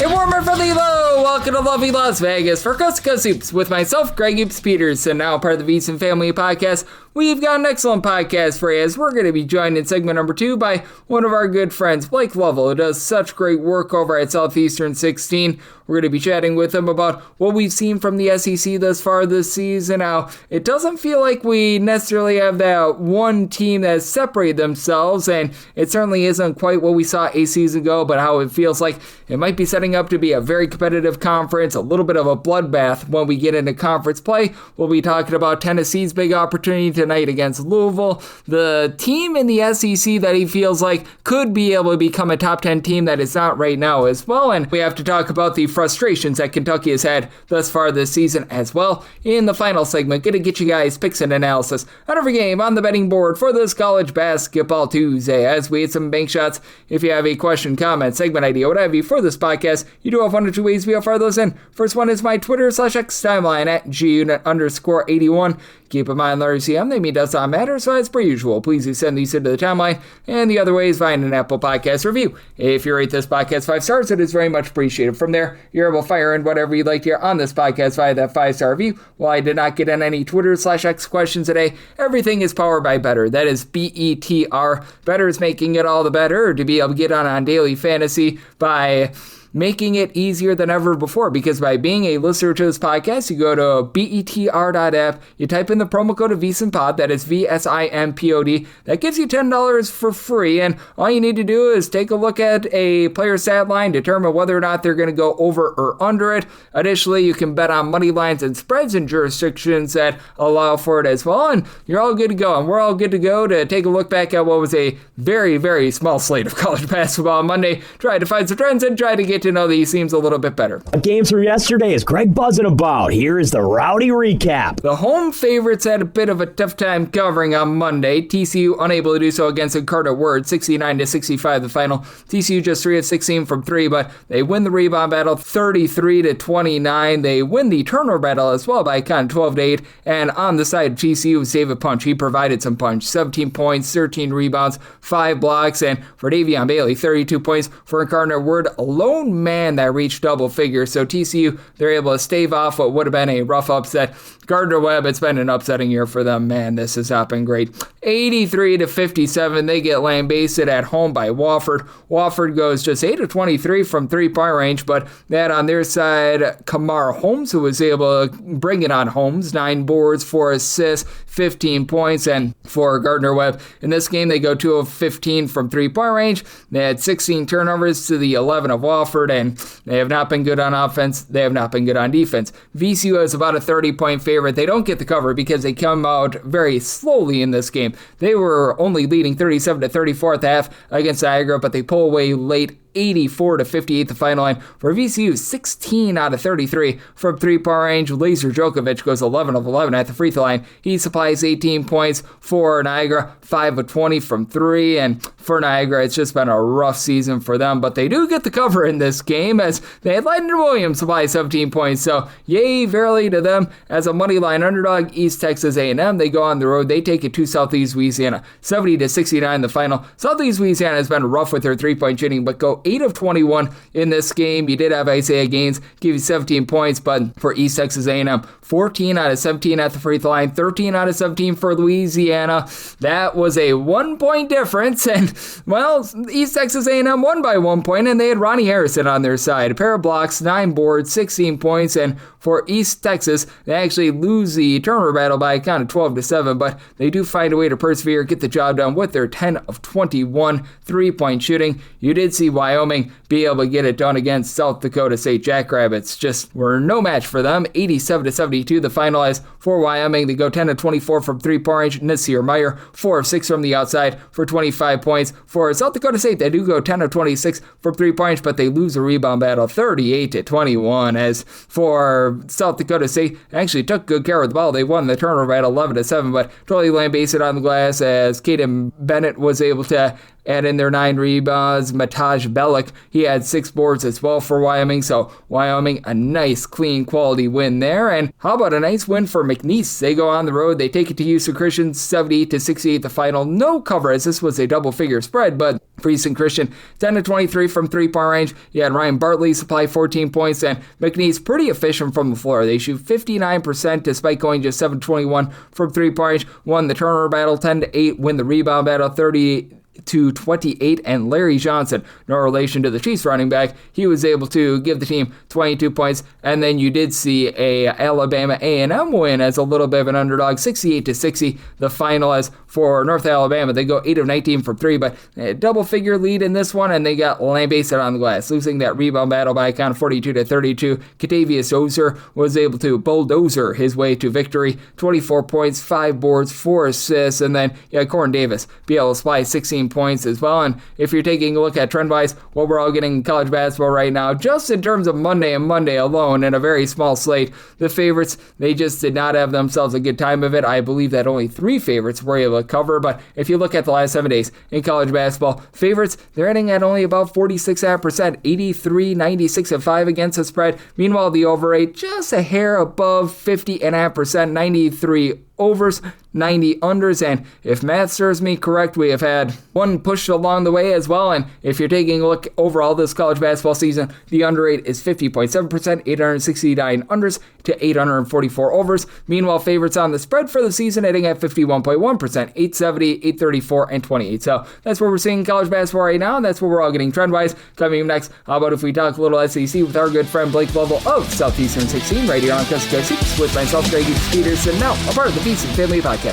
Warmer from the low. Welcome to lovely Las Vegas for Coast to Coast Hoops with myself, Greg Hoops Peterson, now part of the VSiN Family Podcast. We've got an excellent podcast for you as we're going to be joined in segment number 2 by one of our good friends, Blake Lovell, who does such great work over at Southeastern 16. We're going to be chatting with him about what we've seen from the SEC thus far this season. Now, it doesn't feel like we necessarily have that one team that has separated themselves, and it certainly isn't quite what we saw a season ago, but how it feels like it might be setting up to be a very competitive conference, a little bit of a bloodbath when we get into conference play. We'll be talking about Tennessee's big opportunity tonight against Louisville, the team in the SEC that he feels like could be able to become a top 10 team that is not right now as well, and we have to talk about the frustrations that Kentucky has had thus far this season as well. In the final segment, gonna get you guys picks and analysis on every game on the betting board for this college basketball Tuesday as we hit some bank shots. If you have a question, comment, segment idea, what have you for this podcast, you do have one or two ways we'll fire those in. First one is my Twitter/X timeline at gunit_81. Keep in mind, Larry CM, they mean does not matter, so as per usual, please do send these into the timeline. And the other way is find an Apple Podcast review. If you rate this podcast 5 stars, it is very much appreciated. From there, you're able to fire in whatever you'd like to hear on this podcast via that 5-star review. While I did not get in any Twitter/X questions today, everything is powered by Better. That is BETR. Better is making it all the better to be able to get on daily fantasy by making it easier than ever before, because by being a listener to this podcast, you go to betr.app, you type in the promo code of VSiNPod, that is VSINPOD, that gives you $10 for free, and all you need to do is take a look at a player's stat line, determine whether or not they're going to go over or under it. Additionally, you can bet on money lines and spreads in jurisdictions that allow for it as well, and you're all good to go, and we're all good to go to take a look back at what was a very, very small slate of college basketball on Monday, try to find some trends and try to get to know these teams a little bit better. Games from yesterday is Greg buzzing about. Here is the rowdy recap. The home favorites had a bit of a tough time covering on Monday. TCU unable to do so against Wright, 69-65 the final. TCU just 3 of 16 from 3, but they win the rebound battle 33-29. They win the turnover battle as well by kind of 12-8. And on the side of TCU was David Punch. He provided some punch. 17 points, 13 rebounds, 5 blocks, and for Davion Bailey, 32 points for Wright, a lone man that reached double figures. So TCU, they're able to stave off what would have been a rough upset. Gardner-Webb, it's been an upsetting year for them. Man, this has not been great. 83-57, they get lambasted at home by Wofford. Wofford goes just 8 of 23 from three-point range, but that on their side, Kamar Holmes, who was able to bring it on Holmes, 9 boards, 4 assists, 15 points, and for Gardner-Webb, in this game, they go 2 of 15 from three-point range. They had 16 turnovers to the 11 of Wofford, and they have not been good on offense. They have not been good on defense. VCU is about a 30-point favorite. They don't get the cover because they come out very slowly in this game. They were only leading 37-34 at the half against Niagara, but they pull away late, 84-58 the final line. For VCU, 16 out of 33 from three-point range. Lazer Djokovic goes 11 of 11 at the free throw line. He supplies 18 points for Niagara, 5 of 20 from 3, and for Niagara, it's just been a rough season for them, but they do get the cover in this game as they had Lightning Williams supply 17 points, so yay verily to them. As a money line underdog, East Texas A&M, they go on the road, they take it to Southeast Louisiana, 70-69 the final. Southeast Louisiana has been rough with their three-point shooting, but go 8 of 21 in this game. You did have Isaiah Gaines give you 17 points, but for East Texas A&M, 14 out of 17 at the free throw line, 13 out of 17 for Louisiana. That was a 1-point difference, and, well, East Texas A&M won by 1 point, and they had Ronnie Harrison on their side. A pair of blocks, 9 boards, 16 points, and for East Texas, they actually lose the turnover battle by a count of 12-7, but they do find a way to persevere, get the job done with their 10 of 21 three-point shooting. You did see Wyoming be able to get it done against South Dakota State Jackrabbits. Just were no match for them. 87-72 the final as for Wyoming. They go 10 of 24 from three-point range. Nasir Meyer, 4 of 6 from the outside for 25 points. For South Dakota State, they do go 10 of 26 from three-point range, but they lose a rebound battle 38-21. As for South Dakota State, actually took good care of the ball. They won the turnover at 11-7, but totally lambasted on the glass as Caden Bennett was able to add in their 9 rebounds. Mataj Bellick, he had 6 boards as well for Wyoming. So Wyoming, a nice, clean, quality win there. And how about a nice win for McNeese? They go on the road. They take it to Houston Christian, 70-68 the final. No cover, as this was a double-figure spread, but for Houston Christian, 10-23 from three-point range. You had Ryan Bartley supply 14 points, and McNeese pretty efficient from the floor. They shoot 59% despite going just 7-21 from three-point range. Won the turnover battle 10-8, win the rebound battle 30-28, and Larry Johnson, no relation to the Chiefs running back, he was able to give the team 22 points. And then you did see a Alabama A&M win as a little bit of an underdog, 68-60 the final. As for North Alabama, they go 8 of 19 from 3, but a double-figure lead in this one, and they got lambasted on the glass, losing that rebound battle by a count of 42-32. Katavius Ozer was able to bulldozer his way to victory, 24 points, 5 boards, 4 assists, and then you had Corn Davis be able to supply 16 points as well. And if you're taking a look at trend-wise, what we're all getting in college basketball right now, just in terms of Monday and Monday alone, in a very small slate, the favorites, they just did not have themselves a good time of it. I believe that only 3 favorites were able to cover, but if you look at the last 7 days in college basketball, favorites, they're hitting at only about 46.5%, 83, 96, and 5 against the spread. Meanwhile, the over rate just a hair above 50.5%, 93 overs, 90 unders, and if math serves me correct, we have had one push along the way as well. And if you're taking a look overall this college basketball season, the under rate is 50.7%, 869 unders to 844 overs. Meanwhile, favorites on the spread for the season hitting at 51.1%, 870, 834, and 28. So that's what we're seeing in college basketball right now, and that's what we're all getting trend-wise. Coming up next, how about if we talk a little SEC with our good friend Blake Lovell of Southeastern 16 right here on Coast to Coast Hoops with myself, Greg Peterson, now a part of the VSiN Family Podcast.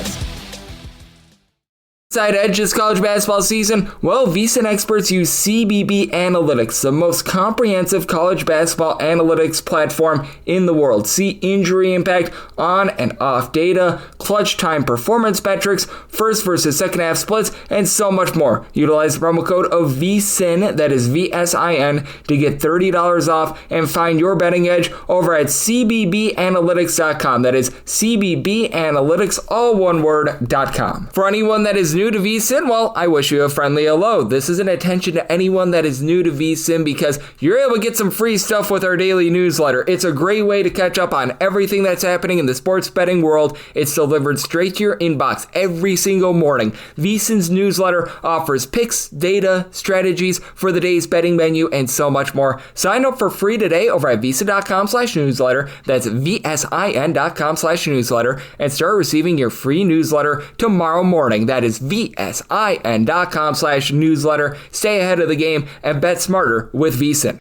Side edge this college basketball season? Well, VSiN experts use CBB Analytics, the most comprehensive college basketball analytics platform in the world. See injury impact, on and off data, clutch time performance metrics, first versus second half splits, and so much more. Utilize the promo code of VSiN, that is VSIN, to get $30 off and find your betting edge over at cbbanalytics.com. That is cbbanalytics, all one word, .com. For anyone that is new to VSiN, well, I wish you a friendly hello. This is an attention to anyone that is new to VSiN because you're able to get some free stuff with our daily newsletter. It's a great way to catch up on everything that's happening in the sports betting world. It's delivered straight to your inbox every single morning. VSiN's newsletter offers picks, data, strategies for the day's betting menu, and so much more. Sign up for free today over at VSiN.com/newsletter. That's VSIN.com/newsletter, and start receiving your free newsletter tomorrow morning. That is VSIN.com/newsletter. Stay ahead of the game and bet smarter with VSiN.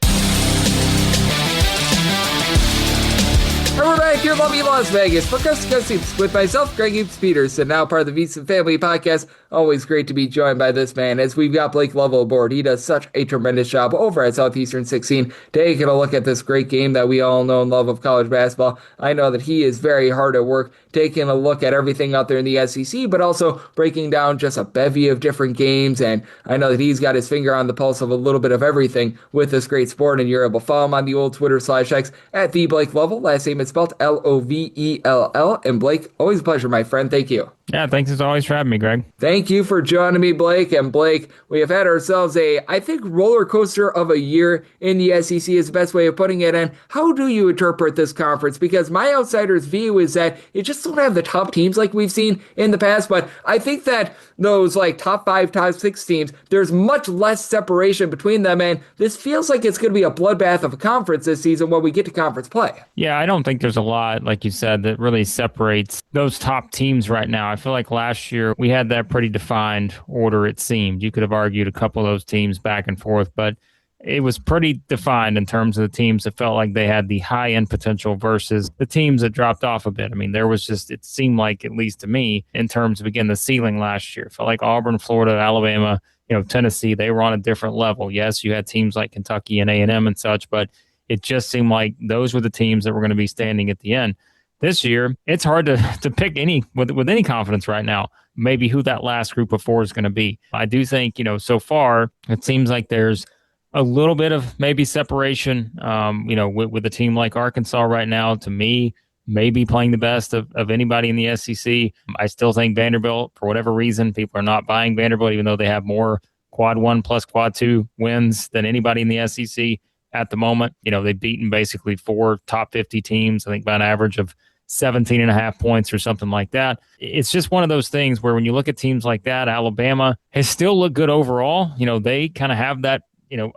And we're back here in lovely Las Vegas for Coast to Coast Hoops with myself, Greg Peterson, now part of the VSiN Family Podcast. Always great to be joined by this man as we've got Blake Lovell aboard. He does such a tremendous job over at Southeastern 16, taking a look at this great game that we all know and love of college basketball. I know that he is very hard at work taking a look at everything out there in the SEC, but also breaking down just a bevy of different games. And I know that he's got his finger on the pulse of a little bit of everything with this great sport. And you're able to follow him on the old Twitter/X at the Blake Lovell. Last name is spelled Lovell. And Blake, always a pleasure, my friend. Thank you. Yeah, thanks as always for having me, Greg. Thank you for joining me, Blake. And Blake, we have had ourselves I think, roller coaster of a year in the SEC is the best way of putting it. And how do you interpret this conference? Because my outsider's view is that you just don't have the top teams like we've seen in the past. But I think that those top 5, top 6 teams, there's much less separation between them. And this feels like it's going to be a bloodbath of a conference this season when we get to conference play. Yeah, I don't think there's a lot, like you said, that really separates those top teams right now. I feel like last year we had that pretty defined order, it seemed. You could have argued a couple of those teams back and forth, but it was pretty defined in terms of the teams that felt like they had the high-end potential versus the teams that dropped off a bit. I mean, there was just, it seemed like, at least to me, in terms of, again, the ceiling last year. It felt like Auburn, Florida, Alabama, Tennessee, they were on a different level. Yes, you had teams like Kentucky and A&M and such, but it just seemed like those were the teams that were going to be standing at the end. This year, it's hard to pick any with any confidence right now, maybe who that last group of 4 is going to be. I do think, so far, it seems like there's a little bit of maybe separation, with a team like Arkansas right now, to me, maybe playing the best of anybody in the SEC. I still think Vanderbilt, for whatever reason, people are not buying Vanderbilt, even though they have more quad 1 plus quad 2 wins than anybody in the SEC at the moment. They've beaten basically 4 top 50 teams, I think by an average of 17 and a half points or something like that. It's just one of those things where when you look at teams like that, Alabama has still looked good overall. They kind of have that,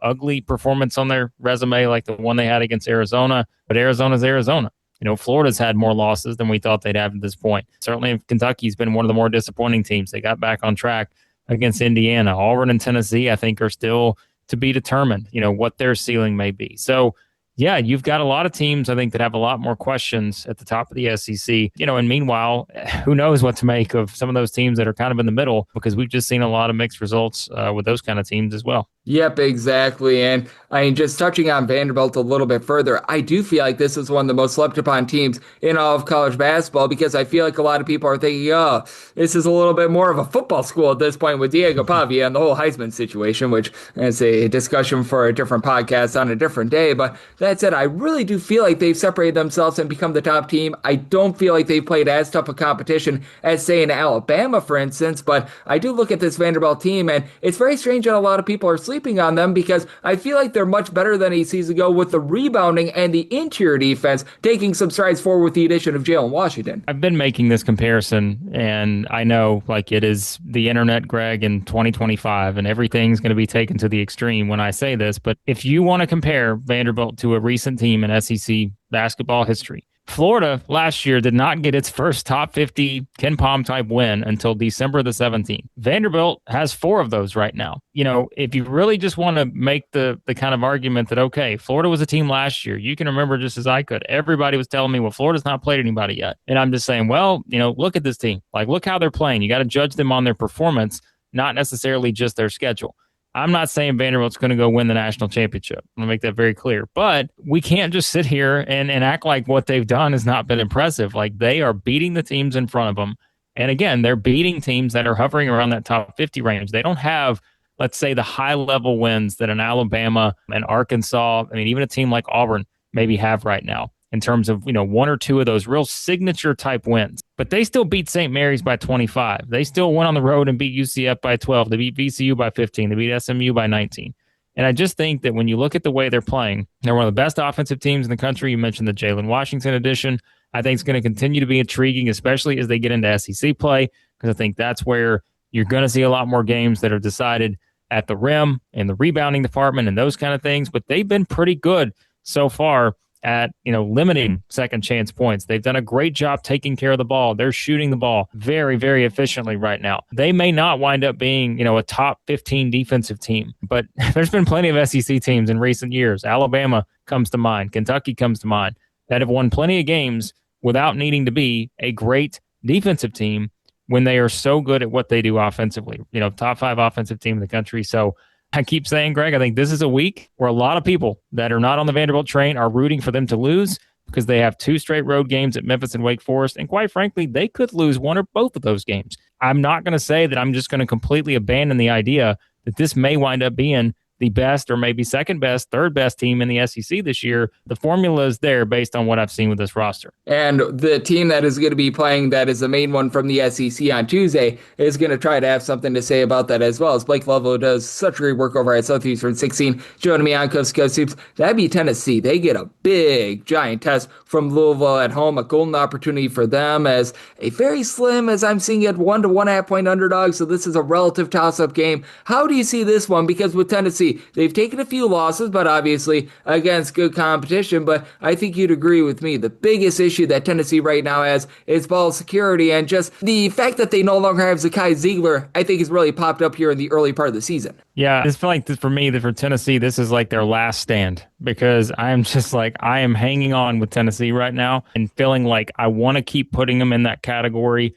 ugly performance on their resume like the one they had against Arizona, but Arizona's Arizona. Florida's had more losses than we thought they'd have at this point. Certainly Kentucky's been one of the more disappointing teams. They got back on track against Indiana. Auburn and Tennessee, I think, are still to be determined, what their ceiling may be. So, yeah, you've got a lot of teams, I think, that have a lot more questions at the top of the SEC. And meanwhile, who knows what to make of some of those teams that are kind of in the middle, because we've just seen a lot of mixed results with those kind of teams as well. Yep, exactly. And just touching on Vanderbilt a little bit further, I do feel like this is one of the most slept upon teams in all of college basketball, because I feel like a lot of people are thinking, oh, this is a little bit more of a football school at this point with Diego Pavia and the whole Heisman situation, which is a discussion for a different podcast on a different day. But that said, I really do feel like they've separated themselves and become the top team. I don't feel like they've played as tough a competition as, say, in Alabama, for instance. But I do look at this Vanderbilt team, and it's very strange that a lot of people are sleeping on them, because I feel like they're much better than a season ago with the rebounding and the interior defense taking some strides forward with the addition of Jalen Washington. I've been making this comparison, and I know it is the internet, Greg, in 2025, and everything's going to be taken to the extreme when I say this. But if you want to compare Vanderbilt to a recent team in SEC basketball history, Florida last year did not get its first top 50 Ken Pom type win until December the 17th. Vanderbilt has 4 of those right now. If you really just want to make the kind of argument that, okay, Florida was a team last year, you can remember just as I could, everybody was telling me, well, Florida's not played anybody yet. And I'm just saying, well, look at this team. Look how they're playing. You got to judge them on their performance, not necessarily just their schedule. I'm not saying Vanderbilt's going to go win the national championship. I'm going to make that very clear. But we can't just sit here and act like what they've done has not been impressive. They are beating the teams in front of them. And again, they're beating teams that are hovering around that top 50 range. They don't have, let's say, the high-level wins that an Alabama and Arkansas, even a team like Auburn maybe have right now, in terms of, 1 or 2 of those real signature type wins. But they still beat St. Mary's by 25. They still went on the road and beat UCF by 12. They beat VCU by 15. They beat SMU by 19. And I just think that when you look at the way they're playing, they're one of the best offensive teams in the country. You mentioned the Jalen Washington addition. I think it's going to continue to be intriguing, especially as they get into SEC play, because I think that's where you're going to see a lot more games that are decided at the rim and the rebounding department and those kind of things. But they've been pretty good so far at limiting second chance points. They've done a great job taking care of the ball. They're shooting the ball very, very efficiently right now. They may not wind up being a top 15 defensive team, but there's been plenty of SEC teams in recent years. Alabama comes to mind. Kentucky comes to mind, that have won plenty of games without needing to be a great defensive team when they are so good at what they do offensively. Top 5 offensive team in the country. So I keep saying, Greg, I think this is a week where a lot of people that are not on the Vanderbilt train are rooting for them to lose, because they have 2 straight road games at Memphis and Wake Forest. And quite frankly, they could lose one or both of those games. I'm not going to say that I'm just going to completely abandon the idea that this may wind up being the best or maybe second best, third best team in the SEC this year. The formula is there based on what I've seen with this roster. And the team that is going to be playing, that is the main one from the SEC on Tuesday, is going to try to have something to say about that as well, as Blake Lovell does such great work over at Southeastern 16, joining me on Coast to Coast Hoops. That'd be Tennessee. They get a big, giant test from Louisville at home, a golden opportunity for them as a very slim, as I'm seeing it, 1 to 1.5 point underdog. So this is a relative toss-up game. How do you see this one? Because with Tennessee, they've taken a few losses, but obviously against good competition. But I think you'd agree with me. The biggest issue that Tennessee right now has is ball security, and just the fact that they no longer have Zakai Ziegler, I think, has really popped up here in the early part of the season. Yeah, I feel like for me, for Tennessee, this is like their last stand, because I'm just I am hanging on with Tennessee right now and feeling like I want to keep putting them in that category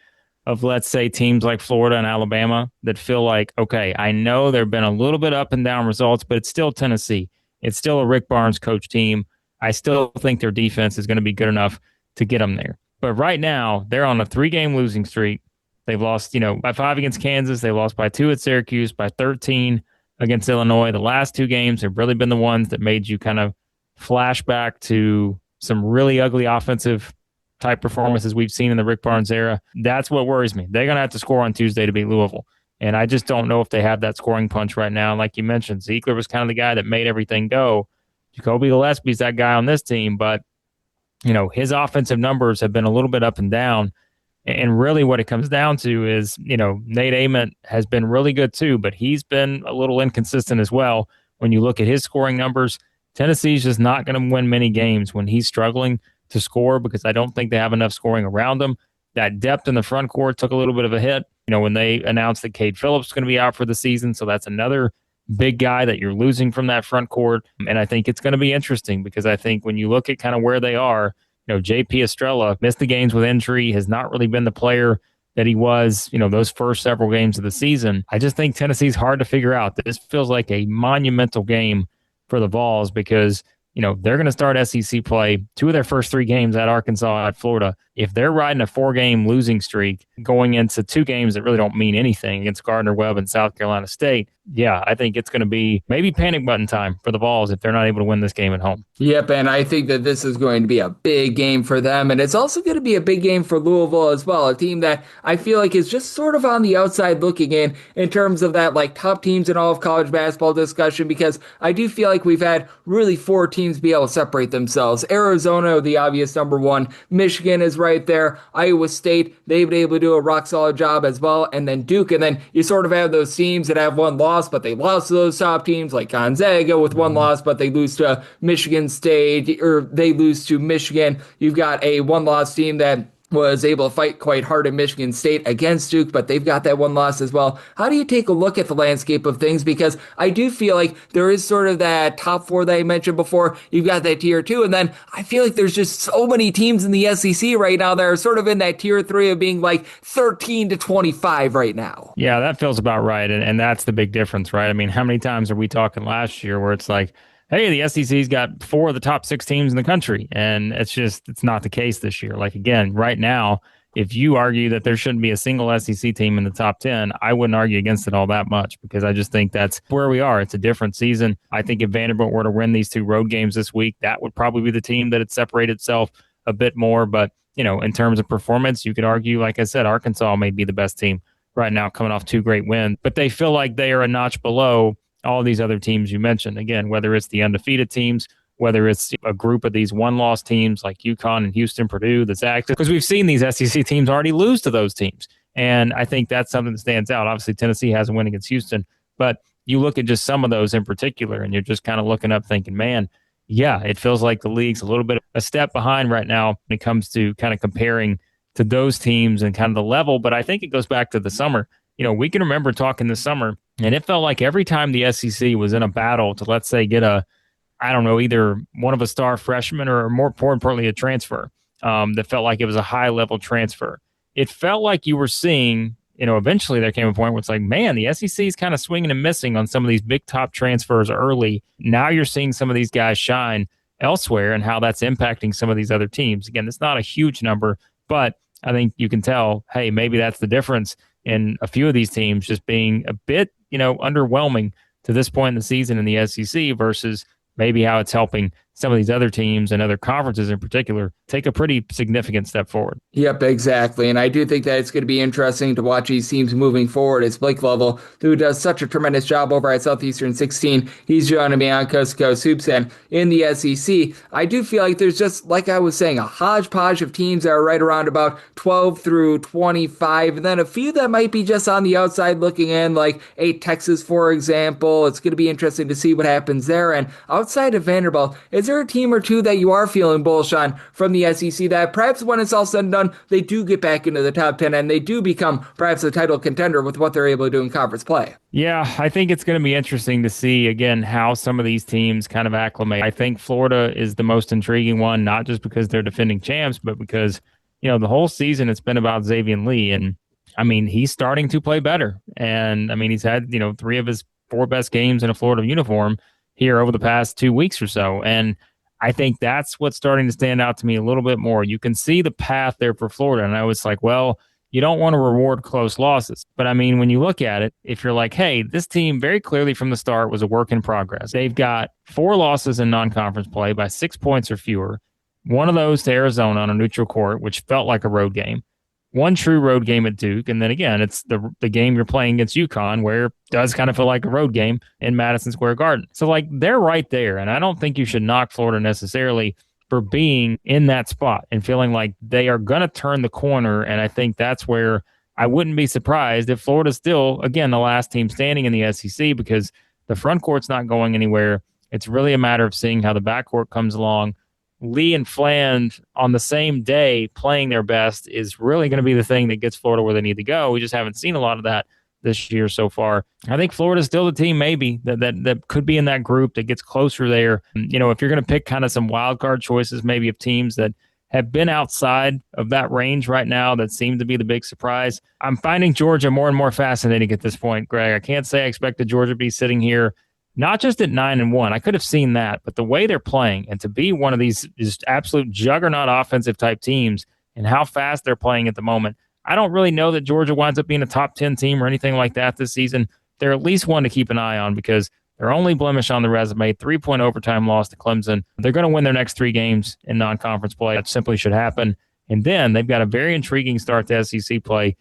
of, let's say, teams like Florida and Alabama that feel like, okay, I know there have been a little bit up and down results, but it's still Tennessee. It's still a Rick Barnes coach team. I still think their defense is going to be good enough to get them there. But right now, they're on a 3-game losing streak. They've lost, by 5 against Kansas. They lost by 2 at Syracuse, by 13 against Illinois. The last 2 games have really been the ones that made you kind of flash back to some really ugly offensive type performances we've seen in the Rick Barnes era. That's what worries me. They're going to have to score on Tuesday to beat Louisville. And I just don't know if they have that scoring punch right now. And like you mentioned, Ziegler was kind of the guy that made everything go. Jacoby Gillespie's that guy on this team, but his offensive numbers have been a little bit up and down. And really what it comes down to is, Nate Ament has been really good too, but he's been a little inconsistent as well. When you look at his scoring numbers, Tennessee's just not going to win many games when he's struggling to score because I don't think they have enough scoring around him. That depth in the front court took a little bit of a hit, when they announced that Cade Phillips is going to be out for the season. So that's another big guy that you're losing from that front court. And I think it's going to be interesting because I think when you look at kind of where they are, J.P. Estrella missed the games with injury, has not really been the player that he was, those first several games of the season. I just think Tennessee's hard to figure out. This feels like a monumental game for the Vols because, they're going to start SEC play 2 of their first 3 games at Arkansas, at Florida. If they're riding a 4-game losing streak going into 2 games that really don't mean anything against Gardner-Webb and South Carolina State, yeah, I think it's going to be maybe panic button time for the Vols if they're not able to win this game at home. Yep, and I think that this is going to be a big game for them, and it's also going to be a big game for Louisville as well, a team that I feel like is just sort of on the outside looking in terms of that like top teams in all of college basketball discussion, because I do feel like we've had really 4 teams be able to separate themselves. Arizona, the obvious number 1, Michigan is right there, Iowa State, they've been able to do a rock solid job as well, and then Duke, and then you sort of have those teams that have 1 loss, but they lost to those top teams like Gonzaga with 1 loss, but they lose to Michigan State, or they lose to Michigan. You've got a 1-loss team that was able to fight quite hard in Michigan State against Duke, but they've got that 1 loss as well. How do you take a look at the landscape of things? Because I do feel like there is sort of that top 4 that I mentioned before. You've got that tier 2, and then I feel like there's just so many teams in the SEC right now that are sort of in that tier 3 of being like 13 to 25 right now. Yeah, that feels about right, and that's the big difference, right? I mean, how many times are we talking last year where it's like, hey, the SEC's got 4 of the top 6 teams in the country. And it's not the case this year. Like, again, right now, if you argue that there shouldn't be a single SEC team in the top 10, I wouldn't argue against it all that much because I just think that's where we are. It's a different season. I think if Vanderbilt were to win these 2 road games this week, that would probably be the team that would separate itself a bit more. But, in terms of performance, you could argue, like I said, Arkansas may be the best team right now coming off 2 great wins. But they feel like they are a notch below all these other teams you mentioned. Again, whether it's the undefeated teams, whether it's a group of these 1-loss teams like UConn and Houston, Purdue, that's active, because we've seen these SEC teams already lose to those teams. And I think that's something that stands out. Obviously, Tennessee has a win against Houston, but you look at just some of those in particular, and you're just kind of looking up thinking, man, yeah, it feels like the league's a little bit a step behind right now when it comes to kind of comparing to those teams and kind of the level. But I think it goes back to the summer. We can remember talking this summer, and it felt like every time the SEC was in a battle to, let's say, get either one of a star freshman or more importantly, a transfer that felt like it was a high-level transfer. It felt like you were seeing, eventually there came a point where it's like, man, the SEC is kind of swinging and missing on some of these big top transfers early. Now you're seeing some of these guys shine elsewhere and how that's impacting some of these other teams. Again, it's not a huge number, but I think you can tell, hey, maybe that's the difference in a few of these teams just being a bit, underwhelming to this point in the season in the SEC versus maybe how it's helping some of these other teams and other conferences in particular take a pretty significant step forward. Yep, exactly. And I do think that it's going to be interesting to watch these teams moving forward as Blake Lovell, who does such a tremendous job over at Southeastern 16, he's joining me on Coast to Coast Hoops, and in the SEC, I do feel like there's just, like I was saying, a hodgepodge of teams that are right around about 12 through 25, and then a few that might be just on the outside looking in, like Texas, for example. It's going to be interesting to see what happens there. And outside of Vanderbilt, is there a team or 2 that you are feeling bullish on from the SEC that perhaps when it's all said and done, they do get back into the top 10 and they do become perhaps a title contender with what they're able to do in conference play? Yeah, I think it's going to be interesting to see, again, how some of these teams kind of acclimate. I think Florida is the most intriguing one, not just because they're defending champs, but because, the whole season it's been about Xavier Lee. And, I mean, he's starting to play better. And, I mean, he's had, 3 of his 4 best games in a Florida uniform here over the past 2 weeks or so. And I think that's what's starting to stand out to me a little bit more. You can see the path there for Florida. And I was like, well, you don't want to reward close losses. But I mean, when you look at it, if you're like, hey, this team very clearly from the start was a work in progress. They've got 4 losses in non-conference play by 6 points or fewer. One of those to Arizona on a neutral court, which felt like a road game. one true road game at Duke, and then again, it's the game you're playing against UConn, where it does kind of feel like a road game in Madison Square Garden. So, like, they're right there, and I don't think you should knock Florida necessarily for being in that spot and feeling like they are going to turn the corner, and I think that's where I wouldn't be surprised if Florida's still, again, the last team standing in the SEC, because the front court's not going anywhere. It's really a matter of seeing how the backcourt comes along. Lee and Fland on the same day playing their best is really going to be the thing that gets Florida where they need to go. We just haven't seen a lot of that this year so far. I think Florida's still the team maybe that could be in that group that gets closer there. You know, if you're going to pick kind of some wild card choices, maybe of teams that have been outside of that range right now that seem to be the big surprise, I'm finding Georgia more and more fascinating at this point, Greg. I can't say I expected Georgia to be sitting here not just at 9-1. I could have seen that, but the way they're playing and to be one of these just absolute juggernaut offensive type teams and how fast they're playing at the moment, I don't really know that Georgia winds up being a top 10 team or anything like that this season. They're at least one to keep an eye on because their only blemish on the resume, 3-point overtime loss to Clemson. They're going to win their next 3 games in non-conference play. That simply should happen. And then they've got a very intriguing start to SEC play,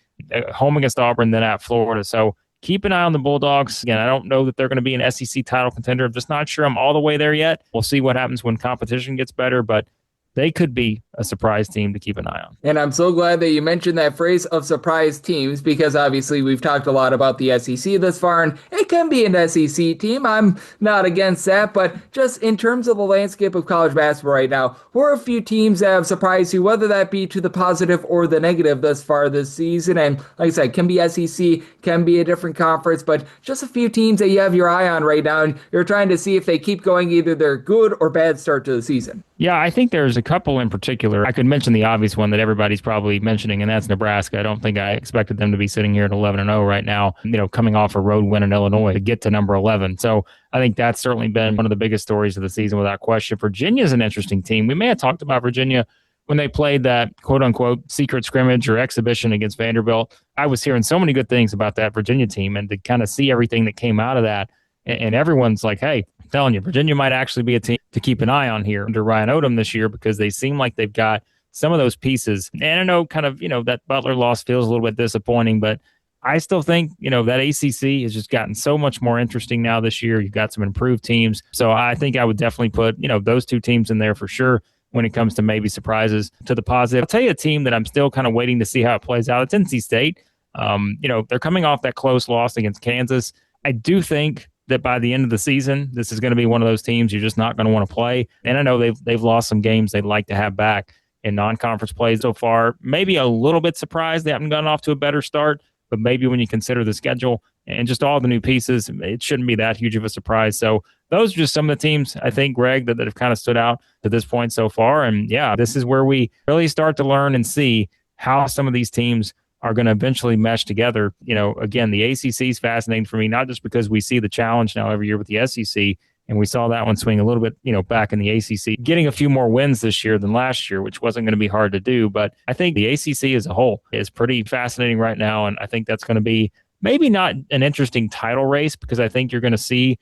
home against Auburn, then at Florida. So keep an eye on the Bulldogs. Again, I don't know that they're going to be an SEC title contender. I'm just not sure I'm all the way there yet. We'll see what happens when competition gets better, but they could be a surprise team to keep an eye on. And I'm so glad that you mentioned that phrase of surprise teams, because obviously we've talked a lot about the SEC thus far, and it can be an SEC team. I'm not against that, but just in terms of the landscape of college basketball right now, who are a few teams that have surprised you, whether that be to the positive or the negative thus far this season? And like I said, can be SEC, can be a different conference, but just a few teams that you have your eye on right now, and you're trying to see if they keep going, either they're good or bad start to the season. Yeah, I think there's a couple in particular. I could mention the obvious one that everybody's probably mentioning, and that's Nebraska. I don't think I expected them to be sitting here at 11-0 right now, coming off a road win in Illinois to get to number 11. So I think that's certainly been one of the biggest stories of the season without question. Virginia's an interesting team. We may have talked about Virginia when they played that quote-unquote secret scrimmage or exhibition against Vanderbilt. I was hearing so many good things about that Virginia team, and to kind of see everything that came out of that, and everyone's like, hey, I'm telling you, Virginia might actually be a team to keep an eye on here under Ryan Odom this year, because they seem like they've got some of those pieces. And I know that Butler loss feels a little bit disappointing, but I still think, that ACC has just gotten so much more interesting now this year. You've got some improved teams. So I think I would definitely put, those two teams in there for sure when it comes to maybe surprises to the positive. I'll tell you a team that I'm still kind of waiting to see how it plays out. It's NC State. They're coming off that close loss against Kansas. I do think that by the end of the season, this is going to be one of those teams you're just not going to want to play. And I know they've lost some games they'd like to have back in non-conference play so far. Maybe a little bit surprised they haven't gotten off to a better start, but maybe when you consider the schedule and just all the new pieces, it shouldn't be that huge of a surprise. So those are just some of the teams, I think, Greg, that have kind of stood out to this point so far. And yeah, this is where we really start to learn and see how some of these teams are going to eventually mesh together. Again, the ACC is fascinating for me, not just because we see the challenge now every year with the SEC, and we saw that one swing a little bit, back in the ACC, getting a few more wins this year than last year, which wasn't going to be hard to do. But I think the ACC as a whole is pretty fascinating right now, and I think that's going to be maybe not an interesting title race, because I think you're going to see,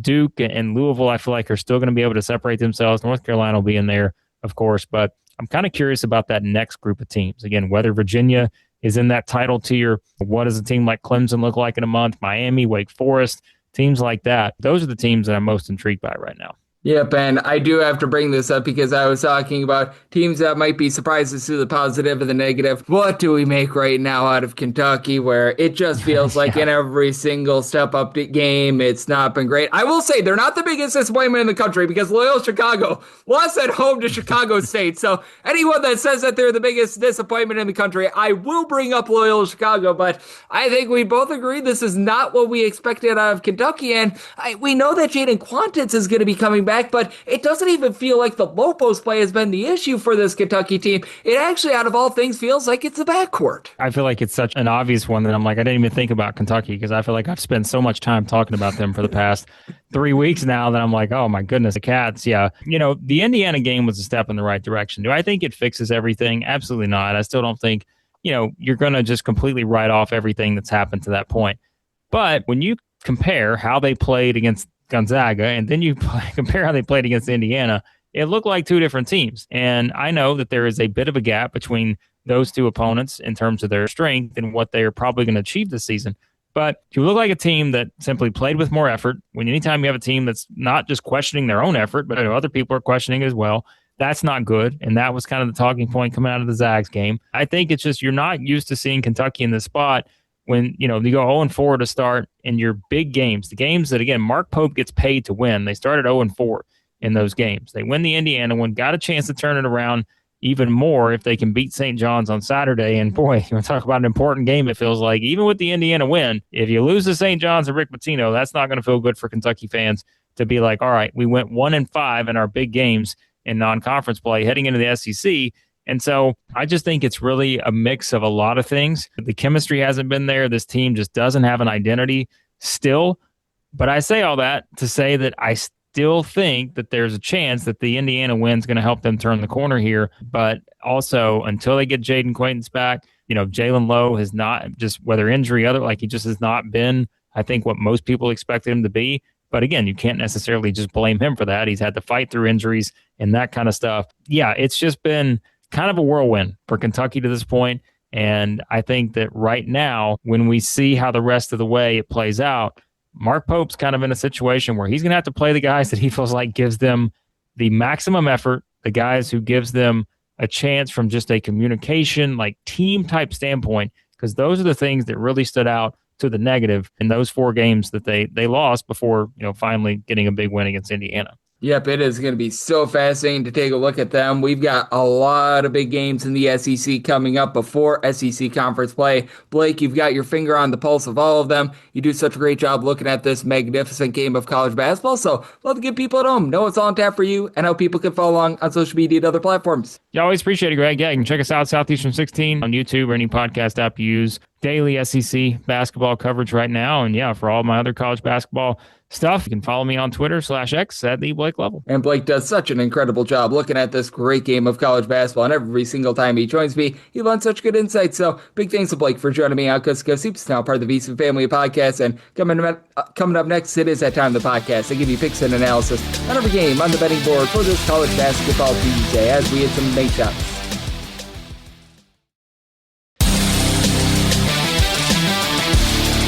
Duke and Louisville, I feel like, are still going to be able to separate themselves. North Carolina will be in there, of course, but I'm kind of curious about that next group of teams. Again, whether Virginia is in that title tier. What does a team like Clemson look like in a month? Miami, Wake Forest, teams like that. Those are the teams that I'm most intrigued by right now. Yep, and I do have to bring this up because I was talking about teams that might be surprises to the positive and the negative. What do we make right now out of Kentucky, where it just feels like in every single step-up game, it's not been great? I will say they're not the biggest disappointment in the country, because Loyola Chicago lost at home to Chicago State. So anyone that says that they're the biggest disappointment in the country, I will bring up Loyola Chicago, but I think we both agree this is not what we expected out of Kentucky, and we know that Jaden Quantitz is going to be coming back, but it doesn't even feel like the low post play has been the issue for this Kentucky team. It actually, out of all things, feels like it's the backcourt. I feel like it's such an obvious one that I'm like, I didn't even think about Kentucky, because I feel like I've spent so much time talking about them for the past 3 weeks now that I'm like, oh my goodness, the Cats. Yeah. The Indiana game was a step in the right direction. Do I think it fixes everything? Absolutely not. I still don't think, you're going to just completely write off everything that's happened to that point. But when you compare how they played against Gonzaga, and then you compare how they played against Indiana, it looked like two different teams. And I know that there is a bit of a gap between those two opponents in terms of their strength and what they are probably going to achieve this season. But to look like a team that simply played with more effort, when anytime you have a team that's not just questioning their own effort, but other people are questioning as well, that's not good. And that was kind of the talking point coming out of the Zags game. I think it's just you're not used to seeing Kentucky in this spot when, you go 0-4 to start in your big games, the games that, again, Mark Pope gets paid to win. They started 0-4 in those games. They win the Indiana one, got a chance to turn it around even more if they can beat St. John's on Saturday. And boy, you want to talk about an important game, it feels like. Even with the Indiana win, if you lose to St. John's and Rick Pitino, that's not going to feel good for Kentucky fans to be like, all right, we went 1-5 in our big games in non-conference play heading into the SEC. And so I just think it's really a mix of a lot of things. The chemistry hasn't been there. This team just doesn't have an identity still. But I say all that to say that I still think that there's a chance that the Indiana win's going to help them turn the corner here. But also, until they get Jaden Quaintance back, Jalen Lowe has not, just whether injury, he just has not been, I think, what most people expected him to be. But again, you can't necessarily just blame him for that. He's had to fight through injuries and that kind of stuff. Yeah, it's just been kind of a whirlwind for Kentucky to this point. And I think that right now, when we see how the rest of the way it plays out, Mark Pope's kind of in a situation where he's going to have to play the guys that he feels like gives them the maximum effort, the guys who gives them a chance from just a communication, team type standpoint, because those are the things that really stood out to the negative in those 4 games that they lost before, finally getting a big win against Indiana. Yep, it is going to be so fascinating to take a look at them. We've got a lot of big games in the SEC coming up before SEC conference play. Blake, you've got your finger on the pulse of all of them. You do such a great job looking at this magnificent game of college basketball. So love to get people at home know what's on tap for you and how people can follow along on social media and other platforms. Yeah, always appreciate it, Greg. Yeah, you can check us out, Southeastern 16 on YouTube or any podcast app you use. Daily SEC basketball coverage right now. And yeah, for all my other college basketball stuff, you can follow me on Twitter /X at the Blake Lovell. And Blake does such an incredible job looking at this great game of college basketball. And every single time he joins me, he lends such good insights. So big thanks to Blake for joining me on Coast to Coast Hoops, now part of the VSiN family of podcasts. And coming up next, it is that time of the podcast. I give you picks and analysis on every game on the betting board for this college basketball Tuesday as we hit some bank shots.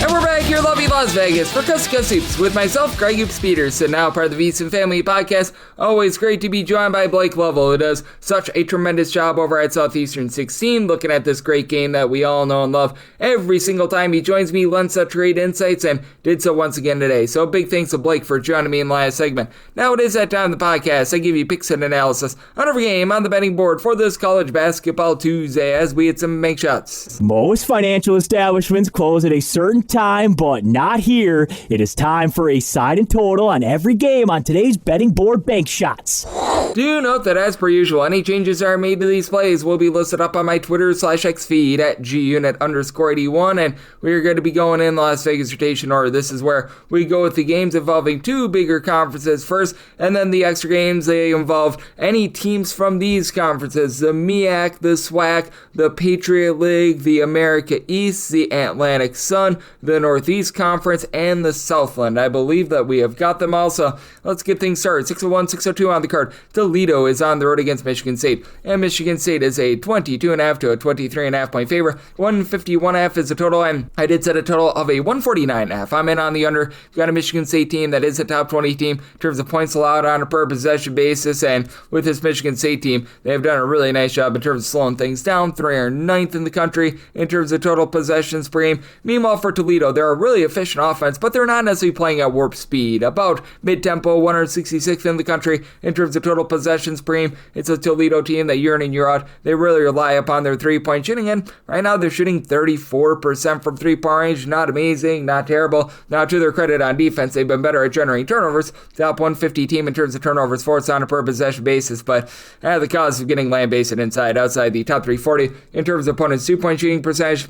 And we're back here in lovely Las Vegas for Coast to Coast Hoops with myself, Greg Hoops Peterson, now part of the VSiN family podcast. Always great to be joined by Blake Lovell, who does such a tremendous job over at Southeastern 16, looking at this great game that we all know and love. Every single time he joins me, lends such great insights, and did so once again today. So big thanks to Blake for joining me in the last segment. Now it is that time of the podcast. I give you picks and analysis on every game on the betting board for this college basketball Tuesday as we hit some make shots. Most financial establishments close at a certain time, but not here. It is time for a side and total on every game on today's betting board bank shots. Do note that as per usual, any changes that are made to these plays will be listed up on my Twitter /X feed at gunit_81, and we are going to be going in Las Vegas rotation order. This is where we go with the games involving 2 bigger conferences first, and then the extra games, they involve any teams from these conferences: the MEAC, the SWAC, the Patriot League, the America East, the Atlantic Sun, the Northeast Conference, and the Southland. I believe that we have got them all, so let's get things started. 601, 602 on the card. Toledo is on the road against Michigan State, and Michigan State is a 22.5 to a 23.5 point favorite. 151.5 is the total, and I did set a total of a 149.5. I'm in on the under. You've got a Michigan State team that is a top 20 team in terms of points allowed on a per possession basis, and with this Michigan State team, they have done a really nice job in terms of slowing things down. 309th in the country in terms of total possessions per game. Meanwhile, for Toledo, they're a really efficient offense, but they're not necessarily playing at warp speed. About mid-tempo, 166th in the country in terms of total possessions per game. It's a Toledo team that year in and year out, they really rely upon their three-point shooting, and right now they're shooting 34% from three-point range. Not amazing, not terrible. Now, to their credit on defense, they've been better at generating turnovers. Top 150 team in terms of turnovers forced on a per possession basis, but at the cost of getting land-based and outside the top 340 in terms of opponents' two-point shooting percentage.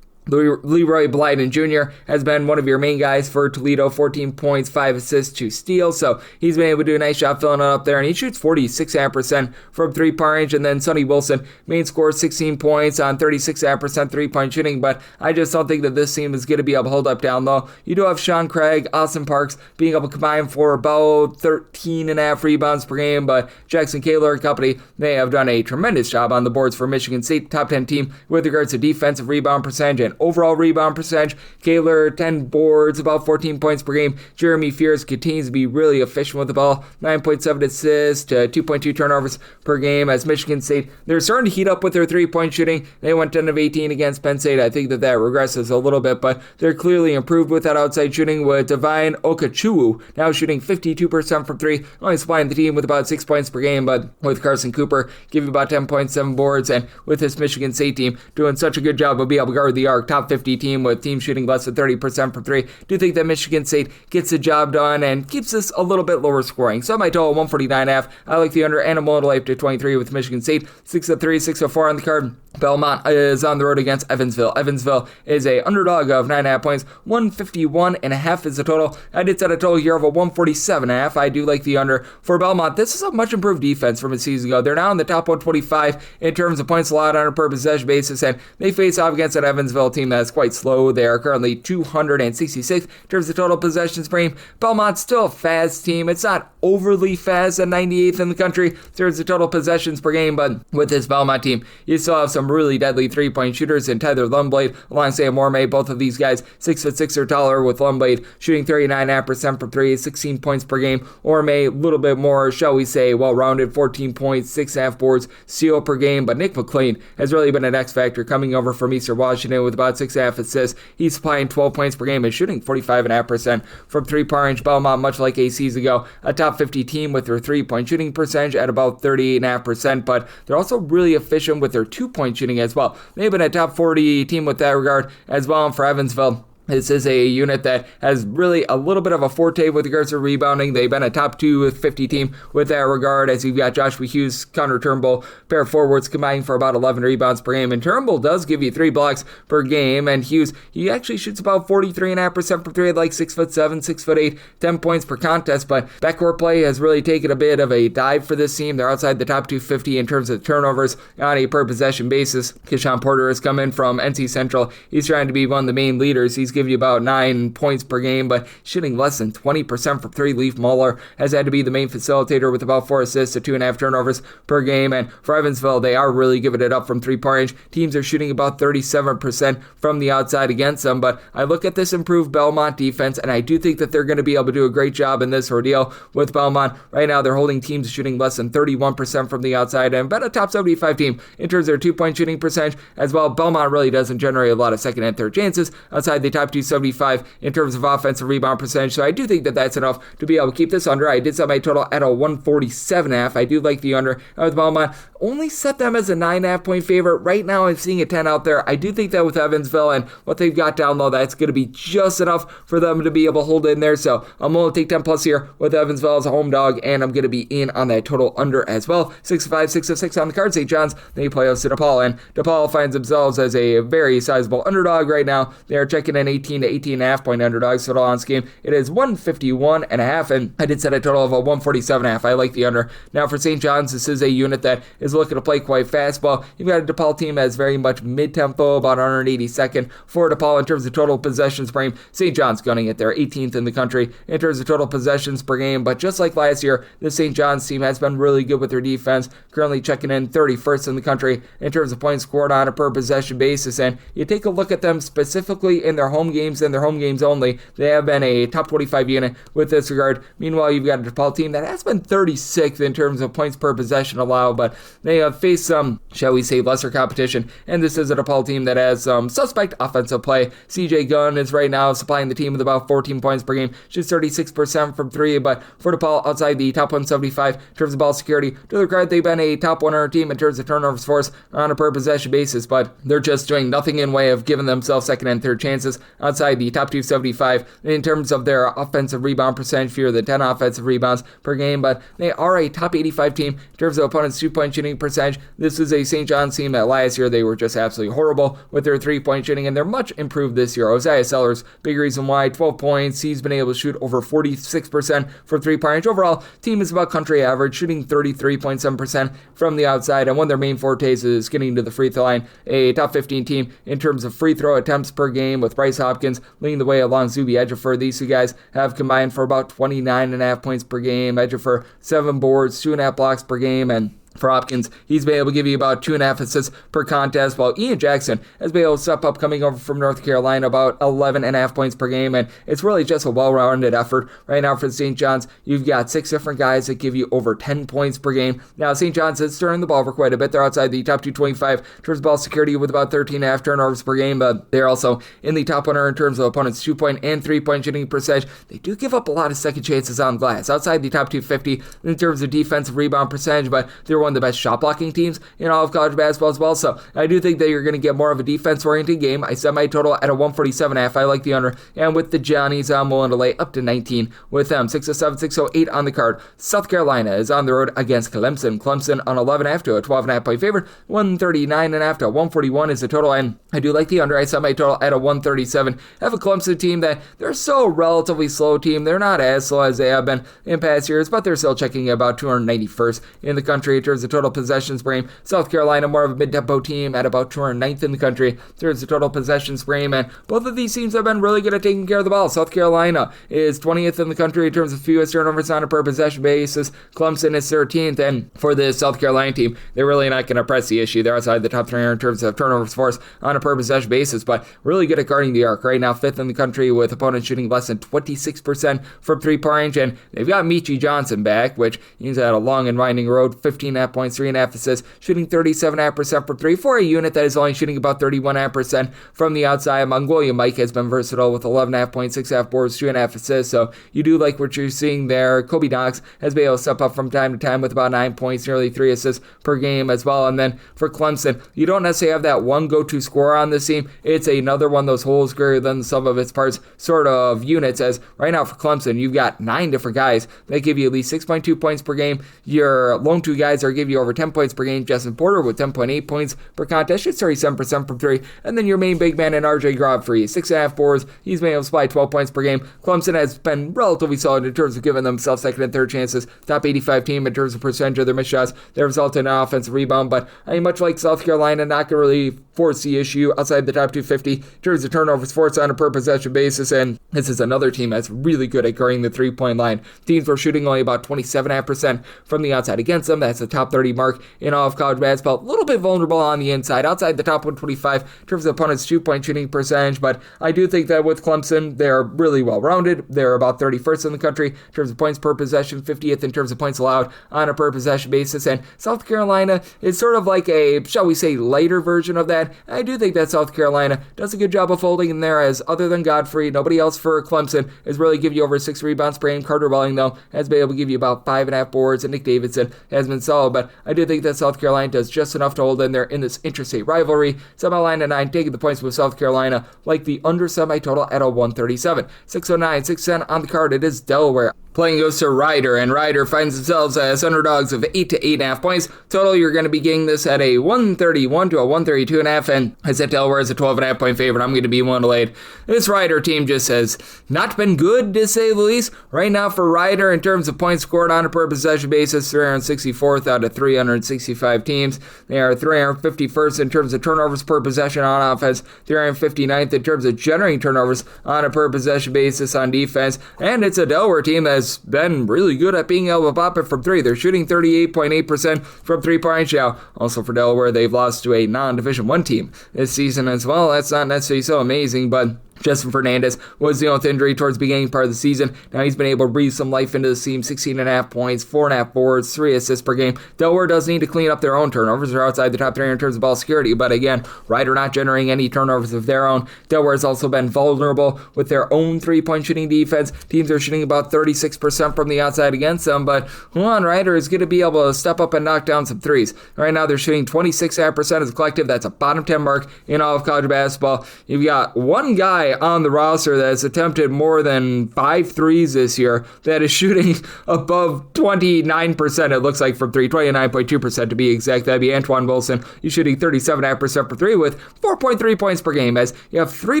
Leroy Blyden Jr. has been one of your main guys for Toledo, 14 points, 5 assists, 2 steals, so he's been able to do a nice job filling it up there, and he shoots 46% from three-point range. And then Sonny Wilson, main scorer, 16 points on 36% three-point shooting, but I just don't think that this team is going to be able to hold up down low. You do have Sean Craig, Austin Parks being able to combine for about 13.5 rebounds per game, but Jackson Kaler and company, they have done a tremendous job on the boards for Michigan State, top 10 team with regards to defensive rebound percentage and overall rebound percentage. Kaler, 10 boards, about 14 points per game. Jeremy Fears continues to be really efficient with the ball, 9.7 assists to 2.2 turnovers per game. As Michigan State, they're starting to heat up with their three-point shooting. They went 10 of 18 against Penn State. I think that regresses a little bit, but they're clearly improved with that outside shooting, with Divine Okachuwu now shooting 52% from three, only supplying the team with about 6 points per game, but with Carson Cooper giving about 10.7 boards, and with this Michigan State team doing such a good job of being able to guard the arc, top 50 team with teams shooting less than 30% from three. Do you think that Michigan State gets the job done and keeps this a little bit lower scoring? So my total 149.5. I like the under, and I'm a little to 23 with Michigan State. 6-3, 6-4 on the card. Belmont is on the road against Evansville. Evansville is a underdog of 9.5 points. 151.5 is the total. I did set a total here of a 147.5. I do like the under for Belmont. This is a much improved defense from a season ago. They're now in the top 125 in terms of points allowed on a per possession basis, and they face off against an Evansville team that's quite slow. They are currently 266 in terms of total possessions per game. Belmont's still a fast team. It's not overly fast at 98th in the country in terms of total possessions per game, but with this Belmont team, you still have some really deadly three-point shooters in Tyler Lundblade alongside Morehead. Both of these guys 6'6" or taller, with Lundblade shooting 39.5% from three, 16 points per game. Morehead a little bit more, shall we say, well-rounded, 14 points, 6.5 boards, steal per game. But Nick McLean has really been an X-factor coming over from Eastern Washington with about 6.5 assists. He's supplying 12 points per game and shooting 45.5% from three-point range. Belmont, much like a season ago, a top 50 team with their three-point shooting percentage at about 38.5%, but they're also really efficient with their two-point shooting as well. They've been a top 40 team with that regard as well. And for Evansville, this is a unit that has really a little bit of a forte with regards to rebounding. They've been a top 250 team with that regard, as you've got Joshua Hughes, Connor Turnbull, pair of forwards combining for about 11 rebounds per game. And Turnbull does give you 3 blocks per game. And Hughes, he actually shoots about 43.5% from three, like 6'7", 6'8", 10 points per contest. But backcourt play has really taken a bit of a dive for this team. They're outside the top 250 in terms of turnovers on a per possession basis. Keyshawn Porter has come in from NC Central. He's trying to be one of the main leaders. He's give you about 9 points per game, but shooting less than 20% from three. Leaf Muller has had to be the main facilitator with about 4 assists to 2.5 turnovers per game. And for Evansville, they are really giving it up from three-point range. Teams are shooting about 37% from the outside against them, but I look at this improved Belmont defense, and I do think that they're going to be able to do a great job in this ordeal with Belmont. Right now, they're holding teams shooting less than 31% from the outside, and been a top 75 team in terms of their two-point shooting percentage as well. Belmont really doesn't generate a lot of second and third chances outside the top 275 in terms of offensive rebound percentage, so I do think that that's enough to be able to keep this under. I did set my total at a 147.5. I do like the under with Belmont. Only set them as a 9.5 point favorite. Right now, I'm seeing a 10 out there. I do think that with Evansville and what they've got down low, that's going to be just enough for them to be able to hold in there. So I'm going to take 10 plus here with Evansville as a home dog, and I'm going to be in on that total under as well. 6-5, 6-6 on the card. St. John's, they play us to DePaul, and DePaul finds themselves as a very sizable underdog right now. They are checking in 18 to 18.5 point underdogs. Total on this game, it is 151.5, and I did set a total of a 147.5. I like the under. Now for St. John's, this is a unit that is looking to play quite fast. Well, you've got a DePaul team that's very much mid-tempo, about 182nd for DePaul in terms of total possessions per game. St. John's gunning it there, 18th in the country in terms of total possessions per game. But just like last year, the St. John's team has been really good with their defense, currently checking in 31st in the country in terms of points scored on a per possession basis. And you take a look at them specifically in their home games and their home games only, they have been a top 25 unit with this regard. Meanwhile, you've got a DePaul team that has been 36th in terms of points per possession allowed, but they have faced some, shall we say, lesser competition, and this is a DePaul team that has some suspect offensive play. CJ Gunn is right now supplying the team with about 14 points per game, shoots 36% from three, but for DePaul, outside the top 175 in terms of ball security. To their credit, they've been a top 100 team in terms of turnovers force on a per possession basis, but they're just doing nothing in way of giving themselves second and third chances outside the top 275 in terms of their offensive rebound percentage, fewer than 10 offensive rebounds per game, but they are a top 85 team in terms of opponents' 2-point shooting percentage. This is a St. John's team that last year they were just absolutely horrible with their 3-point shooting, and they're much improved this year. Isaiah Sellers, big reason why, 12 points. He's been able to shoot over 46% from 3-point range. Overall, team is about country average, shooting 33.7% from the outside, and one of their main fortes is getting to the free throw line. A top 15 team in terms of free throw attempts per game, with Bryce Hopkins leading the way along Zuby Ejiofor. These two guys have combined for about 29.5 points per game. Ejiofor, 7 boards, 2.5 blocks per game, and for Hopkins, he's been able to give you about 2.5 assists per contest, while Ian Jackson has been able to step up coming over from North Carolina, about 11.5 points per game, and it's really just a well-rounded effort. Right now for St. John's, you've got 6 different guys that give you over 10 points per game. Now, St. John's is turning the ball over quite a bit. They're outside the top 225 in terms of ball security with about 13.5 turnovers per game, but they're also in the top 100 in terms of opponents' 2-point and 3-point shooting percentage. They do give up a lot of second chances on glass, outside the top 250 in terms of defensive rebound percentage, but they're one of the best shot blocking teams in all of college basketball as well. So I do think that you're going to get more of a defense-oriented game. I set my total at a 147.5. I like the under. And with the Johnnies, I'm willing to lay up to 19 with them. 607, 608 on the card. South Carolina is on the road against Clemson. Clemson on 11.5 to a 12.5 point favorite. 139.5 to 141 is the total. And I do like the under. I set my total at a 137. I have a Clemson team that they're still a relatively slow team. They're not as slow as they have been in past years, but they're still checking about 291st in the country in terms of total possessions per game. South Carolina, more of a mid-tempo team at about 209th in the country in terms of total possessions per game, and both of these teams have been really good at taking care of the ball. South Carolina is 20th in the country in terms of fewest turnovers on a per possession basis. Clemson is 13th, and for the South Carolina team, they're really not going to press the issue. They're outside the top 300 in terms of turnovers forced on a per possession basis, but really good at guarding the arc. Right now, 5th in the country with opponents shooting less than 26% from 3-point range, and they've got Michi Johnson back, which he's had a long and winding road, 15.5 points, 3.5 assists, shooting 37.5% from 3 for a unit that is only shooting about 31.5% from the outside. Mongolia Mike has been versatile with 11.5 points, 6.5 boards, 2.5 assists, so you do like what you're seeing there. Kobe Knox has been able to step up from time to time with about 9 points, nearly 3 assists per game as well. And then for Clemson, you don't necessarily have that one go-to scorer on this team. It's another one of those holes greater than the sum of its parts sort of units, as right now for Clemson, you've got 9 different guys that give you at least 6.2 points per game. Your lone 2 guys are give you over 10 points per game. Justin Porter with 10.8 points per contest, shoots 37% from 3. And then your main big man in RJ Godfrey, 6.5 boards. He's been able to supply 12 points per game. Clemson has been relatively solid in terms of giving themselves second and third chances. Top 85 team in terms of percentage of their missed shots. They result in an offensive rebound, but I mean, much like South Carolina, not going to really force the issue outside the top 250 in terms of turnovers forced on a per possession basis. And this is another team that's really good at guarding the 3-point line. Teams were shooting only about 27.5% from the outside against them. That's the top 30 mark in all of college basketball. A little bit vulnerable on the inside, outside the top 125 in terms of opponents' 2-point shooting percentage, but I do think that with Clemson, they're really well-rounded. They're about 31st in the country in terms of points per possession, 50th in terms of points allowed on a per possession basis, and South Carolina is sort of like a, shall we say, lighter version of that. I do think that South Carolina does a good job of holding in there, as other than Godfrey, nobody else for Clemson is really give you over 6 rebounds per game. Carter Welling, though, has been able to give you about 5.5 boards, and Nick Davidson has been solid, but I do think that South Carolina does just enough to hold in there in this interstate rivalry. Semi-line at 9, taking the points with South Carolina, like the under semi-total at a 137. 609, 610 on the card. It is Delaware. Playing goes to Rider, and Rider finds themselves as underdogs of 8 to 8.5 points. Total, you're going to be getting this at a 131 to a 132.5, and I said Delaware is a 12.5 point favorite. I'm going to be one to lay. This Rider team just has not been good, to say the least. Right now for Rider, in terms of points scored on a per possession basis, 364th out of 365 teams. They are 351st in terms of turnovers per possession on offense, 359th in terms of generating turnovers on a per possession basis on defense, and it's a Delaware team that's been really good at being able to pop it from 3. They're shooting 38.8% from 3-point now. Also for Delaware, they've lost to a non-Division I team this season as well. That's not necessarily so amazing, but Justin Fernandez was dealing with injury towards the beginning part of the season. Now he's been able to breathe some life into the team. 16.5 points, 4.5 boards, 3 assists per game. Delaware does need to clean up their own turnovers. They're outside the top 3 in terms of ball security, but again, Rider not generating any turnovers of their own. Delaware has also been vulnerable with their own 3-point shooting defense. Teams are shooting about 36% from the outside against them, but Rider is going to be able to step up and knock down some threes. Right now they're shooting 26.5% as a collective. That's a bottom 10 mark in all of college basketball. You've got one guy guy on the roster that has attempted more than 5 threes this year, that is shooting above 29%, it looks like, from three, 29.2% to be exact. That'd be Antoine Wilson. He's shooting 37.5% for three with 4.3 points per game, as you have 3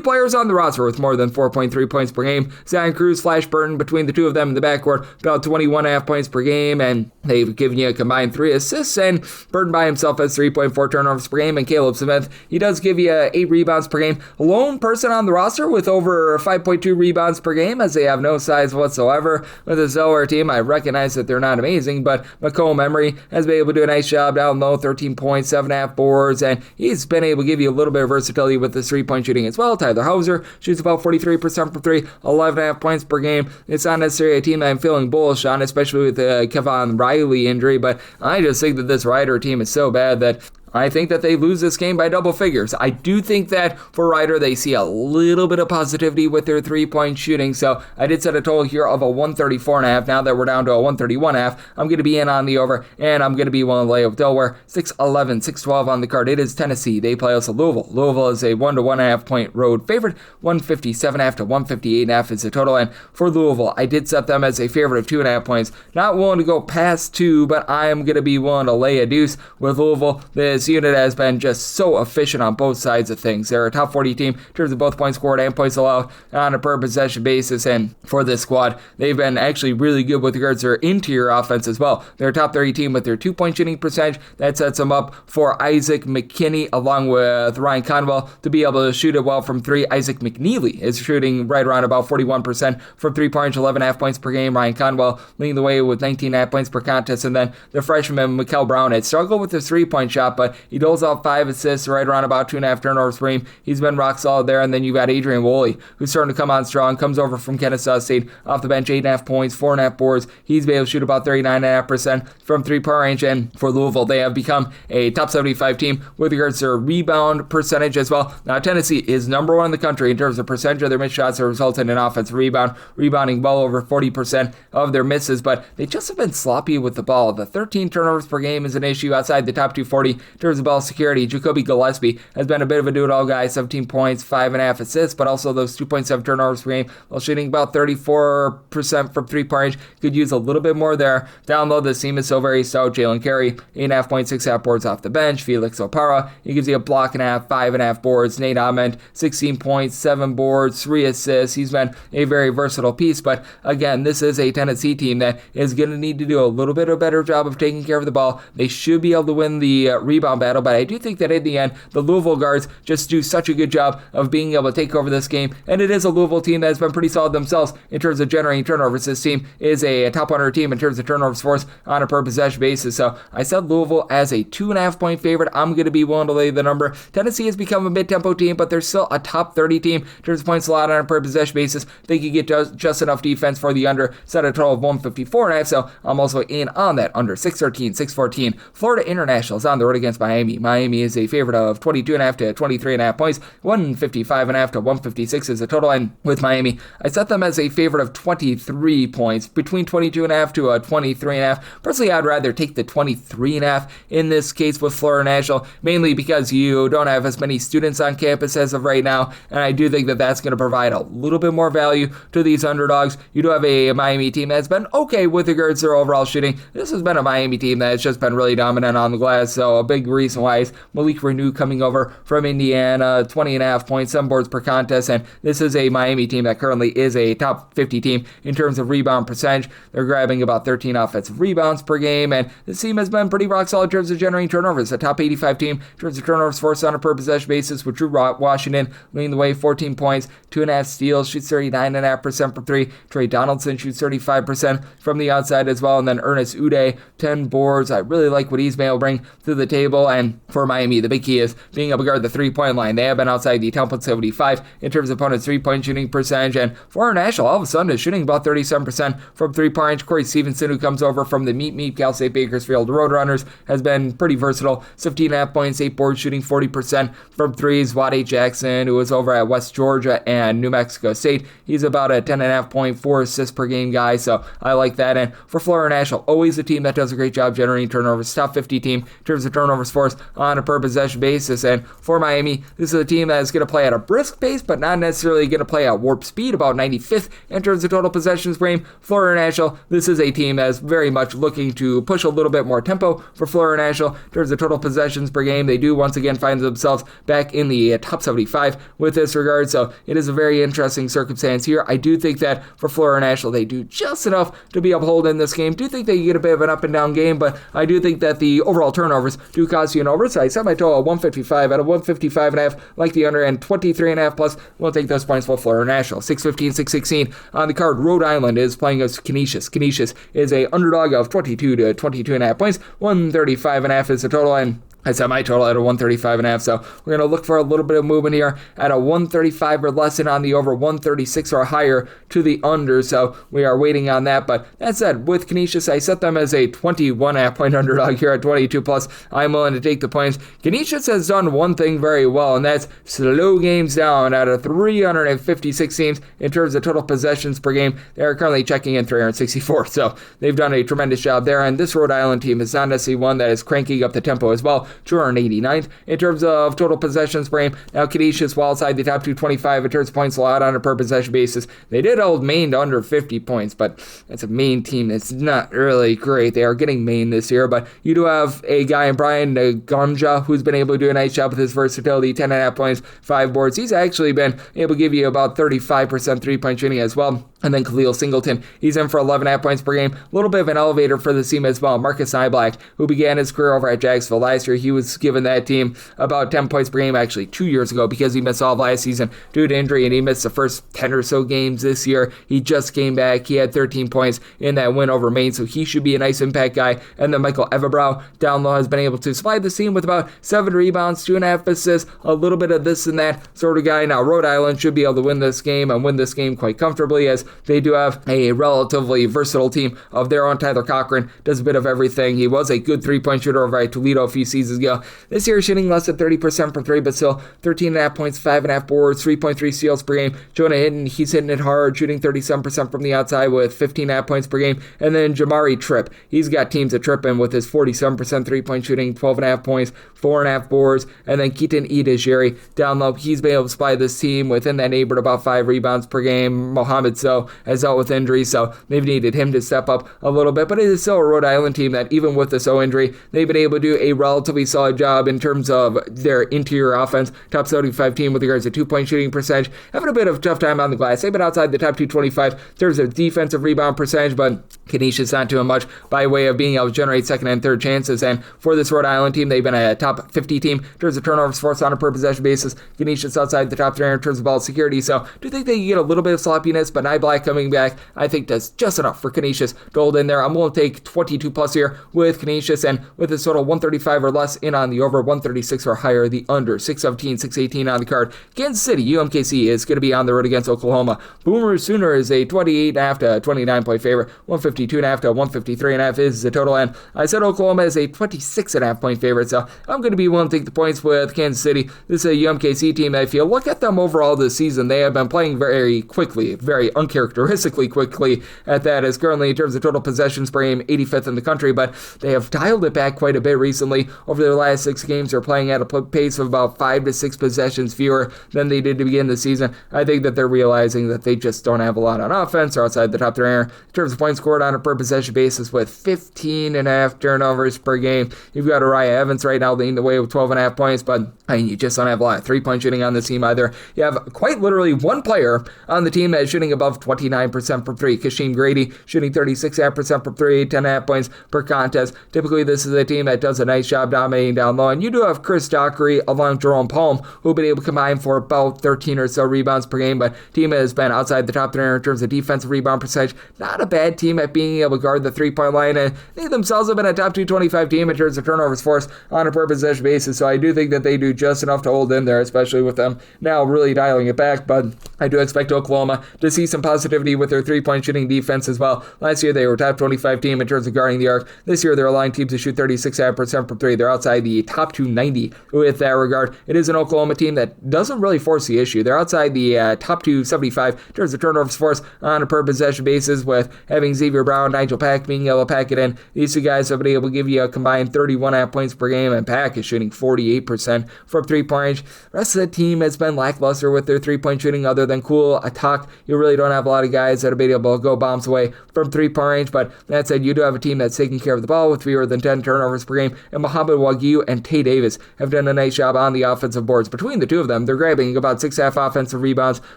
players on the roster with more than 4.3 points per game. Zion Cruz, Flash Burton, between the two of them in the backcourt, about 21.5 points per game, and they've given you a combined 3 assists, and Burton by himself has 3.4 turnovers per game, and Caleb Smith, he does give you 8 rebounds per game. Lone person on the roster with over 5.2 rebounds per game, as they have no size whatsoever. With the Delaware team, I recognize that they're not amazing, but Macomb Emery has been able to do a nice job down low, 13 points, 7.5 boards, and he's been able to give you a little bit of versatility with his 3-point shooting as well. Tyler Hauser shoots about 43% from 3, 11.5 points per game. It's not necessarily a team that I'm feeling bullish on, especially with the Kevon Riley injury, but I just think that this Rider team is so bad that I think that they lose this game by double figures. I do think that for Rider, they see a little bit of positivity with their 3-point shooting, so I did set a total here of a 134.5. Now that we're down to a 131.5, I'm going to be in on the over, and I'm going to be willing to lay with Delaware. 6-11, 6-12 on the card. It is Tennessee. They play us at Louisville. Louisville is a 1 to 1.5 point road favorite. 157.5 to 158.5 is the total, and for Louisville, I did set them as a favorite of 2.5 points. Not willing to go past 2, but I am going to be willing to lay a deuce with Louisville. This unit has been just so efficient on both sides of things. They're a top 40 team in terms of both points scored and points allowed on a per possession basis, and for this squad, they've been actually really good with regards to their interior offense as well. They're a top 30 team with their 2-point shooting percentage. That sets them up for Isaac McKinney along with Ryan Conwell to be able to shoot it well from 3. Isaac McNeely is shooting right around about 41% from 3-point, 11.5 points per game. Ryan Conwell leading the way with 19.5 points per contest, and then the freshman Mikal Brown had struggled with his 3-point shot, but he doles out 5 assists, right around about 2.5 turnovers per game. He's been rock solid there. And then you've got Adrian Woolley, who's starting to come on strong, comes over from Kennesaw State off the bench, 8.5 points, 4.5 boards. He's been able to shoot about 39.5% from 3-point range. And for Louisville, they have become a top 75 team with regards to their rebound percentage as well. Now, Tennessee is number 1 in the country in terms of percentage of their missed shots that result in an offensive rebound, rebounding well over 40% of their misses, but they just have been sloppy with the ball. The 13 turnovers per game is an issue outside the top 240 in terms of ball security. Jacoby Gillespie has been a bit of a do-it-all guy, 17 points, 5.5 assists, but also those 2.7 turnovers per game, while shooting about 34% from 3-point range. Could use a little bit more there. Down low, this team is so very stout. Jalen Carey, 8.5 points, 6.5 boards off the bench. Felix Opara, he gives you a block and a half, 5.5 boards. Nate Ament, 16 points, 7 boards, 3 assists. He's been a very versatile piece, but again, this is a Tennessee team that is going to need to do a little bit of a better job of taking care of the ball. They should be able to win the rebound battle, but I do think that in the end, the Louisville guards just do such a good job of being able to take over this game, and it is a Louisville team that has been pretty solid themselves in terms of generating turnovers. This team is a top 100 team in terms of turnovers forced on a per possession basis, so I said Louisville as a 2.5 point favorite. I'm going to be willing to lay the number. Tennessee has become a mid-tempo team, but they're still a top 30 team in terms of points allowed on a per possession basis. They can get just enough defense for the under, set a total of 154.5, so I'm also in on that under. 613, 614. Florida International is on the road against Miami. Miami is a favorite of 22.5 to 23.5 points. 155.5 to 156 is the total, and with Miami, I set them as a favorite of 23 points, between 22.5 to 23.5. Personally, I'd rather take the 23.5 in this case with Florida National, mainly because you don't have as many students on campus as of right now, and I do think that that's going to provide a little bit more value to these underdogs. You do have a Miami team that's been okay with regards to their overall shooting. This has been a Miami team that's just been really dominant on the glass, so a big reason why is Malik Renew coming over from Indiana, 20.5 points, 7 boards per contest, and this is a Miami team that currently is a top 50 team in terms of rebound percentage. They're grabbing about 13 offensive rebounds per game, and this team has been pretty rock solid in terms of generating turnovers. A top 85 team in terms of turnovers forced on a per possession basis, with Drew Washington leading the way, 14 points, 2.5 steals, shoots 39.5% from 3. Trey Donaldson shoots 35% from the outside as well, and then Ernest Uday, 10 boards. I really like what he's been able to bring to the table, and for Miami, the big key is being able to guard the 3-point line. They have been outside the top 75 in terms of opponents' 3-point shooting percentage, and for National, all of a sudden is shooting about 37% from 3-point range. Corey Stevenson, who comes over from the Meet Cal State Bakersfield Roadrunners, has been pretty versatile. 15.5 points, 8 boards, shooting 40% from 3s. Wade Jackson, who was over at West Georgia and New Mexico State, he's about a 10.5 point, 4 assists per game guy, so I like that. And for Florida National, always a team that does a great job generating turnovers. Top 50 team in terms of turnover turnovers forced on a per possession basis. And for Miami, this is a team that is going to play at a brisk pace, but not necessarily going to play at warp speed, about 95th in terms of total possessions per game. Florida International, this is a team that is very much looking to push a little bit more tempo for Florida International in terms of total possessions per game. They do once again find themselves back in the top 75 with this regard, so it is a very interesting circumstance here. I do think that for Florida International, they do just enough to be uphold in this game. Do think they get a bit of an up and down game, but I do think that the overall turnovers do cost you an over, so I set my total at 155 out of 155.5, like the under, and 23.5 plus. We'll take those points for Florida International. 6:15, 6:16 on the card. Rhode Island is playing against Canisius. Canisius is a underdog of 22 to 22.5 points. 135.5 is the total, and I set my total at a 135.5, so we're going to look for a little bit of movement here at a 135 or less and on the over, 136 or higher to the under, so we are waiting on that. But that said, with Canisius, I set them as a 21.5 point underdog here at 22 plus. I'm willing to take the points. Canisius has done one thing very well, and that's slow games down out of 356 teams in terms of total possessions per game. They are currently checking in 364, so they've done a tremendous job there, and this Rhode Island team is not necessarily one that is cranking up the tempo as well. 289th in terms of total possessions per game. Now, Canisius, while outside the top 225 in terms of points allowed on a per possession basis, they did hold Maine to under 50 points, but that's a Maine team that's not really great. They are getting Maine this year, but you do have a guy in Brian Gomja who's been able to do a nice job with his versatility, 10.5 points, 5 boards. He's actually been able to give you about 35% three-point shooting as well. And then Khalil Singleton, he's in for 11.5 points per game. A little bit of an elevator for the team as well. Marcus Nyblack, who began his career over at Jacksonville last year, he was given that team about 10 points per game actually 2 years ago because he missed all of last season due to injury, and he missed the first 10 or so games this year. He just came back. He had 13 points in that win over Maine, so he should be a nice impact guy. And then Michael Everbrow down low has been able to supply the team with about 7 rebounds, 2.5 assists, a little bit of this and that sort of guy. Now, Rhode Island should be able to win this game and win this game quite comfortably, as they do have a relatively versatile team of their own. Tyler Cochran does a bit of everything. He was a good three-point shooter over at Toledo a few seasons ago. This year, shooting less than 30% from three, but still 13.5 points, 5.5 boards, 3.3 steals per game. Jonah Hinton, he's hitting it hard, shooting 37% from the outside with 15.5 points per game. And then Jamari Tripp, he's got teams a tripping with his 47% three-point shooting, 12.5 points, 4.5 boards. And then Keaton Edejiri down low, he's been able to supply this team within that neighborhood about 5 rebounds per game. Mohamed So has dealt with injury, so they've needed him to step up a little bit. But it is still a Rhode Island team that, even with the So injury, they've been able to do a relatively solid job in terms of their interior offense. Top 75 team with regards to 2-point shooting percentage. Having a bit of a tough time on the glass. They've been outside the top 225 in terms of defensive rebound percentage, but Canisius not doing much by way of being able to generate second and third chances. And for this Rhode Island team, they've been a top 50 team in terms of turnovers forced on a per possession basis. Canisius outside the top 300 in terms of ball security. So I do think they can get a little bit of sloppiness, but Nyblack coming back, I think does just enough for Canisius to hold in there. I'm willing to take 22 plus here with Canisius, and with this total 135 or less in on the over, 136 or higher the under. 6:17, 6:18 on the card. Kansas City, UMKC is going to be on the road against Oklahoma. Boomer Sooner is a 28.5 to 29 point favorite. 152.5 to 153.5 is the total, and I said Oklahoma is a 26.5 point favorite, so I'm going to be willing to take the points with Kansas City. This is a UMKC team that, if you look at them overall this season, they have been playing very quickly, very uncharacteristically quickly at that, as currently in terms of total possessions per game, 85th in the country, but they have dialed it back quite a bit recently. Over their last 6 games, they're playing at a pace of about 5 to 6 possessions fewer than they did to begin the season. I think that they're realizing that they just don't have a lot on offense or outside the top 300 in terms of points scored on a per possession basis, with 15.5 turnovers per game. You've got Uriah Evans right now leading the way with 12.5 points, but you just don't have a lot of three-point shooting on this team either. You have quite literally one player on the team that is shooting above 29% from three. Kasheem Grady shooting 36.5% from three, 10.5 points per contest. Typically, this is a team that does a nice job dominating down low. And you do have Chris Dockery along with Jerome Palm, who have been able to combine for about 13 or so rebounds per game, but team has been outside the top 300 in terms of defensive rebound percentage. Not a bad team at being able to guard the three-point line, and they themselves have been a top 225 team in terms of turnovers forced on a per possession basis, so I do think that they do just enough to hold in there, especially with them now really dialing it back. But I do expect Oklahoma to see some positivity with their three-point shooting defense as well. Last year, they were top 25 team in terms of guarding the arc. This year, they're allowing teams to shoot 36% from three. They're outside the top 290 with that regard. It is an Oklahoma team that doesn't really force the issue. They're outside the top 275 in terms of turnovers force on a per possession basis, with having Xavier Brown, Nigel Pack being able to pack it in. These two guys have been able to give you a combined 31.5 points per game, and Pack is shooting 48% from three-point range. The rest of the team has been lackluster with their three-point shooting other than Cool, Atak. You really don't have a lot of guys that have been able to go bombs away from three-point range, but that said, you do have a team that's taking care of the ball with fewer than 10 turnovers per game, and Muhammad Wagyu and Tay Davis have done a nice job on the offensive boards. Between the two of them, they're grabbing about 6.5 offensive rebounds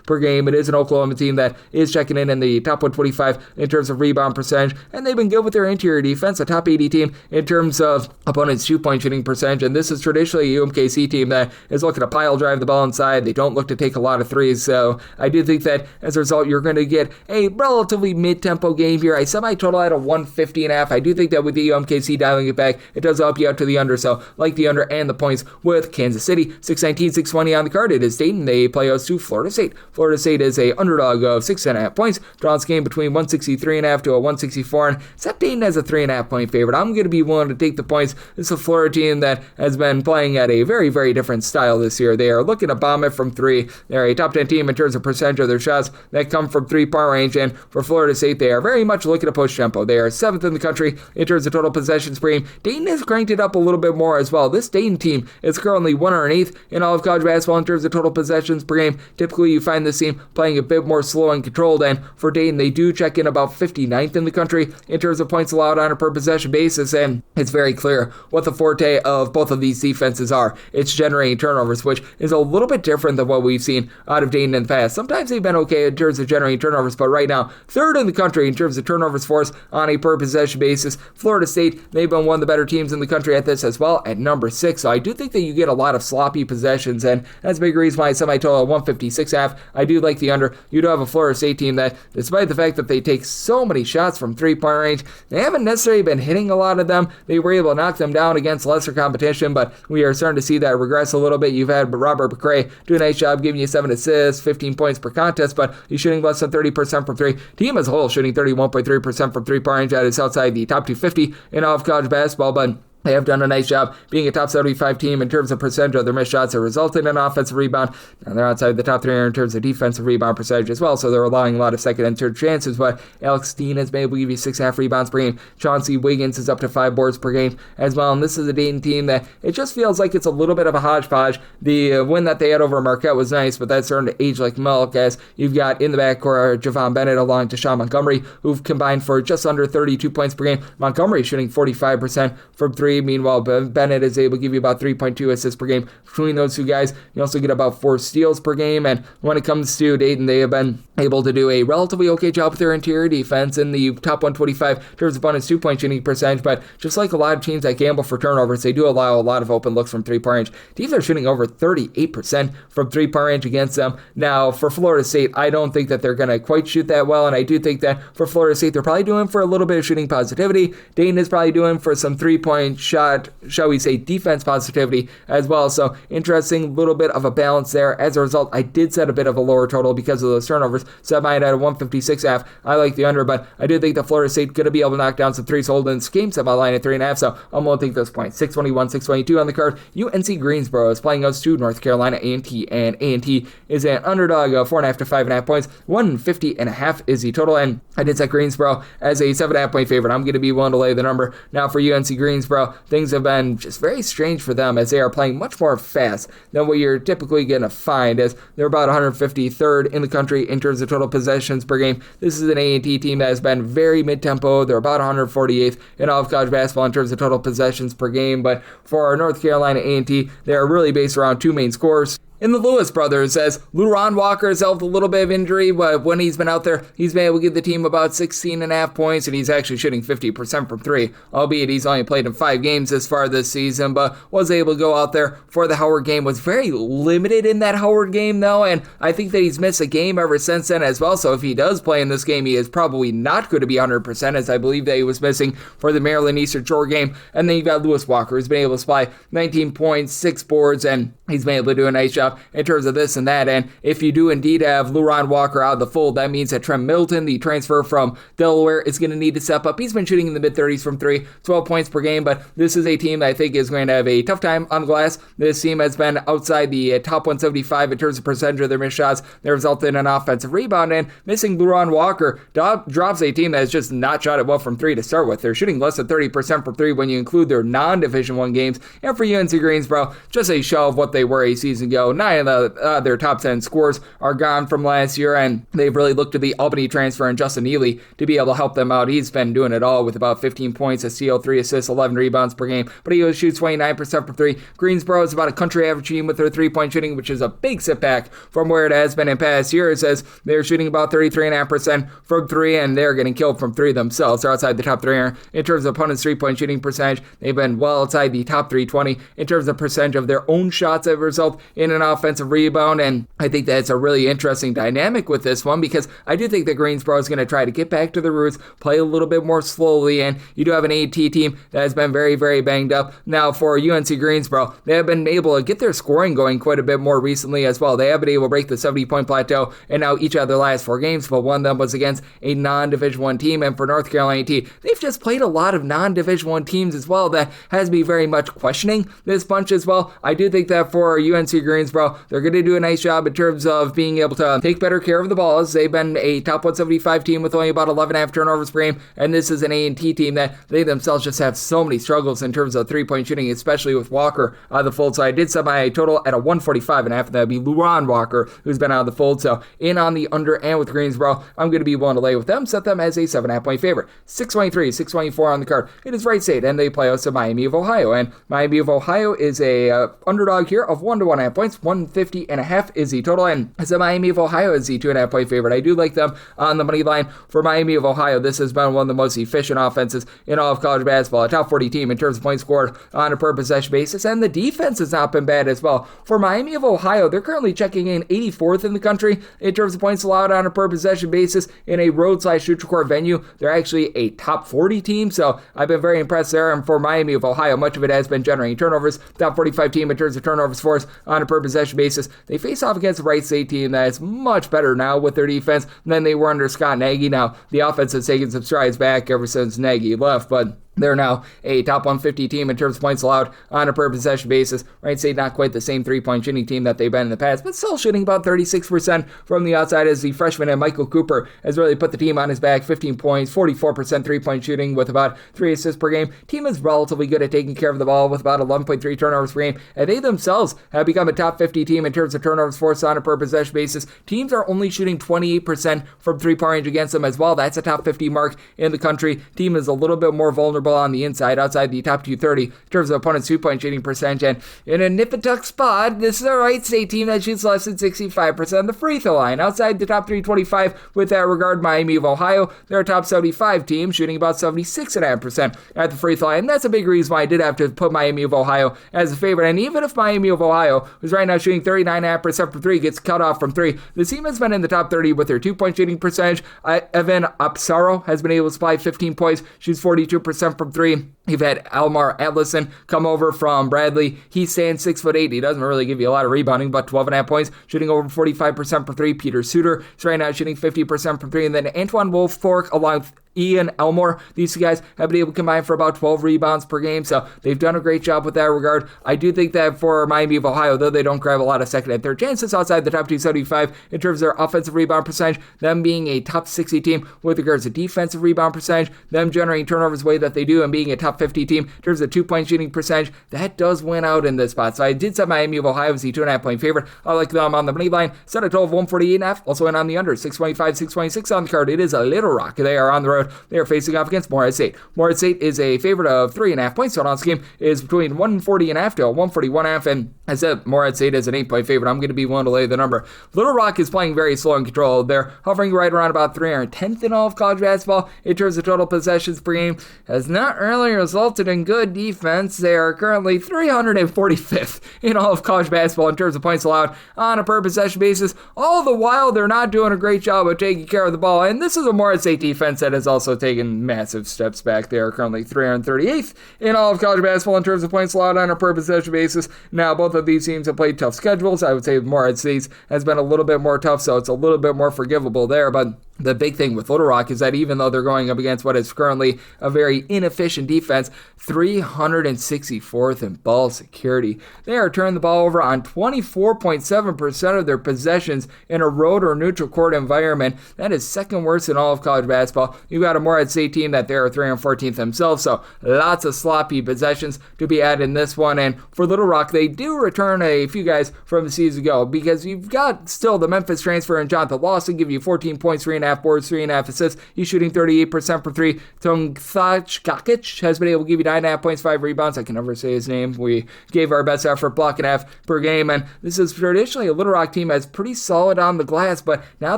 per game. It is an Oklahoma team that is checking in the top 125 in terms of rebound percentage, and they've been good with their interior defense, a top 80 team in terms of opponents' two-point shooting percentage, and this is traditionally a UMKC team that is looking to pile drive the ball inside. They don't look to take a lot of threes, so I do think that as a result, you're going to get a relatively mid-tempo game here. I semi-total at a 150.5. I do think that with the UMKC dialing it back, it does help you out to the under, so like the under and the points with Kansas City. 619, 620 on the card. It is Dayton. They play host to Florida State. Florida State is a underdog of 6.5 points. Draws game between 163.5 to a 164, and except Dayton as a 3.5 point favorite. I'm going to be willing to take the points. This is a Florida team that has been playing at a very, very different style this year. They are looking to bomb it from three. They're a top 10 team in terms of percentage of their shots that come from three-point range, and for Florida State, they are very much looking to push tempo. They are 7th in the country in terms of total possessions per game. Dayton has cranked it up a little bit more as well. This Dayton team is currently 108th in all of college basketball in terms of total possessions per game. Typically, you find this team playing a bit more slow and controlled, and for Dayton, they do check in about 59th in the country in terms of points allowed on a per possession basis, and it's very clear what the forte of both of these defenses are. It's generating turnovers, which is a little bit different than what we've seen out of Dayton in the past. Sometimes they've been okay in terms of generating turnovers, but right now, 3rd in the country in terms of turnovers force on a per possession basis. Florida State, they've been one of the better teams in the country at this as well, at number 6, so I do think that you get a lot of sloppy possessions, and that's a big reason why semi-total 156.5. I do like the under. You do have a Florida State team that, despite the fact that they take so many shots from three-point range, they haven't necessarily been hitting a lot of them. They were able to knock them down against lesser competition, but we are starting to see that regress a little bit. You've had Robert McRae do a nice job giving you 7 assists, 15 points per contest, but he's shooting less than 30% from three. Team as a whole shooting 31.3% from three-point range. That is outside the top 250 in all of college basketball, but they have done a nice job being a top 75 team in terms of percentage of their missed shots that resulted in offensive rebound, and they're outside the top 3 in terms of defensive rebound percentage as well, so they're allowing a lot of second and third chances, but Alex Steen has been able to give you 6.5 rebounds per game. Chauncey Wiggins is up to 5 boards per game as well, and this is a Dayton team that it just feels like it's a little bit of a hodgepodge. The win that they had over Marquette was nice, but that's starting to age like milk, as you've got in the backcourt Javon Bennett along to Sean Montgomery, who've combined for just under 32 points per game. Montgomery shooting 45% from 3. Meanwhile, Bennett is able to give you about 3.2 assists per game. Between those two guys, you also get about 4 steals per game, and when it comes to Dayton, they have been able to do a relatively okay job with their interior defense in the top 125 in terms of opponents' two-point shooting percentage, but just like a lot of teams that gamble for turnovers, they do allow a lot of open looks from three-point range. Teams are shooting over 38% from three-point range against them. Now, for Florida State, I don't think that they're going to quite shoot that well, and I do think that for Florida State, they're probably doing for a little bit of shooting positivity. Dayton is probably doing for some three-point shot, shall we say, defense positivity as well, so interesting little bit of a balance there. As a result, I did set a bit of a lower total because of those turnovers, so I might at a 156.5. I like the under, but I do think that Florida State going to be able to knock down some threes holding this game, set my line at 3.5, so I'm going to take those points. 621, 622 on the card. UNC Greensboro is playing us to North Carolina A&T, and A&T is an underdog of 4.5 to 5.5 points. 150.5 is the total, and I did set Greensboro as a 7.5 point favorite. I'm going to be willing to lay the number. Now for UNC Greensboro, things have been just very strange for them as they are playing much more fast than what you're typically going to find, as they're about 153rd in the country in terms of total possessions per game. This is an A&T team that has been very mid-tempo. They're about 148th in all of college basketball in terms of total possessions per game, but for North Carolina A&T, they are really based around 2 main scorers in the Lewis brothers, as Luron Walker has helped a little bit of injury, but when he's been out there, he's been able to give the team about 16.5 points, and he's actually shooting 50% from three, albeit he's only played in 5 games this far this season, but was able to go out there for the Howard game. Was very limited in that Howard game, though, and I think that he's missed a game ever since then as well, so if he does play in this game, he is probably not going to be 100%, as I believe that he was missing for the Maryland Eastern Shore game. And then you've got Lewis Walker, who's been able to supply 19 points, 6 boards, and he's been able to do a nice job in terms of this and that. And if you do indeed have Luron Walker out of the fold, that means that Trent Middleton, the transfer from Delaware, is going to need to step up. He's been shooting in the mid-30s from 3, 12 points per game, but this is a team that I think is going to have a tough time on the glass. This team has been outside the top 175 in terms of percentage of their missed shots. That resulted in an offensive rebound, and missing Luron Walker drops a team that has just not shot it well from 3 to start with. They're shooting less than 30% from 3 when you include their non-Division I games. And for UNC Greensboro, just a shell of what they were a season ago. 9 of their top 10 scores are gone from last year, and they've really looked to the Albany transfer and Justin Ely to be able to help them out. He's been doing it all with about 15 points, a steal, 3 assists, 11 rebounds per game, but he shoots 29% from 3. Greensboro is about a country average team with their 3-point shooting, which is a big setback from where it has been in past years, as they're shooting about 33.5% from 3, and they're getting killed from 3 themselves. They're outside the top 3 in terms of opponents' 3-point shooting percentage. They've been well outside the top 320 in terms of percentage of their own shots that result in an offensive rebound, and I think that's a really interesting dynamic with this one, because I do think that Greensboro is going to try to get back to the roots, play a little bit more slowly, and you do have an AT team that has been very, very banged up. Now, for UNC Greensboro, they have been able to get their scoring going quite a bit more recently as well. They have been able to break the 70-point plateau, and now each of their last 4 games, but one of them was against a non-Division I team, and for North Carolina AT, they've just played a lot of non-Division I teams as well that has me very much questioning this bunch as well. I do think that for UNC Greensboro, they're going to do a nice job in terms of being able to take better care of the ball, as they've been a top 175 team with only about 11.5 turnovers per game, and this is an A&T team that they themselves just have so many struggles in terms of 3-point shooting, especially with Walker out of the fold. So I did set my total at a 145.5, and that would be Luron Walker, who's been out of the fold. So in on the under, and with Greensboro, I'm going to be willing to lay with them, set them as a 7.5-point favorite. 623, 624 on the card. It is Wright St, and they play host to Miami of Ohio, and Miami of Ohio is a underdog here of 1 to 1.5 points. 150.5 is the total, and as a Miami of Ohio is the 2.5-point favorite. I do like them on the money line for Miami of Ohio. This has been one of the most efficient offenses in all of college basketball, a top 40 team in terms of points scored on a per possession basis, and the defense has not been bad as well. For Miami of Ohio, they're currently checking in 84th in the country in terms of points allowed on a per possession basis in a road/neutral court venue. They're actually a top 40 team, so I've been very impressed there. And for Miami of Ohio, much of it has been generating turnovers. Top 45 team in terms of turnovers forced on a per possession basis. They face off against the Wright State team that is much better now with their defense than they were under Scott Nagy. Now, the offense has taken some strides back ever since Nagy left, but they're now a top 150 team in terms of points allowed on a per possession basis. Wright State not quite the same 3-point shooting team that they've been in the past, but still shooting about 36% from the outside, as the freshman and Michael Cooper has really put the team on his back. 15 points, 44% 3-point shooting with about 3 assists per game. Team is relatively good at taking care of the ball with about 11.3 turnovers per game, and they themselves have become a top 50 team in terms of turnovers forced on a per possession basis. Teams are only shooting 28% from 3-point range against them as well. That's a top 50 mark in the country. Team is a little bit more vulnerable on the inside, outside the top 230 in terms of opponents' 2-point shooting percentage, and in a nip and tuck spot, this is a Wright State team that shoots less than 65% on the free throw line. Outside the top 325 with that regard, Miami of Ohio, they're a top 75 team, shooting about 76.5% at the free throw line. And that's a big reason why I did have to put Miami of Ohio as a favorite. And even if Miami of Ohio, who's right now shooting 39.5% from 3, gets cut off from 3, the team has been in the top 30 with their 2-point shooting percentage. Evan Apsaro has been able to supply 15 points, shoots 42% from 3. You've had Almar Atlison come over from Bradley. He stands 6'8". He doesn't really give you a lot of rebounding, but 12.5 points, shooting over 45% from 3. Peter Suter is right now shooting 50% from 3. And then Antoine Wolfthorpe along with Ian Elmore. These two guys have been able to combine for about 12 rebounds per game, so they've done a great job with that regard. I do think that for Miami of Ohio, though they don't grab a lot of second and third chances outside the top 275 in terms of their offensive rebound percentage, them being a top 60 team with regards to defensive rebound percentage, them generating turnovers the way that they do, and being a top 50 team in terms of 2-point shooting percentage, that does win out in this spot. So I did set Miami of Ohio as the 2.5-point favorite. I like them on the money line. Set a total of 148.5. Also went on the under. 625, 626 on the card. It is a Little Rock. They are on the road road. They are facing off against Morehead State. Morehead State is a favorite of 3.5 points. Total on this game is between 140.5 to 141.5, and I said Morehead State is an 8-point favorite. I'm going to be willing to lay the number. Little Rock is playing very slow and controlled. They're hovering right around about 310th in all of college basketball in terms of total possessions per game. Has not really resulted in good defense. They are currently 345th in all of college basketball in terms of points allowed on a per possession basis. All the while, they're not doing a great job of taking care of the ball. And this is a Morehead State defense that has also taken massive steps back. They are currently 338th in all of college basketball in terms of points allowed on a per possession basis. Now, both of these teams have played tough schedules. I would say Morehead State has been a little bit more tough, so it's a little bit more forgivable there. But the big thing with Little Rock is that even though they're going up against what is currently a very inefficient defense, 364th in ball security. They are turning the ball over on 24.7% of their possessions in a road or neutral court environment. That is second worst in all of college basketball. You've got a Morehead State team that they are 314th themselves, so lots of sloppy possessions to be added in this one. And for Little Rock, they do return a few guys from the season ago because you've got still the Memphis transfer and Jonathan Lawson give you 14 points, 3.5 boards, 3.5 assists. He's shooting 38% from three. Tongthach Kakic has been able to give you 9.5 points, 5 rebounds. I can never say his name. We gave our best effort, block and a half per game, and this is traditionally a Little Rock team that's pretty solid on the glass, but now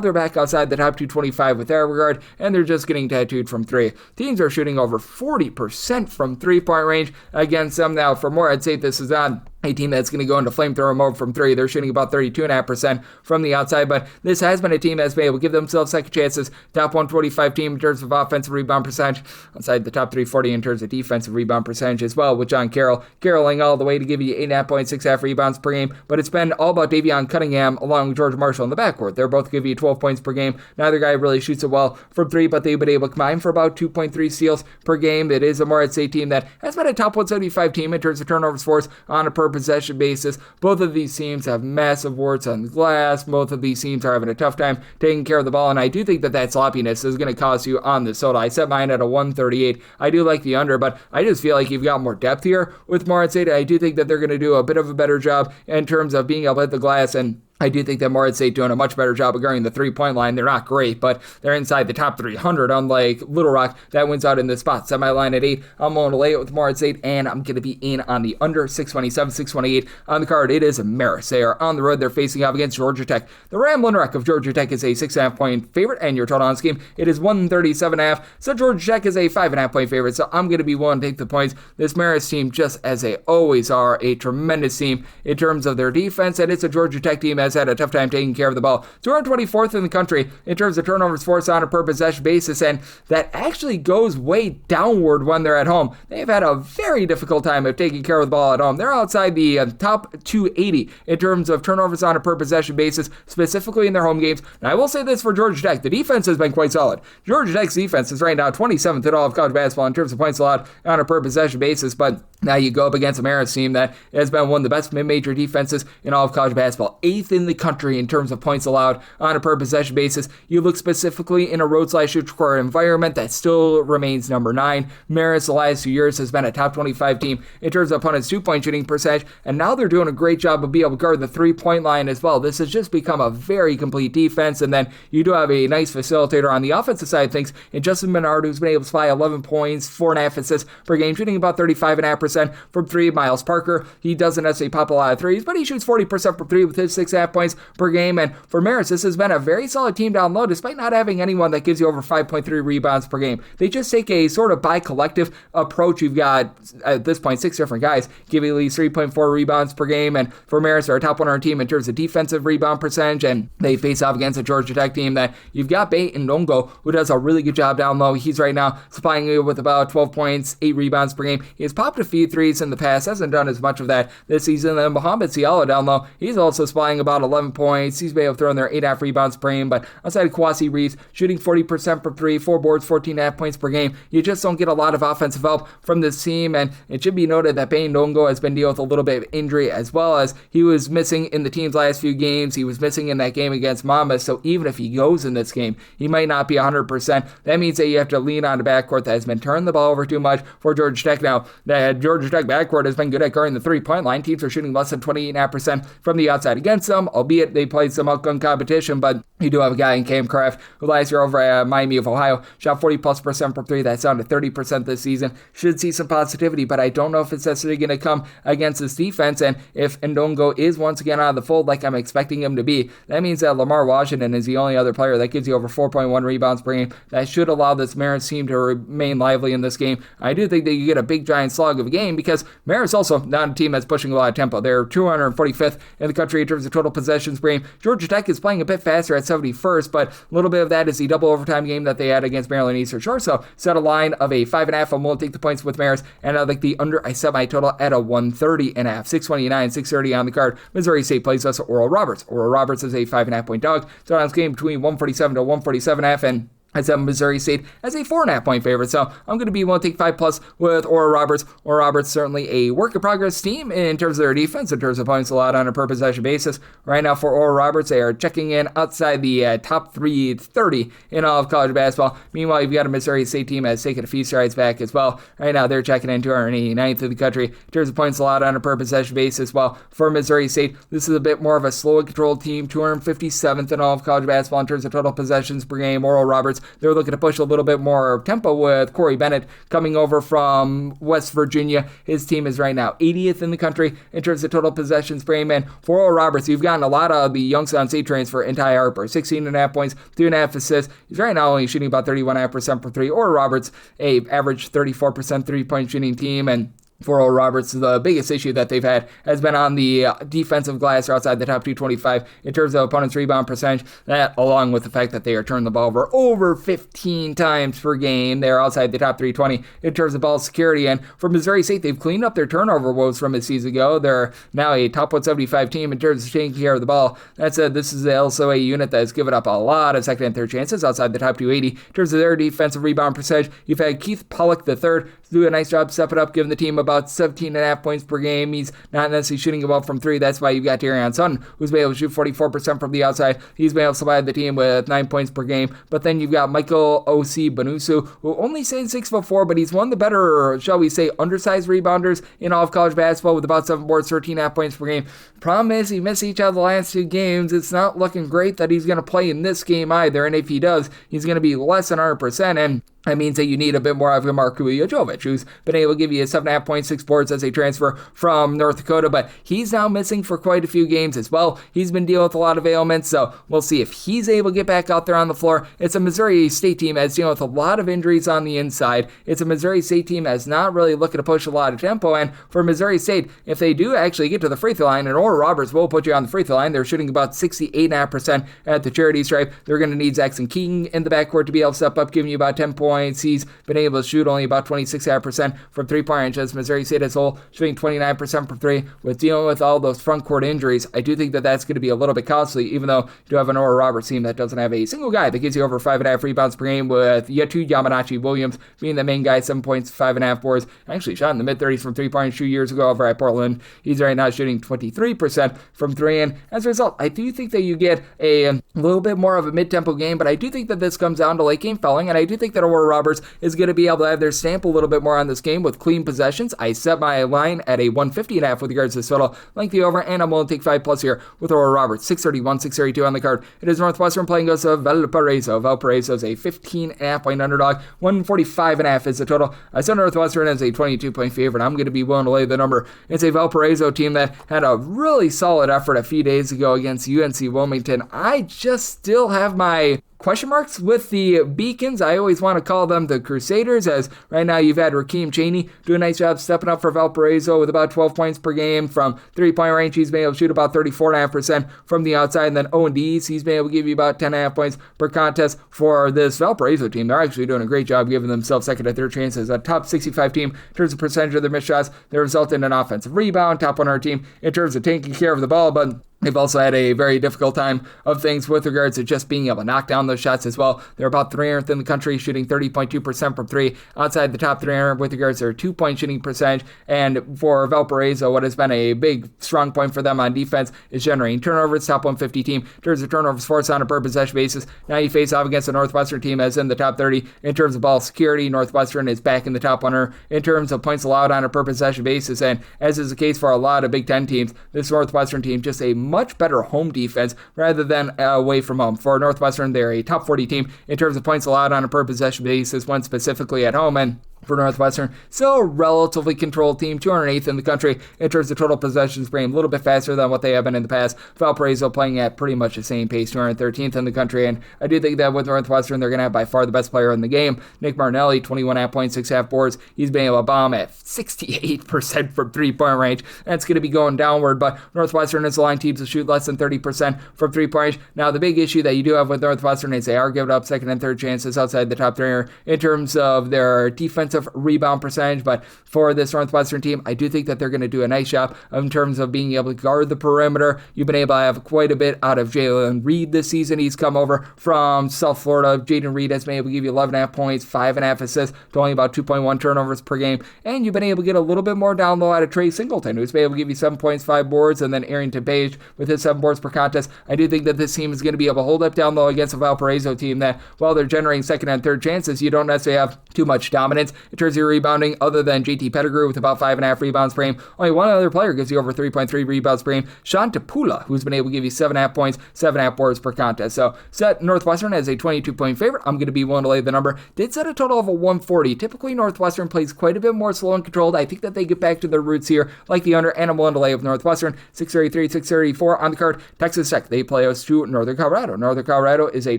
they're back outside the top 225 with that regard, and they're just getting tattooed from three. Teams are shooting over 40% from three-point range against them. Now, for Morehead State, this is on a team that's going to go into flamethrower mode from three. They're shooting about 32.5% from the outside, but this has been a team that's been able to give themselves second chances. Top 125 team in terms of offensive rebound percentage, outside the top 340 in terms of defensive rebound percentage as well, with John Carrolling all the way to give you 8.5 points, 6.5 rebounds per game, but it's been all about Davion Cunningham along with George Marshall in the backcourt. They're both give you 12 points per game. Neither guy really shoots it well from three, but they've been able to combine for about 2.3 steals per game. It is a Morehead State team that has been a top 175 team in terms of turnovers forced on a per possession basis. Both of these teams have massive warts on the glass. Both of these teams are having a tough time taking care of the ball, and I do think that sloppiness is going to cost you on the soda. I set mine at a 138. I do like the under, but I just feel like you've got more depth here with Morehead State. I do think that they're going to do a bit of a better job in terms of being able to hit the glass, and I do think that Morehead State doing a much better job of guarding the three-point line. They're not great, but they're inside the top 300, unlike Little Rock. That wins out in this spot. Set my line at 8. I'm going to lay it with Morehead State, and I'm going to be in on the under 627, 628 on the card. It is Marist. They are on the road. They're facing off against Georgia Tech. The Ramblin' Wreck of Georgia Tech is a 6.5 point favorite, and your total on this game, it is 137.5. So Georgia Tech is a 5.5 point favorite, so I'm going to be willing to take the points. This Marist team, just as they always are, a tremendous team in terms of their defense, and it's a Georgia Tech team that has had a tough time taking care of the ball. 224th in the country in terms of turnovers forced on a per possession basis, and that actually goes way downward when they're at home. They've had a very difficult time of taking care of the ball at home. They're outside the top 280 in terms of turnovers on a per possession basis, specifically in their home games. And I will say this for Georgia Tech, the defense has been quite solid. Georgia Tech's defense is right now 27th in all of college basketball in terms of points allowed on a per possession basis, but now you go up against a Marist team that has been one of the best mid-major defenses in all of college basketball, 8th in the country in terms of points allowed on a per possession basis. You look specifically in a road/neutral court environment, that still remains number 9. Marist the last 2 years has been a top 25 team in terms of opponents' 2-point shooting percentage, and now they're doing a great job of being able to guard the 3-point line as well. This has just become a very complete defense, and then you do have a nice facilitator on the offensive side of things in Justin Bernard, who's been able to supply 11 points, 4.5 assists per game, shooting about 35.5% from three. Miles Parker, he doesn't necessarily pop a lot of threes, but he shoots 40% from three with his 6.5 points per game. And for Marist, this has been a very solid team down low, despite not having anyone that gives you over 5.3 rebounds per game. They just take a sort of bi-collective approach. You've got, at this point, 6 different guys give you at least 3.4 rebounds per game. And for Marist, they're a top 100 team in terms of defensive rebound percentage, and they face off against a Georgia Tech team that you've got Bate and Ndongo, who does a really good job down low. He's right now supplying you with about 12 points, 8 rebounds per game. He has popped a few threes in the past, hasn't done as much of that this season. And Mohamed Ciala down low, he's also supplying about 11 points. He's been able to throw in there 8.5 rebounds per game, but outside of Kwasi Reeves, shooting 40% from three, 4 boards, 14.5 points per game, you just don't get a lot of offensive help from this team. And it should be noted that Bane Ndongo has been dealing with a little bit of injury, as well as he was missing in the team's last few games. He was missing in that game against Monmouth, so even if he goes in this game, he might not be 100%. That means that you have to lean on the backcourt that has been turning the ball over too much for Georgia Tech. Now, the Georgia Tech backcourt has been good at guarding the 3-point line. Teams are shooting less than 28.5% from the outside against them. some, albeit they played some outgun competition, but you do have a guy in Cam Kraft who last year over at Miami of Ohio shot 40+% from three. That's down to 30% this season. Should see some positivity, but I don't know if it's necessarily going to come against this defense. And if Ndongo is once again out of the fold like I'm expecting him to be, that means that Lamar Washington is the only other player that gives you over 4.1 rebounds per game. That should allow this Marist team to remain lively in this game. I do think that you get a big giant slog of a game because Marist also not a team that's pushing a lot of tempo. They're 245th in the country in terms of total possessions per game. Georgia Tech is playing a bit faster at 71st, but a little bit of that is the double overtime game that they had against Maryland Eastern Shore. So set a line of a 5.5. I'm willing to take the points with Marist, and I like the under. I set my total at a 130.5. 629, 630 on the card. Missouri State plays us Oral Roberts. Oral Roberts is a 5.5 point dog. So on this game between 147 to 147.5, and I set Missouri State as a 4.5 point favorite. So I'm going to be willing to take 5+ with Oral Roberts. Oral Roberts certainly a work in progress team in terms of their defense, in terms of points allowed on a per possession basis. Right now for Oral Roberts, they are checking in outside the top 330 in all of college basketball. Meanwhile, you've got a Missouri State team that's taken a few strides back as well. Right now they're checking in 289th in the country in terms of points allowed on a per possession basis. While for Missouri State, this is a bit more of a slow and controlled team, 257th in all of college basketball in terms of total possessions per game. Oral Roberts, they're looking to push a little bit more tempo with Corey Bennett coming over from West Virginia. His team is right now 80th in the country in terms of total possessions per game. And for Oral Roberts, you've gotten a lot of the Youngstown State transfer in Ty Harper, 16.5 points, 2.5 assists. He's right now only shooting about 31.5% per three. Oral Roberts, a average 34% three-point shooting team, and for Oral Roberts, the biggest issue that they've had has been on the defensive glass or outside the top 225 in terms of opponent's rebound percentage. That, along with the fact that they are turning the ball over 15 times per game, they're outside the top 320 in terms of ball security. And for Missouri State, they've cleaned up their turnover woes from a season ago. They're now a top 175 team in terms of taking care of the ball. That said, this is also a unit that has given up a lot of second and third chances outside the top 280 in terms of their defensive rebound percentage. You've had Keith Pollock III do a nice job stepping up, giving the team about 17.5 points per game. He's not necessarily shooting well from three. That's why you've got Darian Sutton, who's been able to shoot 44% from the outside. He's been able to supply the team with 9 points per game. But then you've got Michael O.C. Banusu, who only stands 6'4", but he's one of the better, shall we say, undersized rebounders in all of college basketball with about 7 boards, 13.5 points per game. Problem is, he missed each of the last 2 games. It's not looking great that he's going to play in this game either. And if he does, he's going to be less than 100%. And that means that you need a bit more of a Marko Jovic, who's been able to give you 7.5 points, 6 boards as a transfer from North Dakota, but he's now missing for quite a few games as well. He's been dealing with a lot of ailments, so we'll see if he's able to get back out there on the floor. It's a Missouri State team that's dealing with a lot of injuries on the inside. It's a Missouri State team that's not really looking to push a lot of tempo, and for Missouri State, if they do actually get to the free throw line, and Oral Roberts will put you on the free throw line, they're shooting about 68.5% at the charity stripe. They're going to need Zaxton King in the backcourt to be able to step up, giving you about 10 points. He's been able to shoot only about 26.5% from three-point range, as Missouri State as a whole shooting 29% from three. With dealing with all those front court injuries, I do think that that's going to be a little bit costly, even though you do have an Oral Roberts team that doesn't have a single guy that gives you over 5.5 rebounds per game, with Yetu Yamanashi Williams being the main guy, 7 points, 5.5 boards. Actually shot in the mid-30s from three-point 2 years ago over at Portland. He's right now shooting 23% from three, and as a result, I do think that you get a little bit more of a mid-tempo game, but I do think that this comes down to late game fouling, and I do think that Oral Roberts is going to be able to have their stamp a little bit more on this game with clean possessions. I set my line at a 150.5 with regards to this total. Lengthy over, and I'm willing to take 5+ here with Oral Roberts. 631, 632 on the card. It is Northwestern playing us of Valparaiso. Valparaiso is a 15.5 point underdog. 145.5 is the total. I set Northwestern as a 22-point favorite. I'm going to be willing to lay the number. It's a Valparaiso team that had a really solid effort a few days ago against UNC Wilmington. I just still have my question marks with the Beacons. I always want to call them the Crusaders, as right now you've had Rakeem Chaney do a nice job stepping up for Valparaiso with about 12 points per game from three-point range. He's been able to shoot about 34.5% from the outside, and then Owen Dees, he's been able to give you about 10.5 points per contest for this Valparaiso team. They're actually doing a great job giving themselves second and third chances. A top 65 team in terms of percentage of their missed shots. They result in an offensive rebound, top 100 team in terms of taking care of the ball, but they've also had a very difficult time of things with regards to just being able to knock down those shots as well. They're about 300th in the country, shooting 30.2% from three, outside the top 300 with regards to their 2-point shooting percentage. And for Valparaiso, what has been a big strong point for them on defense is generating turnovers. Top 150 team in terms of turnovers forced on a per possession basis. Now you face off against the Northwestern team as in the top 30 in terms of ball security. Northwestern is back in the top 100 in terms of points allowed on a per possession basis. And as is the case for a lot of Big Ten teams, this Northwestern team just a much better home defense rather than away from home. For Northwestern, they're a top 40 team in terms of points allowed on a per possession basis when specifically at home, and for Northwestern, still a relatively controlled team, 208th in the country in terms of total possessions per game, a little bit faster than what they have been in the past. Valparaiso playing at pretty much the same pace, 213th in the country, and I do think that with Northwestern, they're going to have by far the best player in the game. Nick Martinelli, 21.5 points, 6.5 boards. He's been able to bomb at 68% from three-point range. That's going to be going downward, but Northwestern is allowing teams to shoot less than 30% from three-point range. Now, the big issue that you do have with Northwestern is they are giving up second and third chances outside the top three in terms of their defensive rebound percentage, but for this Northwestern team, I do think that they're going to do a nice job in terms of being able to guard the perimeter. You've been able to have quite a bit out of Jalen Reed this season. He's come over from South Florida. Jaden Reed has been able to give you 11.5 points, 5.5 assists, to only about 2.1 turnovers per game, and you've been able to get a little bit more down low out of Trey Singleton, who's been able to give you 7 points, 5 boards, and then Arrington Page with his 7 boards per contest. I do think that this team is going to be able to hold up down low against a Valparaiso team that, while they're generating second and third chances, you don't necessarily have too much dominance in terms of your rebounding other than JT Pettigrew with about 5.5 rebounds per game. Only one other player gives you over 3.3 rebounds per game, Sean Tapula, who's been able to give you 7.5 points, 7.5 boards per contest. So set Northwestern as a 22-point favorite. I'm going to be willing to lay the number. Did set a total of a 140. Typically, Northwestern plays quite a bit more slow and controlled. I think that they get back to their roots here, like the under, and I'm willing to lay with Northwestern. 633, 634 on the card. Texas Tech, they play us to Northern Colorado. Northern Colorado is a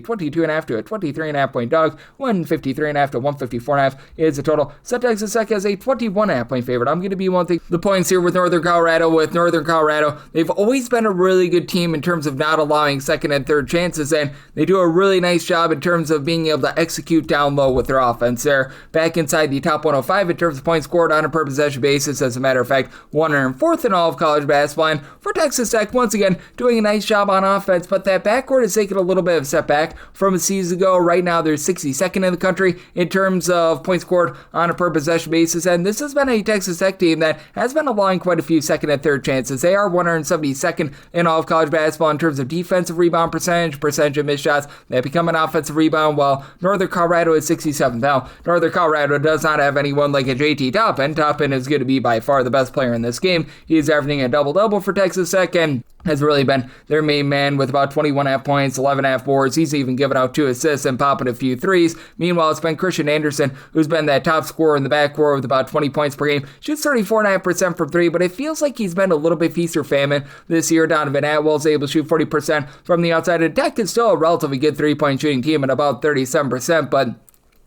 22.5 to a 23.5 point dog. 153.5 to 154.5 is the total. Set Texas Tech as a 21.5 point favorite. I'm going to be wanting the points here with Northern Colorado. With Northern Colorado, they've always been a really good team in terms of not allowing second and third chances, and they do a really nice job in terms of being able to execute down low with their offense. They're back inside the top 105 in terms of points scored on a per possession basis. As a matter of fact, 104th in all of college basketball. And for Texas Tech, once again, doing a nice job on offense, but that backcourt has taken a little bit of a step back from a season ago. Right now, they're 62nd in the country in terms of points scored on a per possession basis, and this has been a Texas Tech team that has been allowing quite a few second and third chances. They are 172nd in all of college basketball in terms of defensive rebound percentage of missed shots that become an offensive rebound, while Northern Colorado is 67th. Now, Northern Colorado does not have anyone like a JT Toppin. Toppin is going to be by far the best player in this game. He's averaging a double-double for Texas Tech and has really been their main man with about 21.5 points, 11.5 boards. He's even given out 2 assists and popping a few threes. Meanwhile, it's been Christian Anderson, who's been that top scorer in the backcourt with about 20 points per game. Shoots 34.5% from 3, but it feels like he's been a little bit feast or famine this year. Donovan Atwell's able to shoot 40% from the outside. And Tech is still a relatively good three-point shooting team at about 37%, but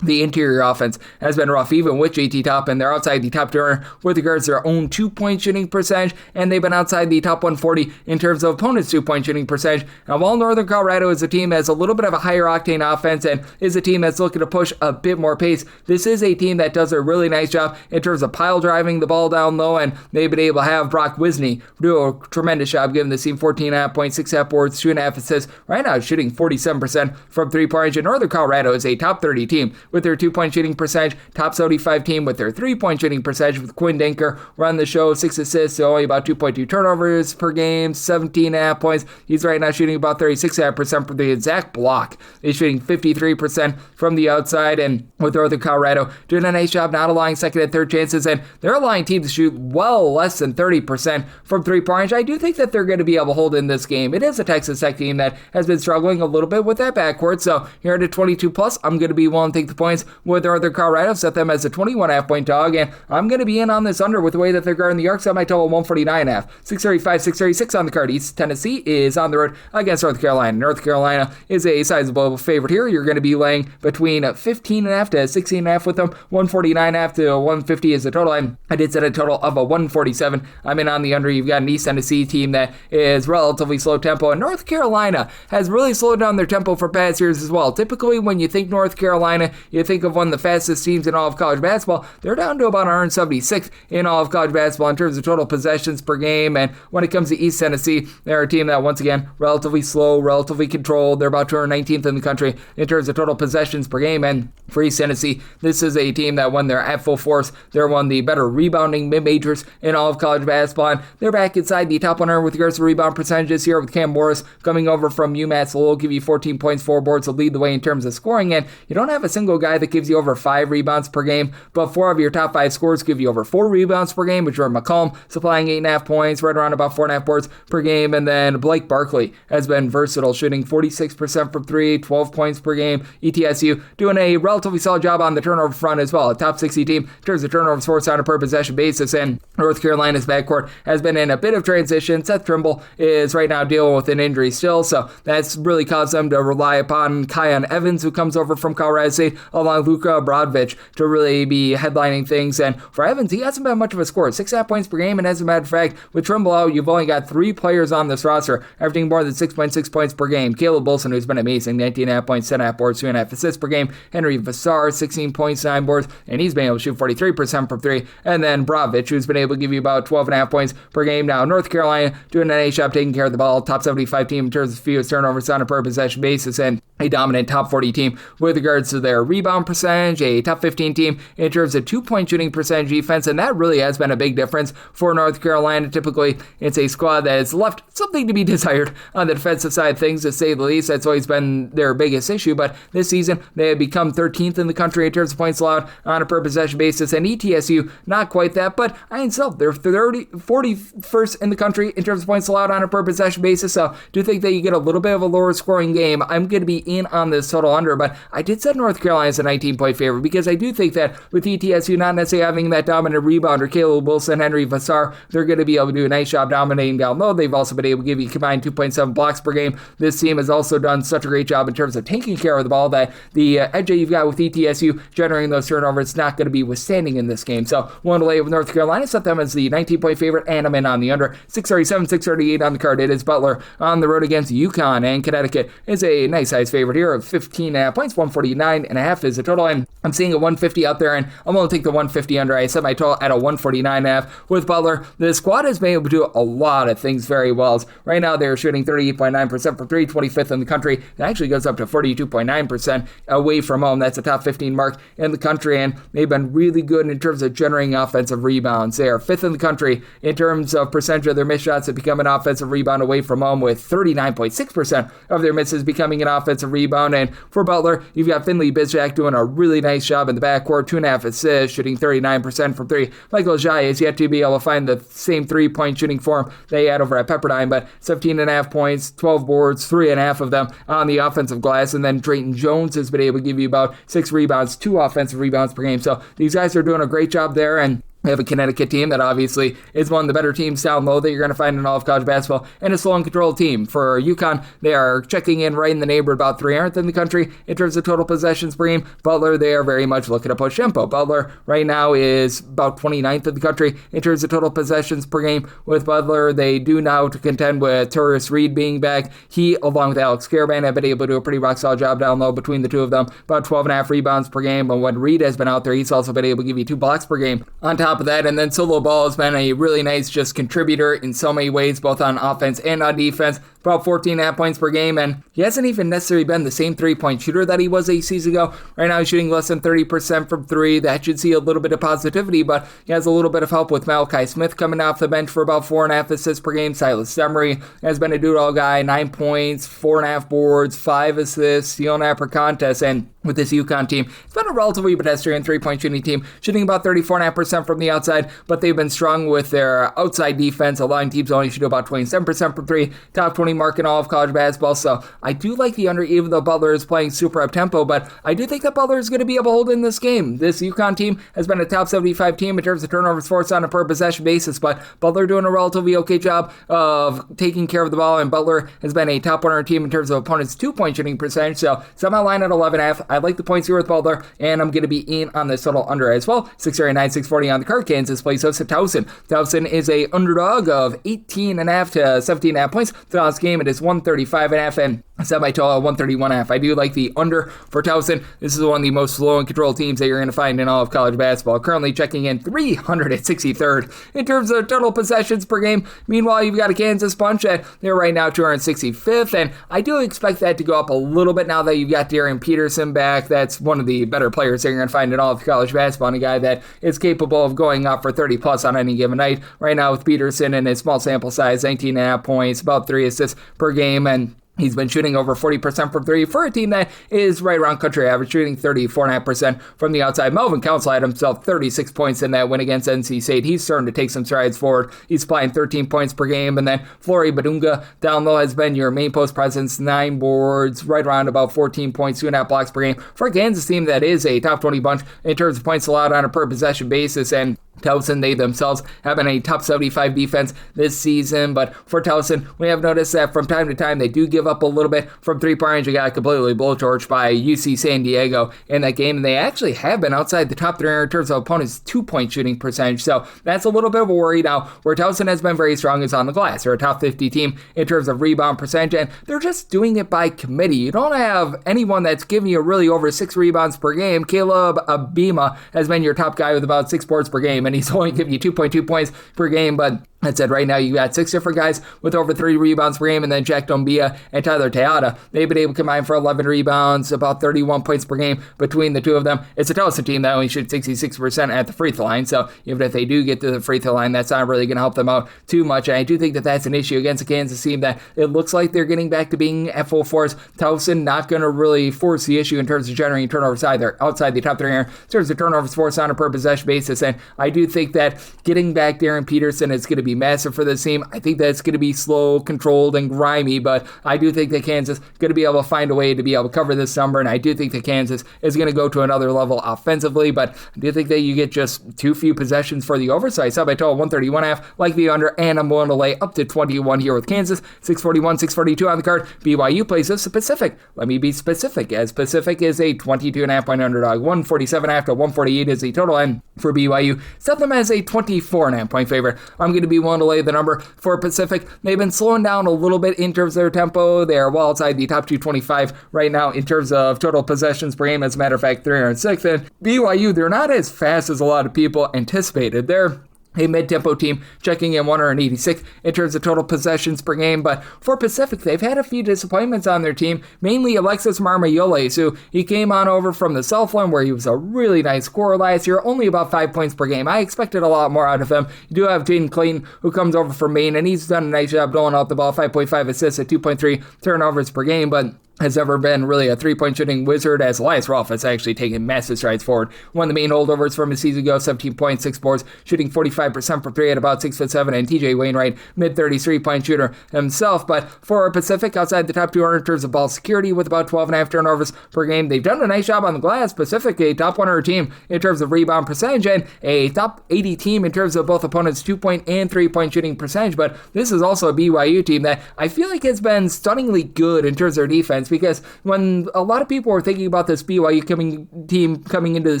the interior offense has been rough, even with JT Toppin. They're outside the top 200 with regards to their own 2-point shooting percentage, and they've been outside the top 140 in terms of opponents' 2-point shooting percentage. Now, while Northern Colorado is a team that has a little bit of a higher octane offense and is a team that's looking to push a bit more pace, this is a team that does a really nice job in terms of pile driving the ball down low, and they've been able to have Brock Wisney do a tremendous job giving the team 14.5 points, 6.5 boards, 2.5 assists. Right now, shooting 47% from three-point range, and Northern Colorado is a top 30 team with their 2-point shooting percentage, top 75 team with their 3-point shooting percentage, with Quinn Denker run the show, 6 assists, so only about 2.2 turnovers per game, 17.5 points. He's right now shooting about 36.5% from the Zach Block. He's shooting 53% from the outside, and with Northern Colorado doing a nice job not allowing second and third chances, and they're allowing teams to shoot well less than 30% from three-point range. I do think that they're going to be able to hold in this game. It is a Texas Tech team that has been struggling a little bit with that backcourt, so here at a 22+, I'm going to be willing to take the points with Northern Colorado, set them as a 21.5 point dog, and I'm going to be in on this under with the way that they're guarding the arc, set my total 149.5. 635, 636 on the card. East Tennessee is on the road against North Carolina. North Carolina is a sizable favorite here. You're going to be laying between 15.5 to 16.5 with them. 149.5 to 150 is the total, and I did set a total of a 147. I'm in on the under. You've got an East Tennessee team that is relatively slow tempo, and North Carolina has really slowed down their tempo for past years as well. Typically, when you think North Carolina, you think of one of the fastest teams in all of college basketball. They're down to about 176th in all of college basketball in terms of total possessions per game, and when it comes to East Tennessee, they're a team that, once again, relatively slow, relatively controlled. They're about 219th in the country in terms of total possessions per game, and for East Tennessee, this is a team that when they're at full force, they're one of the better rebounding mid-majors in all of college basketball, and they're back inside the top 100 with regards to rebound percentages here with Cam Marist coming over from UMass. Lowell give you 14 points, 4 boards to lead the way in terms of scoring, and you don't have a single guy that gives you over 5 rebounds per game, but 4 of your top 5 scores give you over 4 rebounds per game, which are McCollum supplying 8.5 points, right around about 4.5 boards per game, and then Blake Barkley has been versatile, shooting 46% from 3, 12 points per game. ETSU doing a relatively solid job on the turnover front as well. A top 60 team in terms of turnovers forced on a per possession basis, and North Carolina's backcourt has been in a bit of transition. Seth Trimble is right now dealing with an injury still, so that's really caused them to rely upon Kion Evans, who comes over from Colorado State, along with Luka Brodvich, to really be headlining things. And for Evans, he hasn't been much of a scorer, 6.5 points per game, and as a matter of fact, with Trimble out, you've only got 3 players on this roster averaging more than 6.6 points per game. Caleb Wilson, who's been amazing, 19.5 points, 10.5 boards, 2.5 assists per game. Henry Vassar, 16 points, 9 boards, and he's been able to shoot 43% from 3. And then Brodvich, who's been able to give you about 12.5 points per game. Now, North Carolina doing an A job taking care of the ball, top 75 team in terms of fewest turnovers on a per possession basis, and a dominant top 40 team with regards to their rebound percentage, a top 15 team in terms of 2-point shooting percentage defense, and that really has been a big difference for North Carolina. Typically, it's a squad that has left something to be desired on the defensive side of things, to say the least. That's always been their biggest issue, but this season, they have become 13th in the country in terms of points allowed on a per possession basis, and ETSU, not quite that, but I mean, still, they're 41st in the country in terms of points allowed on a per possession basis, so do think that you get a little bit of a lower scoring game. I'm going to be in on this total under, but I did set North Carolina as a 19-point favorite because I do think that with ETSU not necessarily having that dominant rebounder, Caleb Wilson, Henry Vassar, they're going to be able to do a nice job dominating down low. They've also been able to give you combined 2.7 blocks per game. This team has also done such a great job in terms of taking care of the ball that the edge that you've got with ETSU generating those turnovers is not going to be withstanding in this game. So one to lay with North Carolina, set them as the 19-point favorite, and I'm in on the under. 637, 638 on the card. It is Butler on the road against UConn, and Connecticut is a nice size favorite here of 15.5 points. 149.5 is the total, and I'm seeing a 150 out there, and I'm going to take the 150 under. I set my total at a 149.5 with Butler. The squad has been able to do a lot of things very well. Right now, they're shooting 38.9% from 3, 25th in the country. It actually goes up to 42.9% away from home. That's a top 15 mark in the country, and they've been really good in terms of generating offensive rebounds. They are 5th in the country in terms of percentage of their missed shots that become an offensive rebound away from home, with 39.6% of their misses becoming an offensive rebound. And for Butler, you've got Finley Bizjack doing a really nice job in the backcourt, 2.5 assists, shooting 39% from 3. Michael Jai is yet to be able to find the same 3-point shooting form they had over at Pepperdine, but 17.5 points, 12 boards, 3.5 of them on the offensive glass. And then Drayton Jones has been able to give you about 6 rebounds, 2 offensive rebounds per game. So these guys are doing a great job there, and we have a Connecticut team that obviously is one of the better teams down low that you're going to find in all of college basketball, and a slow and controlled team. For UConn, they are checking in right in the neighborhood about 300th in the country in terms of total possessions per game. Butler, they are very much looking to push tempo. Butler right now is about 29th in the country in terms of total possessions per game. With Butler, they do now to contend with Turius Reed being back. He, along with Alex Caravan, have been able to do a pretty rock-solid job down low between the two of them. About 12.5 rebounds per game, but when Reed has been out there, he's also been able to give you 2 blocks per game. On top of that, and then Solo Ball has been a really nice just contributor in so many ways, both on offense and on defense. About 14.5 points per game, and he hasn't even necessarily been the same 3-point shooter that he was 8 seasons ago. Right now he's shooting less than 30% from 3. That should see a little bit of positivity, but he has a little bit of help with Malachi Smith coming off the bench for about 4.5 assists per game. Silas Demery has been a do-it-all guy, 9 points, 4.5 boards, 5 assists, stealing after contest, and with this UConn team, it's been a relatively pedestrian 3-point shooting team, shooting about 34.5% from the outside, but they've been strong with their outside defense, allowing teams only shoot about 27% from 3, top 20 mark in all of college basketball. So I do like the under, even though Butler is playing super up-tempo, but I do think that Butler is going to be able to hold in this game. This UConn team has been a top 75 team in terms of turnovers forced on a per-possession basis, but Butler doing a relatively okay job of taking care of the ball, and Butler has been a top 100 team in terms of opponents' 2-point shooting percentage, so set my line at 11.5. I like the points here with Butler, and I'm going to be in on this total under as well. 639, 640 on the card. Kansas plays host to Towson. Towson is a underdog of 18.5 to 17.5 points. Throughout this game, it is 135.5, and set my total at 131.5. I do like the under for Towson. This is one of the most slow and controlled teams that you're going to find in all of college basketball. Currently checking in 363rd in terms of total possessions per game. Meanwhile, you've got a Kansas bunch at they're right now 265th, and I do expect that to go up a little bit now that you've got Darian Peterson back. That's one of the better players that you're going to find in all of college basketball, and a guy that is capable of going up for 30 plus on any given night. Right now with Peterson and his small sample size, 19.5 points, about 3 assists per game, and He's been shooting over 40% from three for a team that is right around country average, shooting 34.5% from the outside. Melvin Counsell had himself 36 points in that win against NC State. He's starting to take some strides forward. He's supplying 13 points per game. And then Flory Badunga down low has been your main post presence, 9 boards, right around about 14 points, 2.5 blocks per game for a Kansas team that is a top 20 bunch in terms of points allowed on a per possession basis. And Towson, they themselves have been a top 75 defense this season, but for Towson, we have noticed that from time to time they do give up a little bit from three-point range. They got completely blowtorched by UC San Diego in that game, and they actually have been outside the top 3 in terms of opponents' 2-point shooting percentage, so that's a little bit of a worry. Now, where Towson has been very strong is on the glass. They're a top 50 team in terms of rebound percentage, and they're just doing it by committee. You don't have anyone that's giving you really over 6 rebounds per game. Caleb Abima has been your top guy with about 6 boards per game, and he's only giving you 2.2 points per game, but that said, right now you got 6 different guys with over 3 rebounds per game, and then Jack Dombia and Tyler Teata. They've been able to combine for 11 rebounds, about 31 points per game between the two of them. It's a Towson team that only shoots 66% at the free throw line, so even if they do get to the free throw line, that's not really going to help them out too much. And I do think that that's an issue against a Kansas team that it looks like they're getting back to being at full force. Towson not going to really force the issue in terms of generating turnovers either, outside the top 3 in terms of turnovers forced on a per possession basis. And I do think that getting back Darren Peterson is going to be massive for this team. I think that it's going to be slow, controlled, and grimy, but I do think that Kansas is going to be able to find a way to be able to cover this number, and I do think that Kansas is going to go to another level offensively, but I do think that you get just too few possessions for the over, so I saw by total 131.5, like the under, and I'm willing to lay up to 21 here with Kansas. 641, 642 on the card. BYU plays this Pacific. Let me be specific, as Pacific is a 22.5 point underdog. 147.5 to 148 is the total, and for BYU, set them as a 24.5 point favorite. I'm going to be willing to lay the number for Pacific. They've been slowing down a little bit in terms of their tempo. They are well outside the top 225 right now in terms of total possessions per game. As a matter of fact, 306. And BYU, they're not as fast as a lot of people anticipated. They're a mid-tempo team checking in 186 in terms of total possessions per game, but for Pacific, they've had a few disappointments on their team, mainly Alexis Marmayoles, who he came on over from the Southland, where he was a really nice scorer last year, only about 5 points per game. I expected a lot more out of him. You do have Jaden Clayton, who comes over from Maine, and he's done a nice job doling out the ball, 5.5 assists at 2.3 turnovers per game, but has never been really a 3-point shooting wizard, as Elias Rolfe has actually taken massive strides forward. One of the main holdovers from his season ago, 17 points, 6 boards, shooting 45% from 3 at about 6'7", and TJ Wainwright, mid-30s point shooter himself. But for Pacific, outside the top 200 in terms of ball security with about 12.5 turnovers per game, they've done a nice job on the glass. Pacific, a top 100 team in terms of rebound percentage, and a top 80 team in terms of both opponents' 2-point and 3-point shooting percentage. But this is also a BYU team that I feel like has been stunningly good in terms of their defense, because when a lot of people were thinking about this BYU team coming into the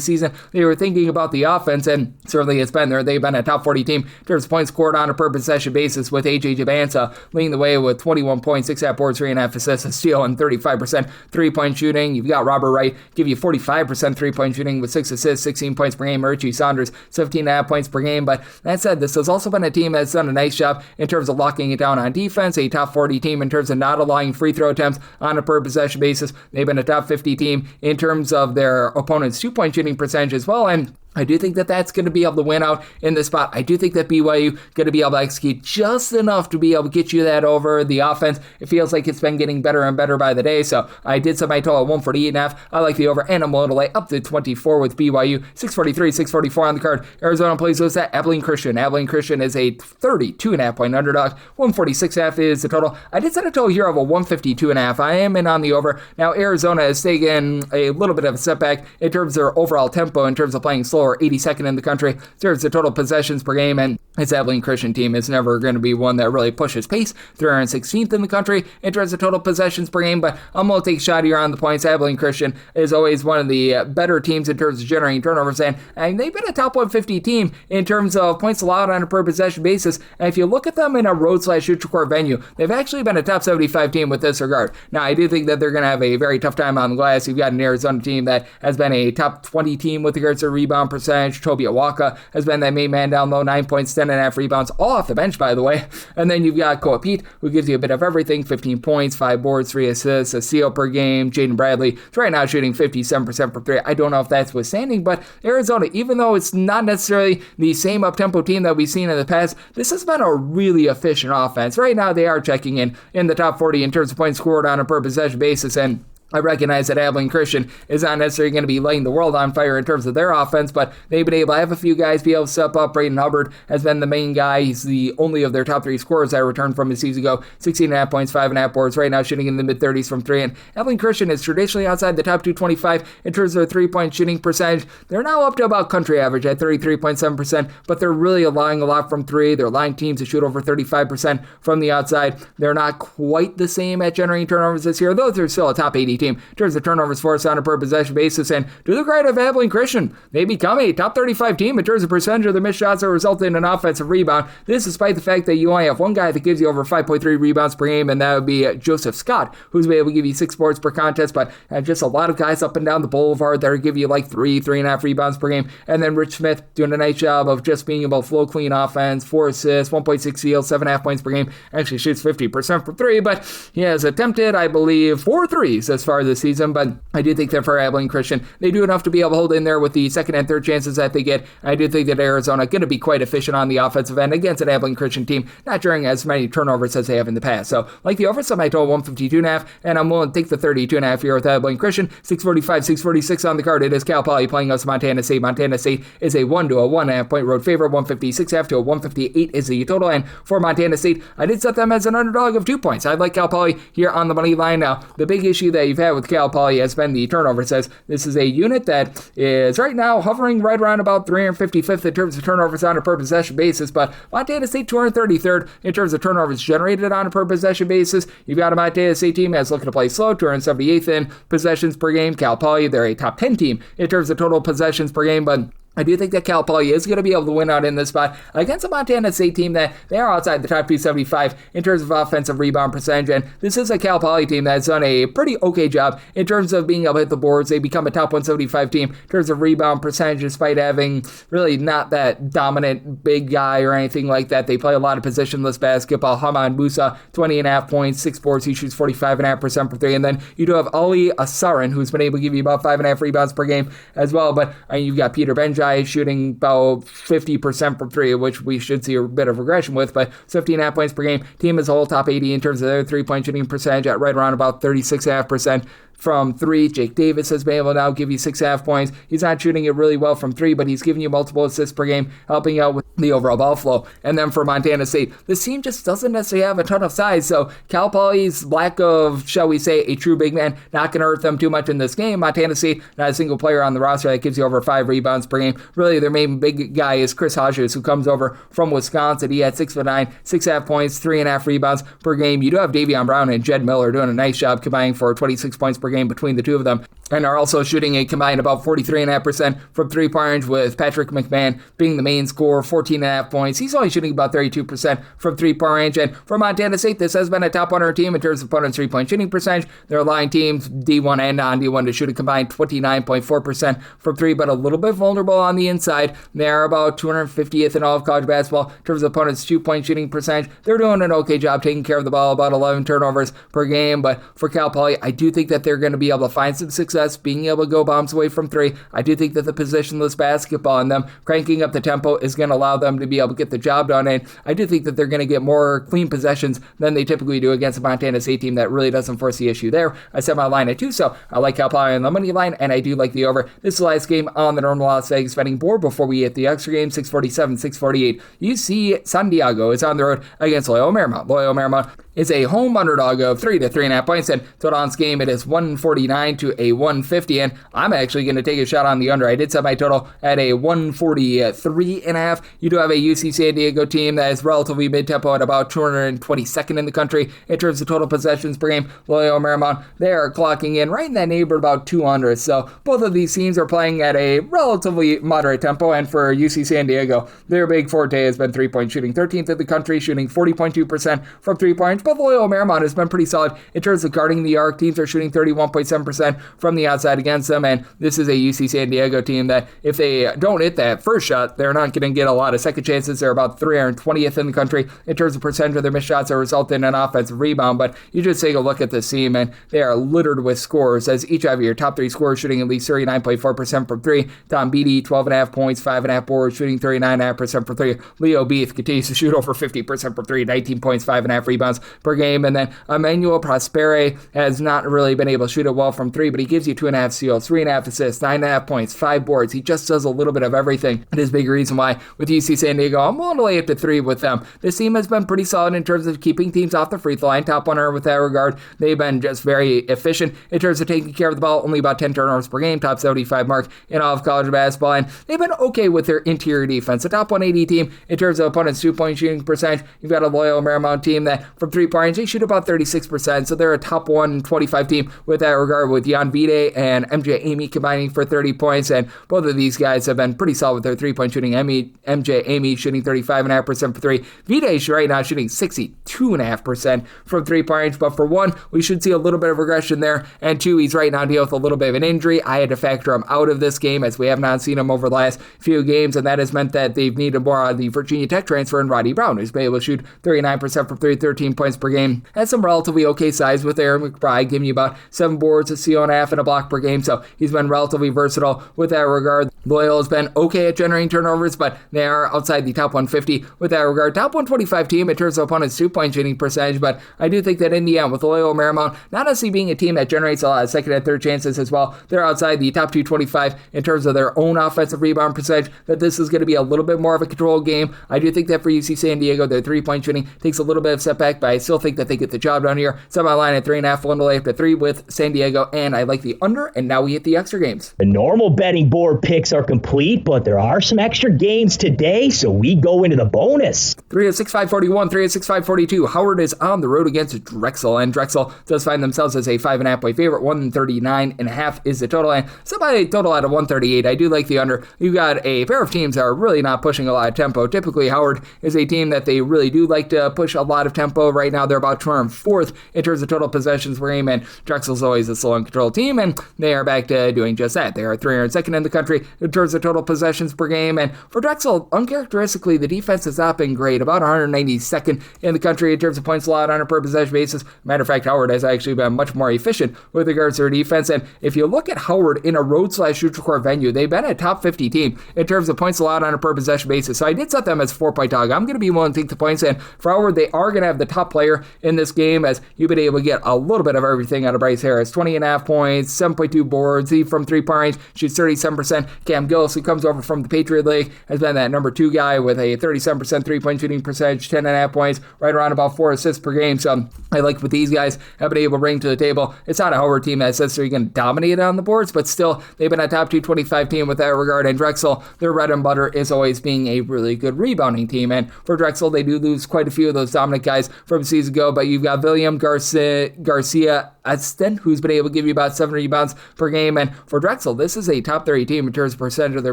season, they were thinking about the offense, and certainly it's been there. They've been a top 40 team in terms of points scored on a per possession basis, with AJ Jabansa leading the way with 21 points, 6.5 boards, 3.5 assists, a steal, and 35% 3-point shooting. You've got Robert Wright give you 45% 3-point shooting with 6 assists, 16 points per game. Richie Saunders, 17.5 points per game. But that said, this has also been a team that's done a nice job in terms of locking it down on defense, a top 40 team in terms of not allowing free throw attempts on a per possession basis. They've been a top 50 team in terms of their opponent's 2-point shooting percentage as well, and I do think that that's going to be able to win out in this spot. I do think that BYU going to be able to execute just enough to be able to get you that over. The offense, it feels like it's been getting better and better by the day, so I did set my total at 148.5. I like the over, and I'm willing to lay up to 24 with BYU. 643, 644 on the card. Arizona plays with that Abilene Christian. Abilene Christian is a 32.5 point underdog. 146.5 is the total. I did set a total here of a 152.5. I am in on the over. Now, Arizona has taken a little bit of a setback in terms of their overall tempo, in terms of playing slow, or 82nd in the country in terms of total possessions per game, and its Abilene Christian team is never going to be one that really pushes pace. 316th in the country in terms of total possessions per game, but I'm going to take a shot here on the points. Abilene Christian is always one of the better teams in terms of generating turnovers, and they've been a top 150 team in terms of points allowed on a per possession basis, and if you look at them in a road/neutral-court venue, they've actually been a top 75 team with this regard. Now, I do think that they're going to have a very tough time on the glass. You've got an Arizona team that has been a top 20 team with regards to rebound percentage. Toby Awaka has been that main man down low, 9 points, 10.5 rebounds, all off the bench, by the way. And then you've got Koa Pete, who gives you a bit of everything, 15 points, 5 boards, 3 assists, a steal per game. Jaden Bradley is right now shooting 57% from 3. I don't know if that's withstanding, but Arizona, even though it's not necessarily the same up-tempo team that we've seen in the past, this has been a really efficient offense. Right now, they are checking in the top 40 in terms of points scored on a per possession basis, and I recognize that Abilene Christian is not necessarily going to be lighting the world on fire in terms of their offense, but they've been able to have a few guys be able to step up. Braden Hubbard has been the main guy. He's the only of their top 3 scorers that returned from a season ago. 16.5 points, 5.5 boards, right now shooting in the mid-30s from 3. And Abilene Christian is traditionally outside the top 225 in terms of their 3-point shooting percentage. They're now up to about country average at 33.7%, but they're really allowing a lot from 3. They're allowing teams to shoot over 35% from the outside. They're not quite the same at generating turnovers this year, though they're still a top 80 team in terms of turnovers forced on a per possession basis. And to the credit of Abilene Christian, they become a top 35 team in terms of percentage of their missed shots that result in an offensive rebound. This despite the fact that you only have one guy that gives you over 5.3 rebounds per game, and that would be Joseph Scott, who's been able to give you 6 boards per contest, but just a lot of guys up and down the boulevard that are give you like 3.5 rebounds per game. And then Rich Smith doing a nice job of just being able to flow clean offense, 4 assists, 1.6 steals, 7.5 points per game. Actually shoots 50% from 3, but he has attempted, I believe, 4 threes as far as this season. But I do think that for Abilene Christian, they do enough to be able to hold in there with the second and third chances that they get. I do think that Arizona going to be quite efficient on the offensive end against an Abilene Christian team, not during as many turnovers as they have in the past. So, like the over, I told 152.5, and I'm willing to take the 32.5 here with Abilene Christian. 645, 646 on the card. It is Cal Poly playing us Montana State. Montana State is a 1 to a 1.5 point road favorite. 156.5 to a 158 is the total. And for Montana State, I did set them as an underdog of 2 points. I'd like Cal Poly here on the money line. Now, the big issue that you've had with Cal Poly has been the turnover. Says this is a unit that is right now hovering right around about 355th in terms of turnovers on a per possession basis, but Montana State 233rd in terms of turnovers generated on a per possession basis. You've got a Montana State team that's looking to play slow, 278th in possessions per game. Cal Poly, they're a top 10 team in terms of total possessions per game, but I do think that Cal Poly is going to be able to win out in this spot against a Montana State team that they are outside the top 275 in terms of offensive rebound percentage, and this is a Cal Poly team that's done a pretty okay job in terms of being able to hit the boards. They become a top 175 team in terms of rebound percentage despite having really not that dominant big guy or anything like that. They play a lot of positionless basketball. Hamad Musa, 20.5 points, 6 boards. He shoots 45.5% from 3, and then you do have Ali Asarin, who's been able to give you about 5.5 rebounds per game as well, but you've got Peter Benjai shooting about 50% from 3, which we should see a bit of regression with, but 15.5 points per game. Team as a whole top 80 in terms of their 3-point shooting percentage at right around about 36.5%. From 3, Jake Davis has been able to now give you 6.5 points. He's not shooting it really well from 3, but he's giving you multiple assists per game, helping out with the overall ball flow. And then for Montana State, this team just doesn't necessarily have a ton of size, so Cal Poly's lack of, shall we say, a true big man, not going to hurt them too much in this game. Montana State, not a single player on the roster that gives you over 5 rebounds per game. Really, their main big guy is Chris Hodges, who comes over from Wisconsin. He had 6'9", 6.5 points, 3.5 rebounds per game. You do have Davion Brown and Jed Miller doing a nice job combining for 26 points per game between the two of them, and are also shooting a combined about 43.5% from 3-point range, with Patrick McMahon being the main scorer, 14.5 points. He's only shooting about 32% from 3-point range, and for Montana State, this has been a top 100 team in terms of opponent's 3-point shooting percentage. They're allowing teams, D1 and non-D1, to shoot a combined 29.4% from 3, but a little bit vulnerable on the inside. They're about 250th in all of college basketball in terms of opponent's 2-point shooting percentage. They're doing an okay job taking care of the ball, about 11 turnovers per game, but for Cal Poly, I do think that they're going to be able to find some success being able to go bombs away from 3. I do think that the positionless basketball and them cranking up the tempo is going to allow them to be able to get the job done, and I do think that they're going to get more clean possessions than they typically do against a Montana State team that really doesn't force the issue there. I set my line at 2, so I like Cal Poly on the money line, and I do like the over. This is the last game on the normal Las Vegas betting board before we hit the extra game, 647, 648. UC San Diego is on the road against Loyola Marymount. Loyola Marymount is a home underdog of 3 to 3.5 points, and total on this game it is 149 to a 150, and I'm actually going to take a shot on the under. I did set my total at a 143.5. You do have a UC San Diego team that is relatively mid-tempo at about 222nd in the country in terms of total possessions per game. Loyola Marymount, they are clocking in right in that neighborhood about 200, so both of these teams are playing at a relatively moderate tempo, and for UC San Diego, their big forte has been 3-point shooting, 13th in the country, shooting 40.2% from 3 points. But Loyola Marymount has been pretty solid in terms of guarding the arc. Teams are shooting 31.7% from the the outside against them, and this is a UC San Diego team that if they don't hit that first shot, they're not going to get a lot of second chances. They're about 320th in the country in terms of percentage of their missed shots that result in an offensive rebound, but you just take a look at this team, and they are littered with scores, as each of your top three scorers shooting at least 39.4% from three. Tom Beatty, 12.5 points, 5.5 boards, shooting 39.5% from three. Leo Beath continues to shoot over 50% from three, 19 points, 5.5 rebounds per game, and then Emmanuel Prospere has not really been able to shoot it well from three, but he gives you 2.5 steals, 3.5 assists, 9.5 points, 5 boards. He just does a little bit of everything. It is a big reason why with UC San Diego, I'm willing to lay up to 3 with them. This team has been pretty solid in terms of keeping teams off the free throw line, top 100 with that regard. They've been just very efficient in terms of taking care of the ball, only about 10 turnovers per game, top 75 mark in all of college basketball, and they've been okay with their interior defense. A top 180 team in terms of opponents' 2-point shooting percentage. You've got a Loyola Marymount team that from 3-point range, they shoot about 36%, so they're a top 125 team with that regard, with Jan Vide and MJ Amy combining for 30 points, and both of these guys have been pretty solid with their 3-point shooting. MJ Amy shooting 35.5% for 3. Vide right now shooting 62.5% from 3-point range, but for 1, we should see a little bit of regression there, and 2, he's right now dealing with a little bit of an injury. I had to factor him out of this game as we have not seen him over the last few games, and that has meant that they've needed more out of the Virginia Tech transfer and Roddy Brown, who's been able to shoot 39% from 3, 13 points per game. Has some relatively okay size with Aaron McBride, giving you about 7 boards, a steal and a half, and a block per game, so he's been relatively versatile with that regard. Loyola has been okay at generating turnovers, but they are outside the top 150 with that regard. Top 125 team in terms of opponents' 2-point shooting percentage, but I do think that in the end, with Loyola Marymount not necessarily being a team that generates a lot of second and third chances as well, they're outside the top 225 in terms of their own offensive rebound percentage, that this is going to be a little bit more of a controlled game. I do think that for UC San Diego, their 3-point shooting takes a little bit of setback, but I still think that they get the job done here. Set my line at 3.5, one to lay up to 3 with San Diego, and I like the under, and now we hit the extra games. The normal betting board picks are complete, but there are some extra games today, so we go into the bonus. 3 of 6, 541, 3 of 6, 542. Howard is on the road against Drexel, and Drexel does find themselves as a 5.5 point favorite. 139.5 is the total, and somebody total at a 138. I do like the under. You got a pair of teams that are really not pushing a lot of tempo. Typically, Howard is a team that they really do like to push a lot of tempo. Right now, they're about 4th in terms of total possessions per game, and Drexel's always a slow and controlled team, and they are back to doing just that. They are 302nd in the country in terms of total possessions per game, and for Drexel, uncharacteristically, the defense has not been great. About 192nd in the country in terms of points allowed on a per possession basis. Matter of fact, Howard has actually been much more efficient with regards to their defense, and if you look at Howard in a road/neutral court venue, they've been a top 50 team in terms of points allowed on a per possession basis, so I did set them as a 4-point dog. I'm going to be willing to take the points, and for Howard, they are going to have the top player in this game, as you've been able to get a little bit of everything out of Bryce Harris. 20.5 points, 7.2 boards, he from 3-point range shoots 37%. Cam Gillis, who comes over from the Patriot League, has been that number 2 guy with a 37% 3-point shooting percentage, 10.5 points, right around about 4 assists per game, so I like what these guys have been able to bring to the table. It's not a Howard team that's necessarily going to dominate on the boards, but still, they've been a top 225 team with that regard, and Drexel, their bread and butter is always being a really good rebounding team, and for Drexel, they do lose quite a few of those dominant guys from season ago, but you've got William Garcia Aston, who's been able to give you about 7 rebounds per game, and for Drexel, this is a top 30 team in terms of percentage of their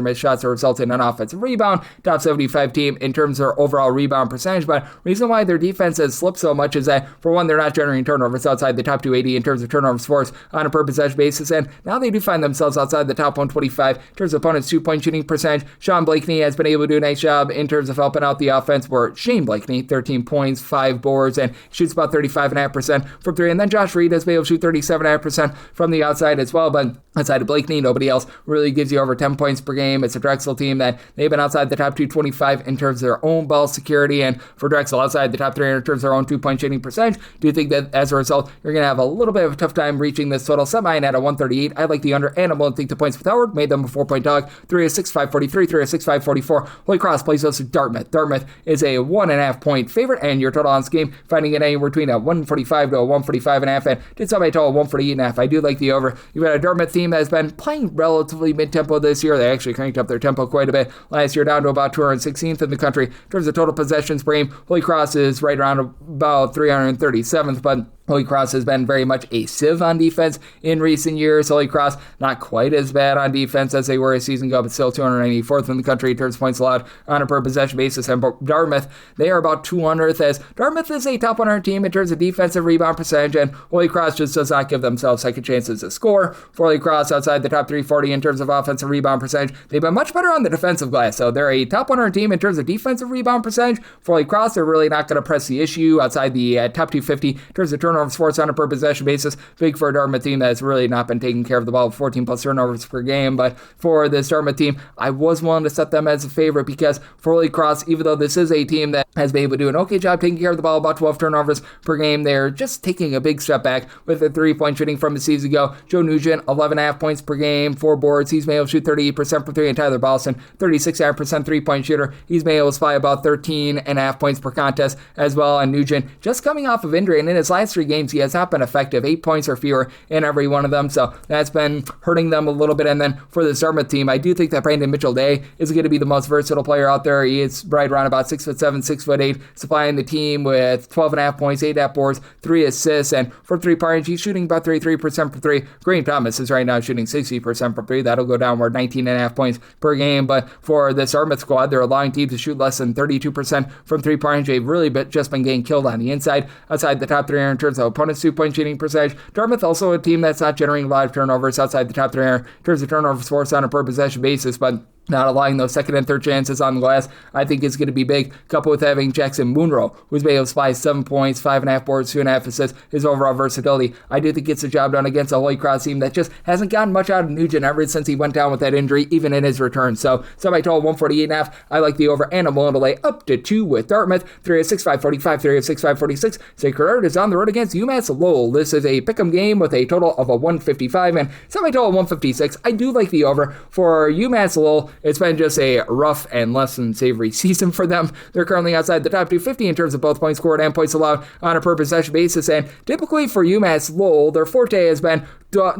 missed shots that result in an offensive rebound, top 75 team in terms of their overall rebound percentage, but reason why their defense has slipped so much is that, for one, they're not generating turnovers outside the top 280 in terms of turnovers forced on a per possession basis, and now they do find themselves outside the top 125 in terms of opponents' 2-point shooting percentage. Sean Blakeney has been able to do a nice job in terms of helping out the offense, where Shane Blakeney, 13 points, 5 boards, and shoots about 35.5% from 3, and then Josh Reed has been able to shoot 37.5% from the outside as well, but outside of Blakeney, nobody else really gives you over 10 points per game. It's a Drexel team that they've been outside the top 225 in terms of their own ball security, and for Drexel, outside the top 300 in terms of their own 2-point shooting percentage. Do you think that as a result, you're going to have a little bit of a tough time reaching this total? Set mine at a 138. I like the under, and I'm willing to take the points with Howard. Made them a 4-point dog. 3 of 6, 543, 3 of 6, 544. Holy Cross plays us with Dartmouth. Dartmouth is a 1.5 point favorite, and your total on this game, finding it anywhere between a 145 to a 145.5, and did somebody total 148.5. I do like the over. You've got a Dartmouth team that has been playing relatively mid-tempo this year. They actually cranked up their tempo quite a bit last year, down to about 216th in the country in terms of total possessions per game. Holy Cross is right around about 337th, but Holy Cross has been very much a sieve on defense in recent years. Holy Cross not quite as bad on defense as they were a season ago, but still 294th in the country in terms of points allowed on a per possession basis. And Dartmouth, they are about 200th, as Dartmouth is a top 100 team in terms of defensive rebound percentage, and Holy Cross just does not give themselves second chances to score. For Holy Cross, outside the top 340 in terms of offensive rebound percentage, they've been much better on the defensive glass. So they're a top 100 team in terms of defensive rebound percentage. For Holy Cross, they're really not going to press the issue outside the top 250 in terms of turnovers forced on a per possession basis. Big for a Dartmouth team that has really not been taking care of the ball with 14 plus turnovers per game. But for this Dartmouth team, I was willing to set them as a favorite because for Holy Cross, even though this is a team that has been able to do an okay job taking care of the ball, about 12 turnovers per game, they're just taking a big step back with a 3-point shooting from a season ago. Joe Nugent, 11.5 points per game, 4 boards. He's been able to shoot 38% from 3, and Tyler Ballston, 36.5% 3-point shooter. He's been able to supply about 13.5 points per contest as well. And Nugent, just coming off of injury, and in his last 3 games, he has not been effective. 8 points or fewer in every one of them, so that's been hurting them a little bit. And then for the Dartmouth team, I do think that Brandon Mitchell-Day is going to be the most versatile player out there. He is right around about 6'7", 6'8", supplying the team with 12.5 points, 8.5 boards, 3 assists, and for 3-point range, he's shooting about 33% from 3. Green Thomas is right now shooting 60% from 3. That'll go downward, 19.5 points per game. But for this Dartmouth squad, they're allowing teams to shoot less than 32% from 3-point range. They've really just been getting killed on the inside, outside the top 3 in terms of opponents' 2-point shooting percentage. Dartmouth also a team that's not generating a lot of turnovers outside the top 3 in terms of turnovers forced on a per possession basis, but not allowing those second and third chances on the glass, I think is going to be big, coupled with having Jackson Munro, who's been able to supply 7 points, 5.5 boards, 2.5 assists. His overall versatility, I do think gets the job done against a Holy Cross team that just hasn't gotten much out of Nugent ever since he went down with that injury, even in his return. So, semi-total 148.5. I like the over, and I'm willing to lay up to 2 with Dartmouth. 3 of 6, 545, 3 of 6, 546. Sacred Heart is on the road against UMass Lowell. This is a pick'em game with a total of a 155 and semi-total 156. I do like the over. For UMass Lowell, it's been just a rough and less than savory season for them. They're currently outside the top 250 in terms of both points scored and points allowed on a per possession basis, and typically for UMass Lowell, their forte has been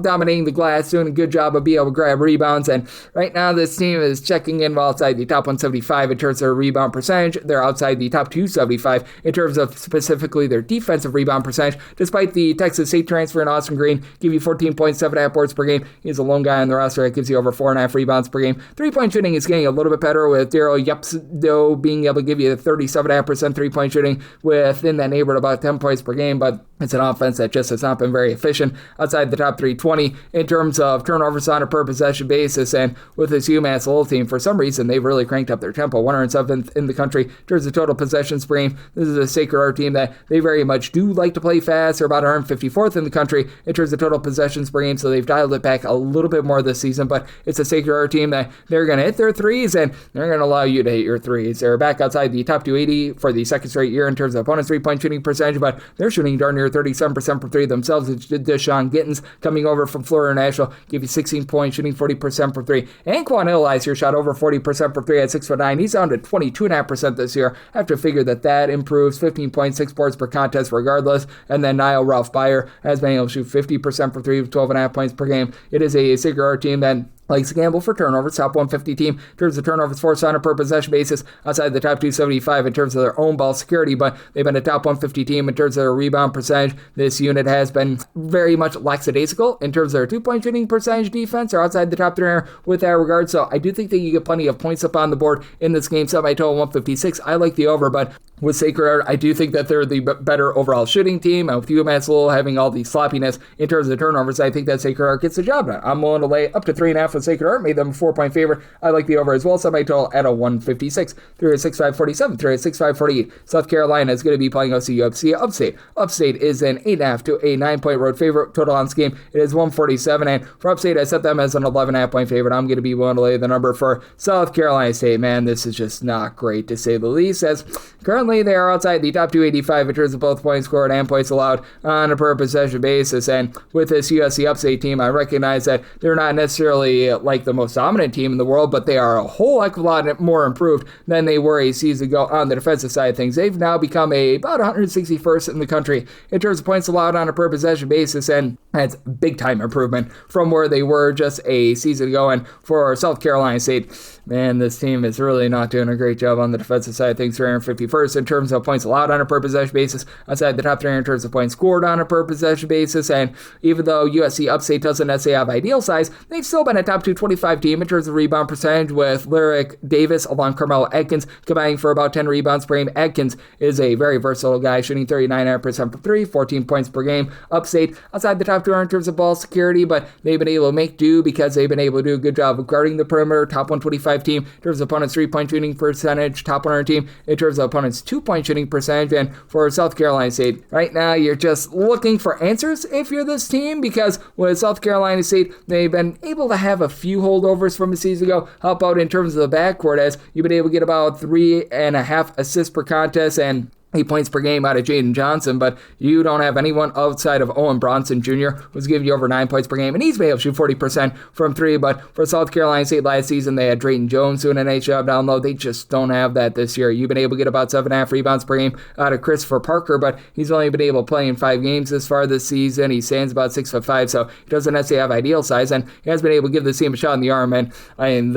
dominating the glass, doing a good job of being able to grab rebounds, and right now this team is checking in well outside the top 175 in terms of their rebound percentage. They're outside the top 275 in terms of specifically their defensive rebound percentage, despite the Texas State transfer in Austin Green give you 14 points, 7.5 boards per game. He's a lone guy on the roster that gives you over 4.5 rebounds per game. 3-point shooting is getting a little bit better with Daryl Yepsido being able to give you 37.5% 3-point shooting within that neighborhood about 10 points per game, but it's an offense that just has not been very efficient outside the top 320 in terms of turnovers on a per possession basis. And with this UMass Lowell team, for some reason, they've really cranked up their tempo. 107th in the country in terms of total possessions per game. This is a Sacred Heart team that they very much do like to play fast. They're about 154th in the country in terms of total possessions per game, so they've dialed it back a little bit more this season, but it's a Sacred Heart team that they're going to hit their threes, and they're going to allow you to hit your threes. They're back outside the top 280 for the second straight year in terms of opponents' 3-point shooting percentage, but they're shooting darn near 37% from 3 themselves. It's Deshaun Gittins coming over from Florida National, give you 16 points, shooting 40% from 3. And Quan Hill last year shot over 40% from 3 at 6'9". He's down to 22.5% this year. I have to figure that improves. 15.6 boards per contest regardless. And then Niall Ralph Byer has been able to shoot 50% from 3 with 12.5 points per game. It is a Sacred Heart team that likes to gamble for turnovers, top 150 team in terms of turnovers forced on a per possession basis, outside the top 275 in terms of their own ball security, but they've been a top 150 team in terms of their rebound percentage. This unit has been very much lackadaisical in terms of their 2-point shooting percentage defense, or outside the top 3 with that regard, so I do think that you get plenty of points up on the board in this game, semi-total 156. I like the over, but with Sacred Heart, I do think that they're the better overall shooting team, and with UMass Lowell having all the sloppiness in terms of the turnovers, I think that Sacred Heart gets the job done. I'm willing to lay up to 3.5 with Sacred Heart, made them a 4-point favorite. I like the over as well, semi-total at a 156. 3 at 6, 547, 3 at 6, 548. South Carolina is going to be playing OCU Upstate. Upstate is an 8.5 to a 9-point road favorite. Total on this game, it is 147, and for Upstate, I set them as an 11.5 point favorite. I'm going to be willing to lay the number for South Carolina State. Man, this is just not great, to say the least, as currently they are outside the top 285 in terms of both points scored and points allowed on a per possession basis. And with this USC Upstate team, I recognize that they're not necessarily like the most dominant team in the world, but they are a whole heck of a lot more improved than they were a season ago on the defensive side of things. They've now become about 161st in the country in terms of points allowed on a per possession basis, and that's big time improvement from where they were just a season ago. And for South Carolina State, man, this team is really not doing a great job on the defensive side of things. 351st in terms of points allowed on a per possession basis, outside the top 3 in terms of points scored on a per possession basis. And even though USC Upstate doesn't necessarily have ideal size, they've still been a top 225 team in terms of rebound percentage, with Lyric Davis along Carmelo Atkins combining for about 10 rebounds per game. Atkins is a very versatile guy, shooting 39% from 3, 14 points per game. Upstate outside the top 200 in terms of ball security, but they've been able to make do because they've been able to do a good job of guarding the perimeter. Top 125 team in terms of opponents' 3-point shooting percentage, top 100 team in terms of opponents' 2-point shooting percentage. And for South Carolina State, right now you're just looking for answers if you're this team, because with South Carolina State, they've been able to have a few holdovers from a season ago help out in terms of the backcourt, as you've been able to get about 3.5 assists per contest and 8 points per game out of Jaden Johnson, but you don't have anyone outside of Owen Bronson Jr., who's giving you over 9 points per game, and he's been able to shoot 40% from 3, but for South Carolina State last season, they had Drayton Jones doing a nice job down low. They just don't have that this year. You've been able to get about 7.5 rebounds per game out of Christopher Parker, but he's only been able to play in 5 games this far this season. He stands about 6'5", so he doesn't necessarily have ideal size, and he has been able to give the team a shot in the arm, and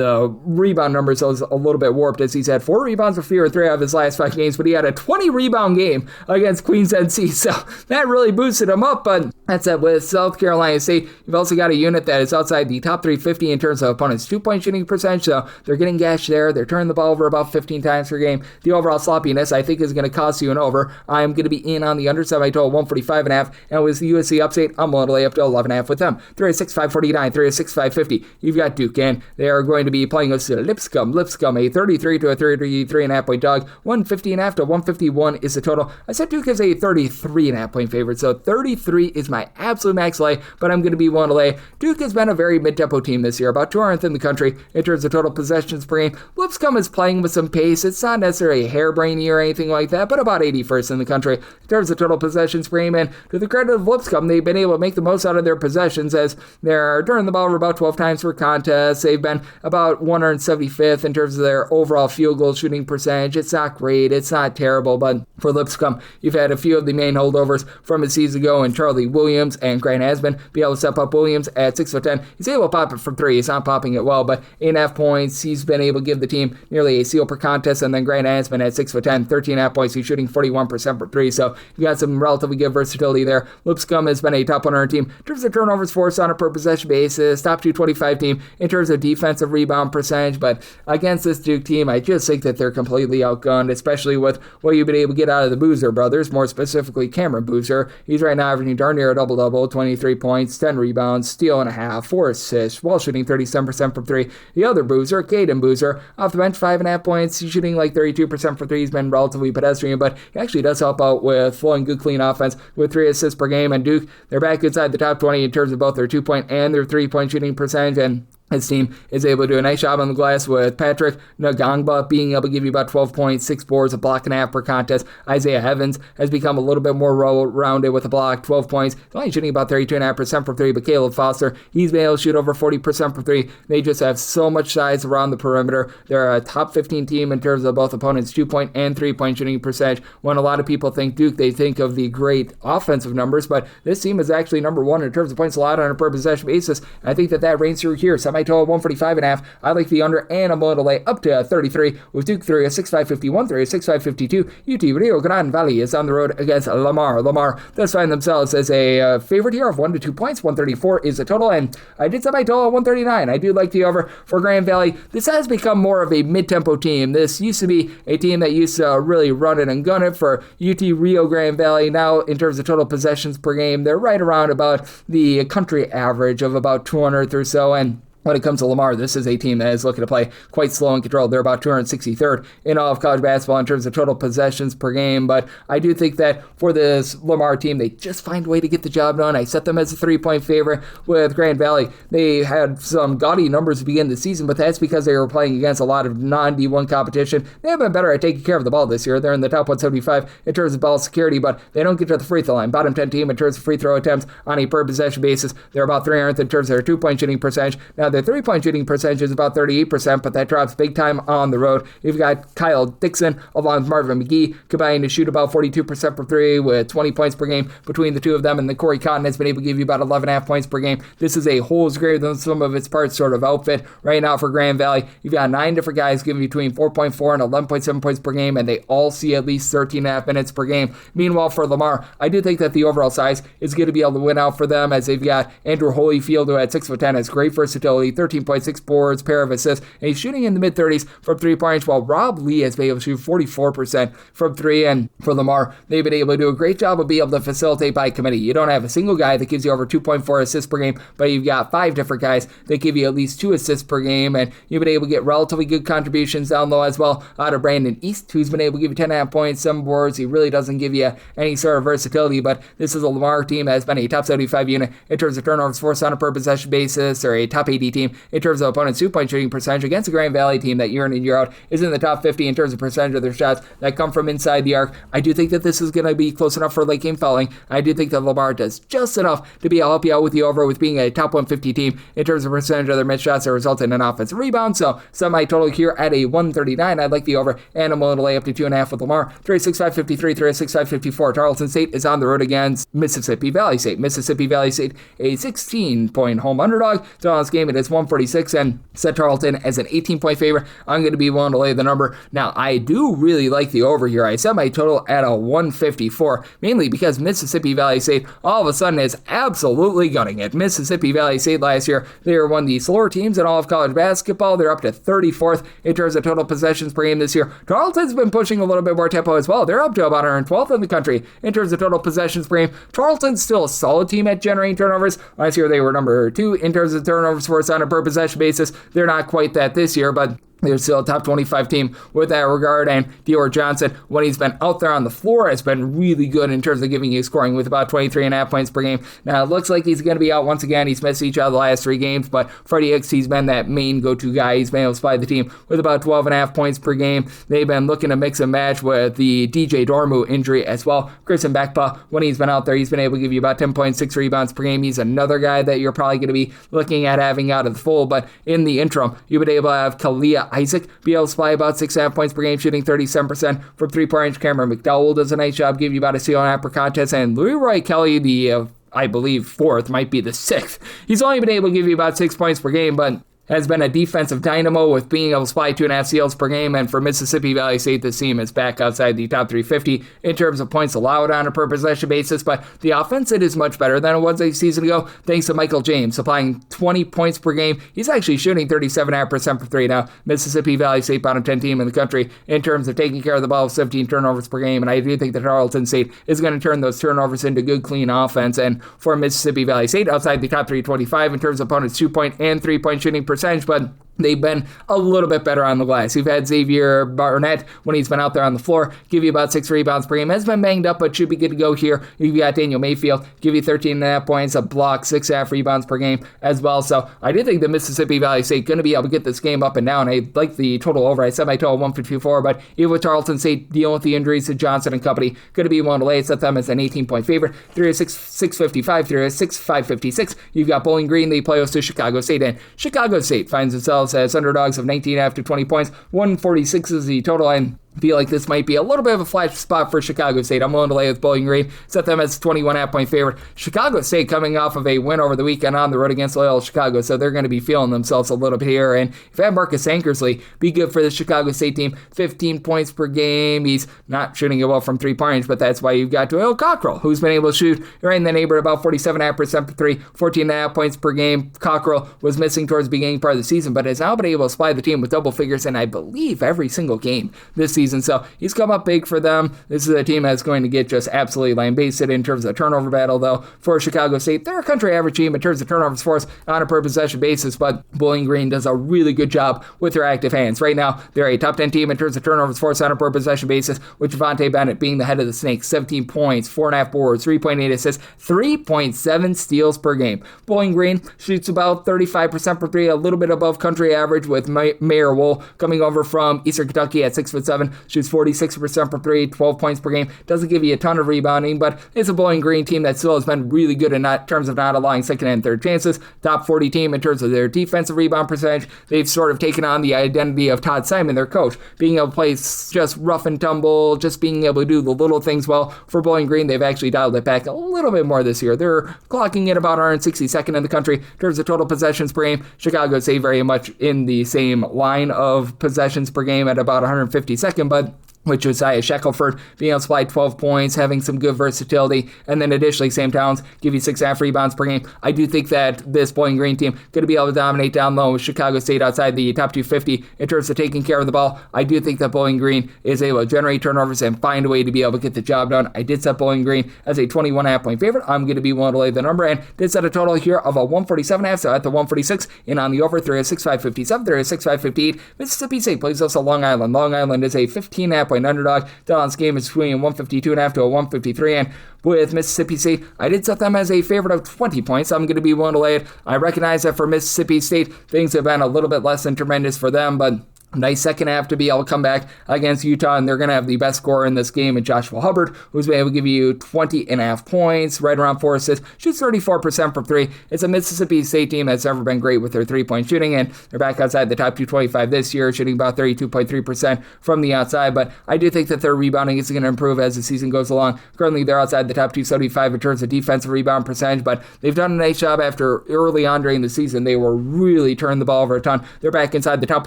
the rebound numbers is a little bit warped, as he's had 4 rebounds for fewer 3 out of his last 5 games, but he had a 20 rebound game against Queens NC, so that really boosted him up. But that's it. With South Carolina State, you've also got a unit that is outside the top 350 in terms of opponents' 2-point shooting percentage, so they're getting gashed there. They're turning the ball over about 15 times per game. The overall sloppiness, I think, is going to cost you an over. I'm going to be in on the under, semi-total 145.5, and with the USC Upstate, I'm willing to lay up to 11.5 with them. 306-549, 306-550. You've got Duke, and they are going to be playing us Lipscomb. Lipscomb, a 33 to a 33.5 point dog. 150.5 to 151 is the total. I said Duke is a 33.5 point favorite, so 33 is my absolute max lay, but I'm going to be willing to lay. Duke has been a very mid-tempo team this year, about 200th in the country in terms of total possessions per game. Lipscomb is playing with some pace. It's not necessarily a harebrained or anything like that, but about 81st in the country in terms of total possessions per game. And to the credit of Lipscomb, they've been able to make the most out of their possessions, as they're turning the ball over about 12 times per contest. They've been about 175th in terms of their overall field goal shooting percentage. It's not great. It's not terrible, but for Lipscomb, you've had a few of the main holdovers from a season ago, and Charlie Williams and Grant Asman be able to step up. Williams at 6'10". He's able to pop it from 3. He's not popping it well, but 8.5 points. He's been able to give the team nearly a steal per contest, and then Grant Asman at 6'10", 13.5 points. He's shooting 41% for 3, so you got some relatively good versatility there. Lipscomb has been a top 100 team in terms of turnovers forced on a per possession basis, top 225 team in terms of defensive rebound percentage, but against this Duke team, I just think that they're completely outgunned, especially with what you've been able to get out of the Boozer brothers, more specifically Cameron Boozer. He's right now averaging darn near a double-double, 23 points, 10 rebounds, steal and a half, 4 assists, while shooting 37% from 3. The other Boozer, Caden Boozer, off the bench, 5.5 points. He's shooting like 32% from 3. He's been relatively pedestrian, but he actually does help out with flowing good, clean offense with 3 assists per game. And Duke, they're back inside the top 20 in terms of both their 2-point and their 3-point shooting percentage, and his team is able to do a nice job on the glass, with Patrick Ngangba being able to give you about 12 points, 6 boards, a block and a half per contest. Isaiah Evans has become a little bit more rounded with a block, 12 points. He's only shooting about 32.5% from 3, but Caleb Foster, he's been able to shoot over 40% from 3. They just have so much size around the perimeter. They're a top 15 team in terms of both opponents' 2-point and 3-point shooting percentage. When a lot of people think Duke, they think of the great offensive numbers, but this team is actually number 1 in terms of points allowed on a per possession basis. And I think that reigns through here. Semi-total 145.5. I like the under, and I'm willing to lay up to 33 with Duke 3, a 6.551, 3, a 6.552. UT Rio Grande Valley is on the road against Lamar. Lamar does find themselves as a favorite here of 1 to 2 points. 134 is the total, and I did set my total at 139. I do like the over for Grand Valley. This has become more of a mid-tempo team. This used to be a team that used to really run it and gun it for UT Rio Grande Valley. Now, in terms of total possessions per game, they're right around about the country average of about 200th or so, and when it comes to Lamar, this is a team that is looking to play quite slow and controlled. They're about 263rd in all of college basketball in terms of total possessions per game, but I do think that for this Lamar team, they just find a way to get the job done. I set them as a 3-point favorite with Grand Valley. They had some gaudy numbers to begin the season, but that's because they were playing against a lot of non-D1 competition. They have been better at taking care of the ball this year. They're in the top 175 in terms of ball security, but they don't get to the free throw line. Bottom 10 team in terms of free throw attempts on a per possession basis. They're about 300th in terms of their 2-point shooting percentage. Now, Their three-point shooting percentage is about 38%, but that drops big time on the road. You've got Kyle Dixon along with Marvin McGee combining to shoot about 42% from three with 20 points per game between the two of them, and the Corey Cotton has been able to give you about 11.5 points per game. This is a wholes greater than some of its parts sort of outfit right now for Grand Valley. You've got 9 different guys giving between 4.4 and 11.7 points per game, and they all see at least 13.5 minutes per game. Meanwhile, for Lamar, I do think that the overall size is going to be able to win out for them, as they've got Andrew Holyfield, who at 6'10" has great versatility, 13.6 boards, pair of assists, and he's shooting in the mid-30s from three-point, while Rob Lee has been able to shoot 44% from three. And for Lamar, they've been able to do a great job of being able to facilitate by committee. You don't have a single guy that gives you over 2.4 assists per game, but you've got 5 different guys that give you at least 2 assists per game, and you've been able to get relatively good contributions down low as well out of Brandon East, who's been able to give you 10.5 points, 7 boards. He really doesn't give you any sort of versatility, but this is a Lamar team that has been a top 75 unit in terms of turnovers forced on a per possession basis, or a top 80 team in terms of opponent's 2-point shooting percentage against a Grand Valley team that year in and year out is in the top 50 in terms of percentage of their shots that come from inside the arc. I do think that this is going to be close enough for late game fouling. I do think that Lamar does just enough to be able to help you out with the over with being a top 150 team in terms of percentage of their missed shots that result in an offensive rebound. So set my total here at a 139. I'd like the over, and I'm willing to lay up to 2.5 with Lamar. 365.53, 365.54. Tarleton State is on the road against Mississippi Valley State. Mississippi Valley State, a 16-point home underdog. So on this game, it is 146, and set Tarleton as an 18-point favorite. I'm going to be willing to lay the number. Now, I do really like the over here. I set my total at a 154, mainly because Mississippi Valley State all of a sudden is absolutely gunning it. Mississippi Valley State last year, they were one of the slower teams in all of college basketball. They're up to 34th in terms of total possessions per game this year. Tarleton's been pushing a little bit more tempo as well. They're up to about 112th in the country in terms of total possessions per game. Tarleton's still a solid team at generating turnovers. Last year they were number 2 in terms of turnovers forced on a per possession basis. They're not quite that this year, but they're still a top 25 team with that regard, and Dior Johnson, when he's been out there on the floor, has been really good in terms of giving you scoring with about 23.5 points per game. Now, it looks like he's going to be out once again. He's missed each of the last 3 games, but Freddie Hicks, he's been that main go-to guy. He's been able to supply the team with about 12.5 points per game. They've been looking to mix and match with the DJ Dormu injury as well. Christian Beckpa, when he's been out there, he's been able to give you about 10.6 rebounds per game. He's another guy that you're probably going to be looking at having out of the fold, but in the interim, you've been able to have Kalia Isaac be able to supply about 6.5 points per game, shooting 37% from 3-point range. Cameron McDowell does a nice job, give you about a steal and a half per contest, and Leroy Kelly, the I believe 4th, might be the 6th. He's only been able to give you about 6 points per game, but has been a defensive dynamo with being able to supply 2.5 steals per game, and for Mississippi Valley State, this team is back outside the top 350 in terms of points allowed on a per possession basis, but the offense, it is much better than it was a season ago, thanks to Michael James supplying 20 points per game. He's actually shooting 37.5% for 3 now. Mississippi Valley State, bottom 10 team in the country in terms of taking care of the ball with 17 turnovers per game, and I do think that Tarleton State is going to turn those turnovers into good, clean offense, and for Mississippi Valley State, outside the top 325 in terms of opponents' 2-point and 3-point shooting percentage, but they've been a little bit better on the glass. You've had Xavier Barnett, when he's been out there on the floor, give you about 6 rebounds per game. Has been banged up, but should be good to go here. You've got Daniel Mayfield, give you 13.5 points, a block, 6.5 rebounds per game as well. So I do think the Mississippi Valley State going to be able to get this game up and down. I like the total over. I set my total 154, but even with Tarleton State dealing with the injuries to Johnson and company, going to be one to lay. Set them as an 18-point favorite. 306.655, 306.556. You've got Bowling Green. They play host to Chicago State, and Chicago State finds themselves as underdogs of 19 after 20 points. 146 is the total, and feel like this might be a little bit of a flash spot for Chicago State. I'm willing to lay with Bowling Green. Set them as 21.5-point favorite. Chicago State coming off of a win over the weekend on the road against Loyola Chicago, so they're going to be feeling themselves a little bit here. And if I have Marcus Ankersley, be good for the Chicago State team. 15 points per game. He's not shooting it well from 3-point range, but that's why you've got Doyle Cockrell, who's been able to shoot right in the neighborhood about 47.5% for 3, 14.5 points per game. Cockrell was missing towards the beginning part of the season, but has now been able to supply the team with double figures in, I believe, every single game this season. So he's come up big for them. This is a team that's going to get just absolutely lambasted in terms of the turnover battle, though. For Chicago State, they're a country average team in terms of turnovers forced on a per possession basis, but Bowling Green does a really good job with their active hands. Right now, they're a top 10 team in terms of turnovers forced on a per possession basis, with Javante Bennett being the head of the Snakes. 17 points, 4.5 boards, 3.8 assists, 3.7 steals per game. Bowling Green shoots about 35% for 3, a little bit above country average, with Mayor Wool coming over from Eastern Kentucky at 6'7", shoots 46% from three, 12 points per game. Doesn't give you a ton of rebounding, but it's a Bowling Green team that still has been really good in terms of not allowing second and third chances. Top 40 team in terms of their defensive rebound percentage. They've sort of taken on the identity of Todd Simon, their coach, being able to play just rough and tumble, just being able to do the little things well. For Bowling Green, they've actually dialed it back a little bit more this year. They're clocking in about 162nd in the country in terms of total possessions per game. Chicago stay very much in the same line of possessions per game at about 152nd, but with Josiah Shackelford being able to supply 12 points, having some good versatility, and then additionally Sam Towns give you 6.5 rebounds per game. I do think that this Bowling Green team going to be able to dominate down low with Chicago State outside the top 250 in terms of taking care of the ball. I do think that Bowling Green is able to generate turnovers and find a way to be able to get the job done. I did set Bowling Green as a 21.5 point favorite. I'm going to be willing to lay the number and did set a total here of a 147.5, so at the 146 in on the over. 306.557, 306.558. Mississippi State plays also Long Island. Long Island is a 15.5 point underdog. Don's game is between 152.5 to a 153, and with Mississippi State, I did set them as a favorite of 20 points. I'm going to be willing to lay it. I recognize that for Mississippi State, things have been a little bit less than tremendous for them, but nice second half to be able to come back against Utah, and they're going to have the best scorer in this game in Joshua Hubbard, who's been able to give you 20.5 points, right around 4 assists, shoots 34% from three. It's a Mississippi State team that's never been great with their three-point shooting, and they're back outside the top 225 this year, shooting about 32.3% from the outside, but I do think that their rebounding is going to improve as the season goes along. Currently, they're outside the top 275 in terms of defensive rebound percentage, but they've done a nice job after early on during the season. They were really turning the ball over a ton. They're back inside the top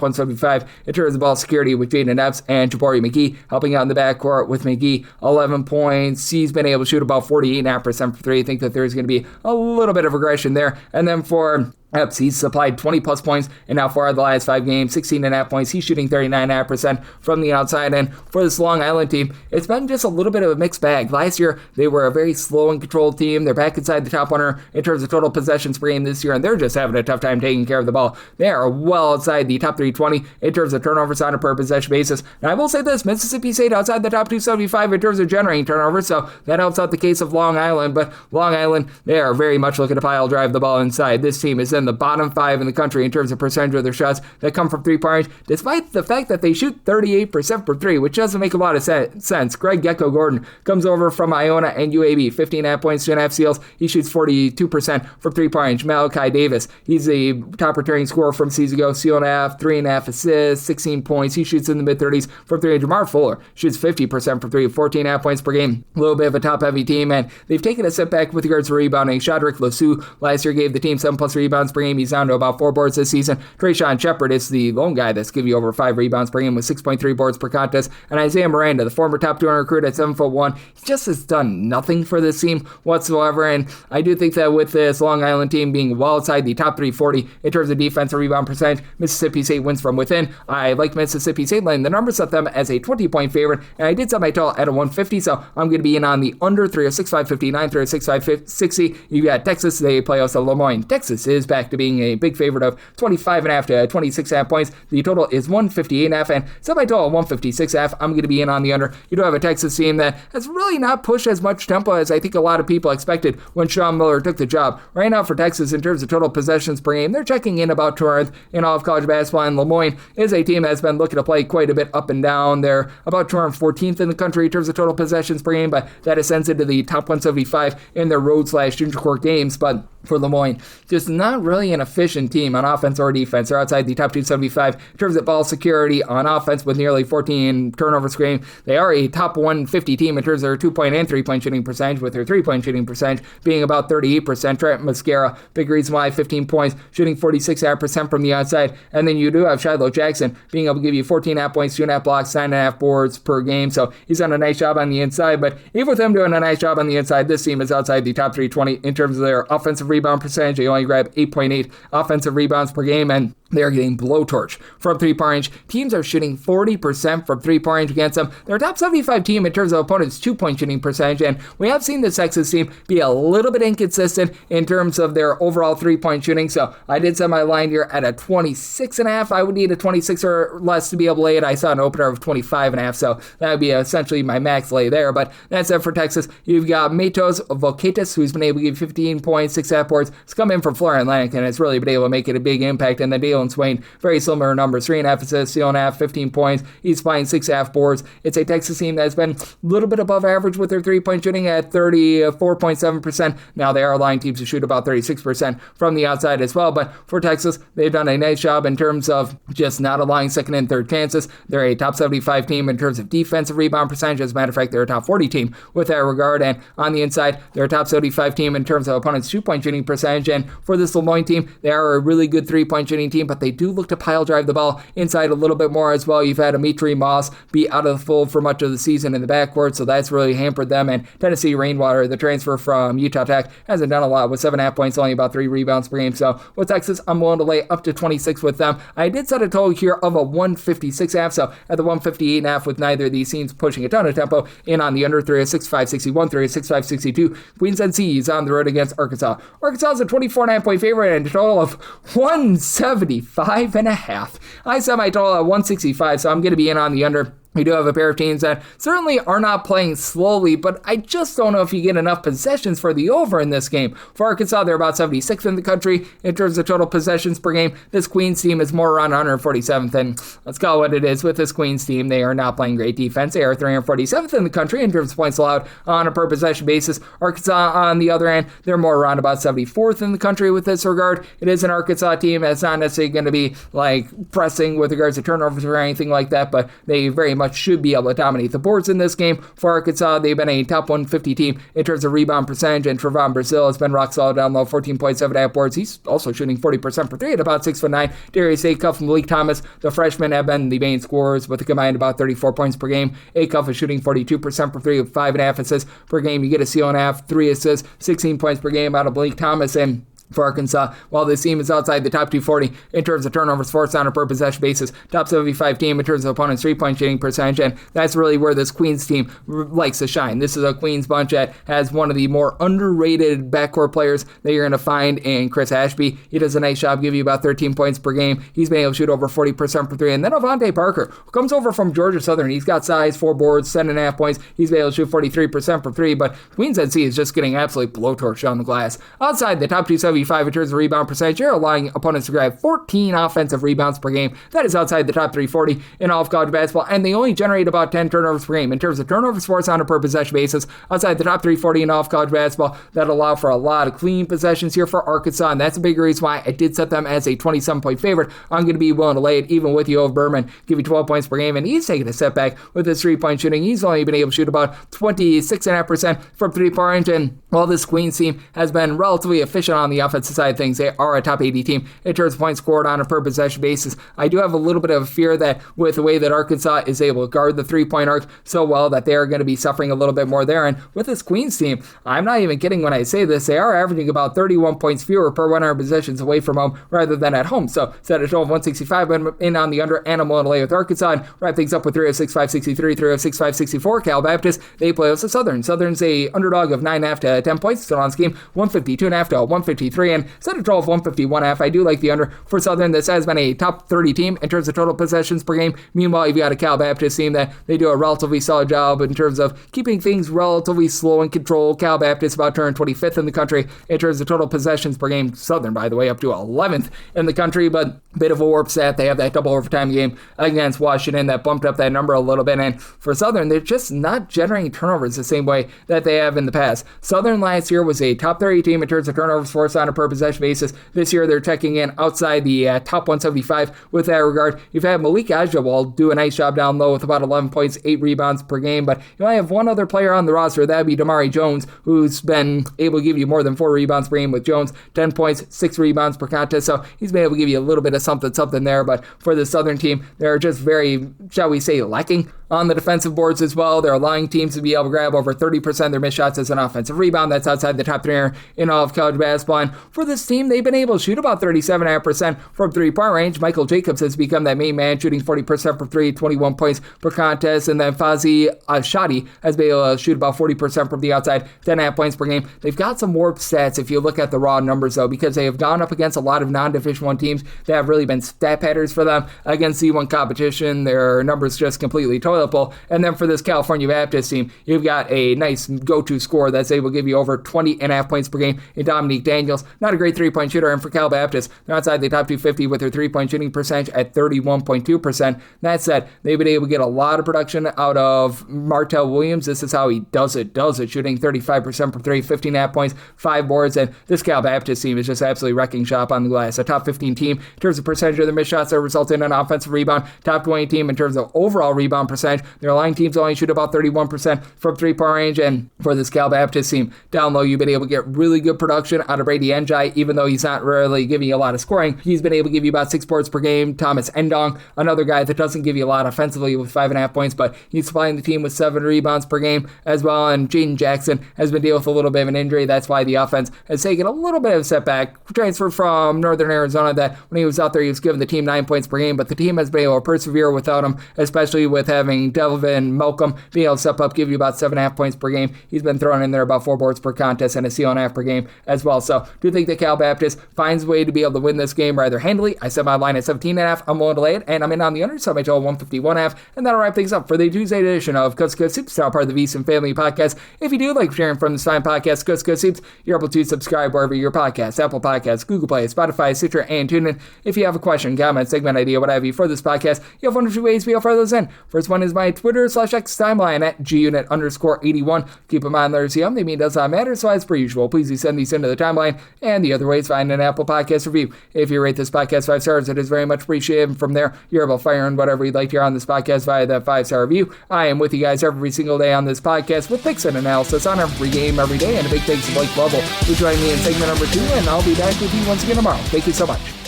175 in terms of ball security with Jaden Epps and Jabari McGee helping out in the backcourt with McGee 11 points. He's been able to shoot about 48.5% from three. I think that there's going to be a little bit of regression there. And then for Epps, he's supplied 20-plus points in now 4 of the last 5 games, 16.5 points. He's shooting 39.5% from the outside. And for this Long Island team, it's been just a little bit of a mixed bag. Last year, they were a very slow and controlled team. They're back inside the top 100 in terms of total possessions per game this year, and they're just having a tough time taking care of the ball. They are well outside the top 320 in terms of turnovers on a per possession basis. And I will say this, Mississippi State outside the top 275 in terms of generating turnovers, so that helps out the case of Long Island. But Long Island, they are very much looking to pile drive the ball inside. This team is in the bottom 5 in the country in terms of percentage of their shots that come from three-point range, despite the fact that they shoot 38% for three, which doesn't make a lot of sense. Greg Gecko Gordon comes over from Iona and UAB, 15.5 points, 2.5 steals. He shoots 42% from three-point range. Malachi Davis, he's the top returning scorer from season ago, steal and a half, 3.5 assists, 16 points. He shoots in the mid-30s from three. Jamar Fuller shoots 50% from three, 14.5 points per game. A little bit of a top-heavy team, and they've taken a step back with regards to rebounding. Shadrick Lassou last year gave the team 7+ rebounds per game. He's down to about 4 boards this season. Trayshawn Shepard is the lone guy that's giving you over 5 rebounds per game with 6.3 boards per contest. And Isaiah Miranda, the former top 200 recruit at 7'1", he just has done nothing for this team whatsoever. And I do think that with this Long Island team being well outside the top 340 in terms of defensive rebound percentage, Mississippi State wins from within. I like Mississippi State laying the number, set them as a 20-point favorite, and I did set my total at a 150, so I'm going to be in on the under. 306.559, 306.560. You got Texas, they play us at Lemoyne. Texas is back to being a big favorite of 25.5 to 26.5 points. The total is 158.5, and set my total at 156.5. I'm going to be in on the under. You do have a Texas team that has really not pushed as much tempo as I think a lot of people expected when Sean Miller took the job. Right now for Texas, in terms of total possessions per game, they're checking in about 200th in all of college basketball, and Lemoyne is a team that's been looking to play quite a bit up and down. They're about 214th in the country in terms of total possessions per game, but that ascends into the top 175 in their road/junior court games. But for Lemoyne, just not really an efficient team on offense or defense. They're outside the top 275 in terms of ball security on offense with nearly 14 turnovers per game. They are a top 150 team in terms of their 2-point and 3-point shooting percentage, with their 3-point shooting percentage being about 38%. Trent Mascara, big reason why, 15 points, shooting 46.5% from the outside. And then you do have Shiloh Jackson being able to give you 14.5 points, 2.5 blocks, 9.5 boards per game. So he's done a nice job on the inside. But even with him doing a nice job on the inside, this team is outside the top 320 in terms of their offensive rebound percentage. They only grab 8.8 offensive rebounds per game, and they're getting blowtorched from three-point range. Teams are shooting 40% from three-point range against them. They're a top 75 team in terms of opponents' 2-point shooting percentage, and we have seen the Texas team be a little bit inconsistent in terms of their overall three-point shooting. So I did set my line here at a 26.5. I would need a 26 or less to be able to lay it. I saw an opener of 25.5, so that would be essentially my max lay there. But that's it for Texas. You've got Matos Volkatis, who's been able to give 15 points, 6.5 half boards. It's come in from Florida Atlantic, and it's really been able to make it a big impact. And then Dalen Swain, very similar numbers, 3.5 assists, 2.5, 15 points. He's playing 6.5 boards. It's a Texas team that's been a little bit above average with their three-point shooting at 34.7%. Now they are allowing teams to shoot about 36% from the outside as well. But for Texas, they've done a nice job in terms of just not allowing second and third chances. They're a top 75 team in terms of defensive rebound percentage. As a matter of fact, they're a top 40 team with that regard. And on the inside, they're a top 75 team in terms of opponents' two-point shooting percentage. And for this Lemoyne team, they are a really good three-point shooting team, but they do look to pile drive the ball inside a little bit more as well. You've had Amitri Moss be out of the fold for much of the season in the backcourt, so that's really hampered them. And Tennessee Rainwater, the transfer from Utah Tech, hasn't done a lot with 7.5 points, only about 3 rebounds per game. So with Texas, I'm willing to lay up to 26 with them. I did set a total here of a 156.5, so at the 158.5 with neither of these teams pushing a ton of tempo in on the under 306.561, 306.562. Queens NC is on the road against Arkansas. Arkansas is a 24.5 point favorite and a total of 175.5. I set my total at 165, so I'm going to be in on the under. We do have a pair of teams that certainly are not playing slowly, but I just don't know if you get enough possessions for the over in this game. For Arkansas, they're about 76th in the country in terms of total possessions per game. This Queens team is more around 147th, and let's call it what it is. With this Queens team, they are not playing great defense. They are 347th in the country in terms of points allowed on a per possession basis. Arkansas, on the other hand, they're more around about 74th in the country with this regard. It is an Arkansas team that's not necessarily going to be like pressing with regards to turnovers or anything like that, but they very much should be able to dominate the boards in this game. For Arkansas, they've been a top 150 team in terms of rebound percentage, and Trevon Brazile has been rock solid down low, 14.7 boards. He's also shooting 40% per three at about 6'9". Darius Acuff and Malik Thomas, the freshmen, have been the main scorers with a combined about 34 points per game. Acuff is shooting 42% per three with 5.5 assists per game. You get a steal and a half, 3 assists, 16 points per game out of Malik Thomas. And for Arkansas, while this team is outside the top 240 in terms of turnovers forced on a per possession basis, top 75 team in terms of opponents' three-point shooting percentage, and that's really where this Queens team likes to shine. This is a Queens bunch that has one of the more underrated backcourt players that you're going to find in Chris Ashby. He does a nice job, give you about 13 points per game. He's been able to shoot over 40% per three. And then Avante Parker, who comes over from Georgia Southern. He's got size, 4 boards, 7.5 points. He's been able to shoot 43% per three, but Queens NC is just getting absolutely blowtorched on the glass. Outside the top 275 in terms of rebound percentage, you're allowing opponents to grab 14 offensive rebounds per game. That is outside the top 340 in all of college basketball, and they only generate about 10 turnovers per game. In terms of turnovers forced on a per possession basis, outside the top 340 in all of college basketball, that allow for a lot of clean possessions here for Arkansas, and that's a big reason why I did set them as a 27-point favorite. I'm going to be willing to lay it, even with Yoav Berman, give you 12 points per game, and he's taking a setback with his three-point shooting. He's only been able to shoot about 26.5% from three-point range, and while this Queens team has been relatively efficient on the offensive side of things, they are a top 80 team in terms of points scored on a per possession basis. I do have a little bit of a fear that with the way that Arkansas is able to guard the three-point arc so well that they are going to be suffering a little bit more there. And with this Queens team, I'm not even kidding when I say this, they are averaging about 31 points fewer per 100 possessions away from home rather than at home. So set a total of 165 in on the under, and I'm willing to lay with Arkansas and wrap things up with 306.563, 306.564. Cal Baptist, they play with the Southern. Southern's a underdog of 9.5 to 10 points. Still on this game, 152.5 to 153, and set a total of 151.5. I do like the under for Southern. This has been a top 30 team in terms of total possessions per game. Meanwhile, you've got a Cal Baptist team that they do a relatively solid job in terms of keeping things relatively slow and controlled. Cal Baptist about turned 25th in the country in terms of total possessions per game. Southern, by the way, up to 11th in the country, but bit of a warp stat. They have that double overtime game against Washington that bumped up that number a little bit, and for Southern, they're just not generating turnovers the same way that they have in the past. Southern last year was a top 30 team in terms of turnovers forced on a per possession basis. This year, they're checking in outside the top 175 with that regard. You've had Malik Ajawal do a nice job down low with about 11 points, 8 rebounds per game, but you only have one other player on the roster. That would be Damari Jones, who's been able to give you more than 4 rebounds per game with Jones, 10 points, 6 rebounds per contest, so he's been able to give you a little bit of something there, but for the Southern team, they're just very, shall we say, lacking on the defensive boards as well. They're allowing teams to be able to grab over 30% of their missed shots as an offensive rebound. That's outside the top 3 in all of college basketball. And for this team, they've been able to shoot about 37.5% from three-point range. Michael Jacobs has become that main man, shooting 40% per three, 21 points per contest. And then Fazi Ashadi has been able to shoot about 40% from the outside, 10.5 points per game. They've got some warped stats if you look at the raw numbers, though, because they have gone up against a lot of non-Division I teams that have really been stat patterns for them against C1 competition. Their numbers just completely toilet toilet bowl. And then for this California Baptist team, you've got a nice go-to scorer that's able to give you over 20.5 points per game in Dominique Daniels. Not a great three-point shooter, and for Cal Baptist, they're outside the top 250 with their three-point shooting percentage at 31.2%. That said, they've been able to get a lot of production out of Martell Williams. This is how he does it, shooting 35% from three, 15.5 points, 5 boards, and this Cal Baptist team is just absolutely wrecking shop on the glass. A top 15 team in terms of percentage of their missed shots that result in an offensive rebound. Top 20 team in terms of overall rebound percentage. Their line teams only shoot about 31% from three-point range, and for this Cal Baptist team, down low, you've been able to get really good production out of Brady Njai, even though he's not really giving you a lot of scoring. He's been able to give you about 6 boards per game. Thomas Endong, another guy that doesn't give you a lot offensively with 5.5 points, but he's supplying the team with 7 rebounds per game as well, and Jaden Jackson has been dealing with a little bit of an injury. That's why the offense has taken a little bit of a setback. Transferred from Northern Arizona, that when he was out there, he was giving the team 9 points per game, but the team has been able to persevere without him, especially with having Delvin Malcolm being able to step up, give you about 7.5 points per game. He's been throwing in there about 4 boards per contest and a steal and a half per game as well. So do think that Cal Baptist finds a way to be able to win this game rather handily. I set my line at 17.5. I'm willing to lay it, and I'm in on the under, so my total 151.5. And that'll wrap things up for the Tuesday edition of Coast to Coast Hoops, part of the VSiN Family Podcast. If you do like sharing from this fine podcast, Coast to Coast Hoops, you're able to subscribe wherever your podcasts, Apple Podcasts, Google Play, Spotify, Stitcher, and TuneIn. If you have a question, comment, segment idea, what have you for this podcast, you have one of 2 ways to be able to throw those in. First one is my Twitter/X timeline at gunit_81. Keep them on there to see how many does not matter, so as per usual, please do send these into the timeline. And the other way is find an Apple Podcast review. If you rate this podcast 5 stars, it is very much appreciated. And from there, you're able to fire in whatever you'd like to hear on this podcast via that 5-star review. I am with you guys every single day on this podcast with picks and analysis on every game, every day. And a big thanks to Blake Lovell for joining me in segment number 2, and I'll be back with you once again tomorrow. Thank you so much.